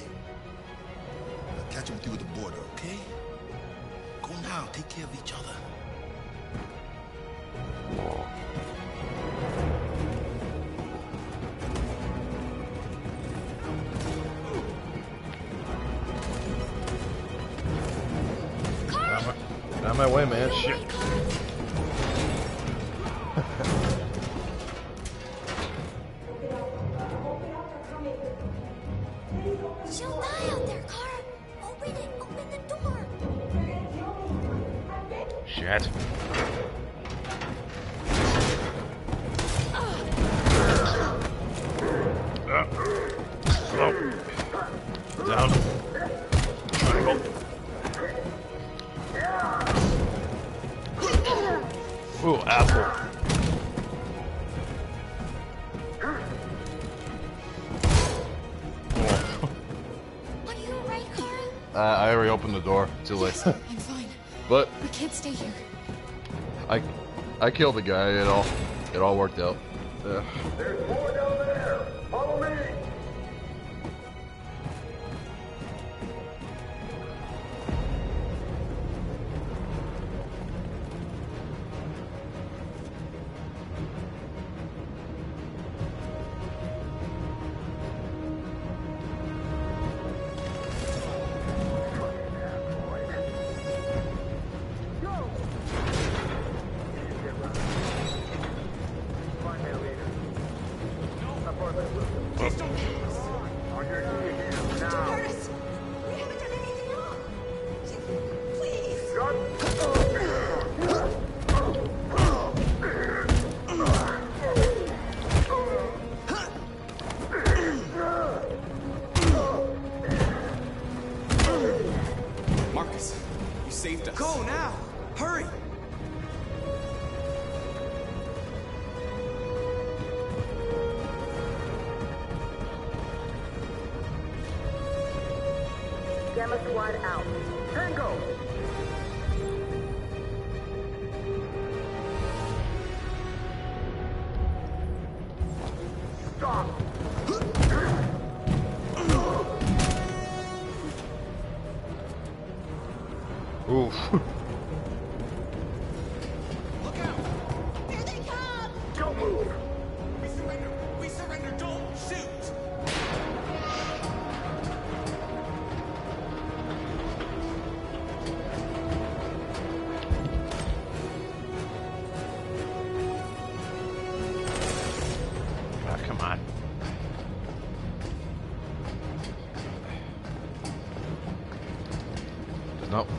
I'll catch up with you at the border, okay? Go now. Take care of each other. Get out of my way, man. Shit. She'll die out there, Car. Open it. Open the door. Shit. Down. Triangle. Ooh, apple. opened the door. Too late. Yes, I'm fine. But We can't stay here. I killed the guy. It all worked out. Yeah. There's more down there. Follow me. Marcus, you saved us. Go now! Hurry! Gamma Squad out. Tango! Stop! Oof. Look out! Here they come! Don't move! We surrender! We surrender! Don't shoot! Oh, come on. Nope.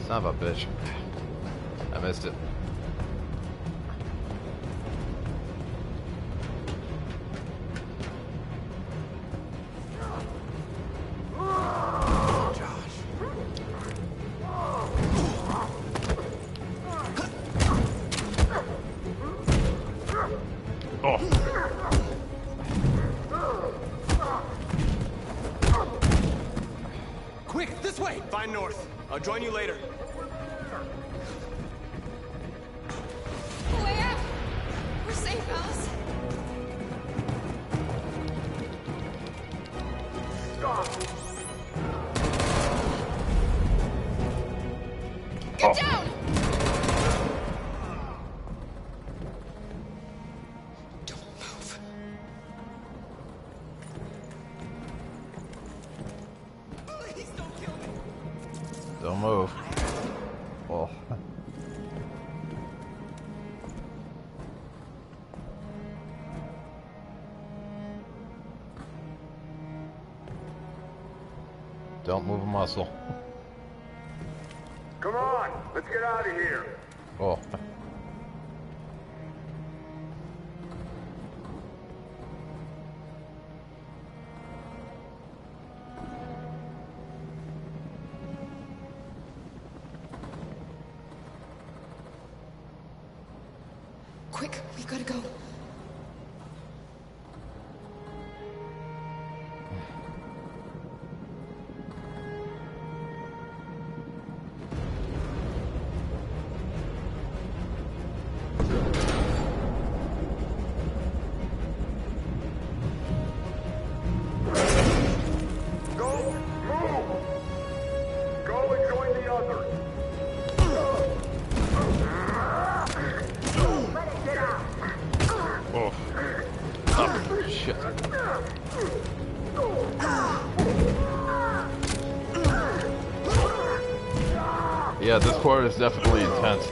Son of a bitch. I missed it. Quick, this way! Find north. I'll join you later. Way out! We're safe, Alice. Get down! Don't move. Please don't kill me! Don't move. Oh. Don't move a muscle. Come on, let's get out of here. Oh. Quick, we've got to go. Go, move! Go and join the others. Let it get out. Oh. Oh, shit. Yeah, this part is definitely intense.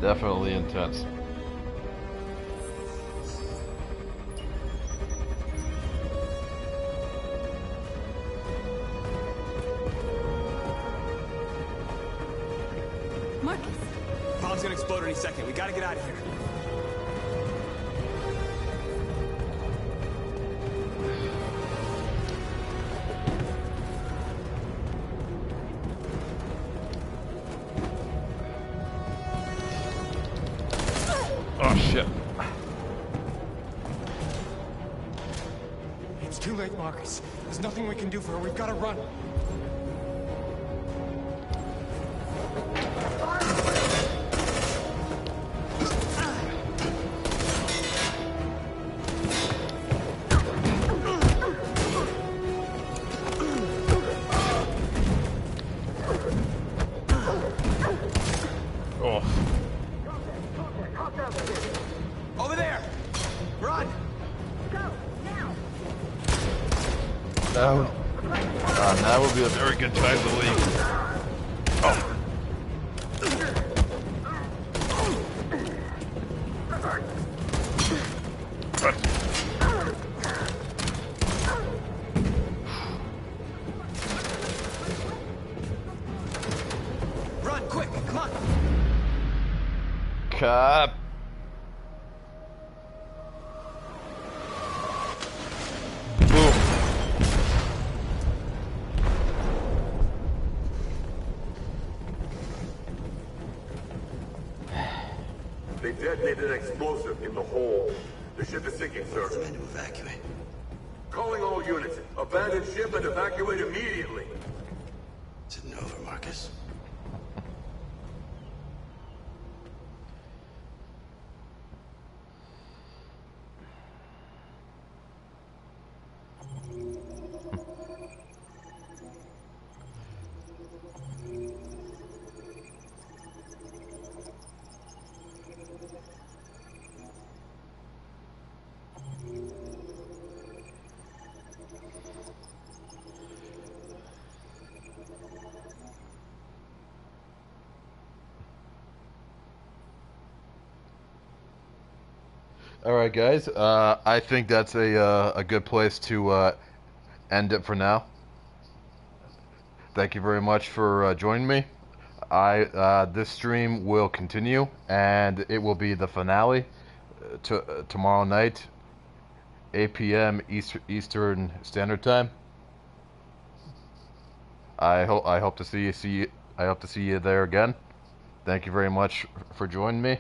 Definitely intense. Marcus. Bomb's gonna explode any second. We gotta get out of here. Oh shit. It's too late, Marcus. There's nothing we can do for her. We've got to run. Oh. Over there! Run! That would be a very good time to leave. Oh. Run, quick, come on! Cap. Boom. They detonated an explosive in the hole. The ship is sinking, sir. Tell them to evacuate. Calling all units. Abandon ship and evacuate immediately. Is it over, Marcus? All right, guys. I think that's a good place to end it for now. Thank you very much for joining me. This stream will continue, and it will be the finale tomorrow night, 8 p.m. Eastern Standard Time. I hope to see you there again. Thank you very much for joining me.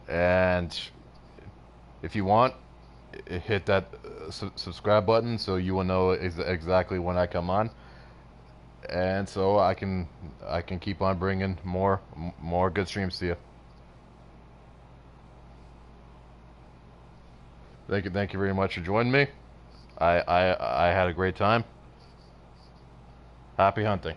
And if you want, hit that subscribe button so you will know exactly when I come on, and so I can keep on bringing more good streams to you. Thank you very much for joining me. I had a great time. Happy hunting.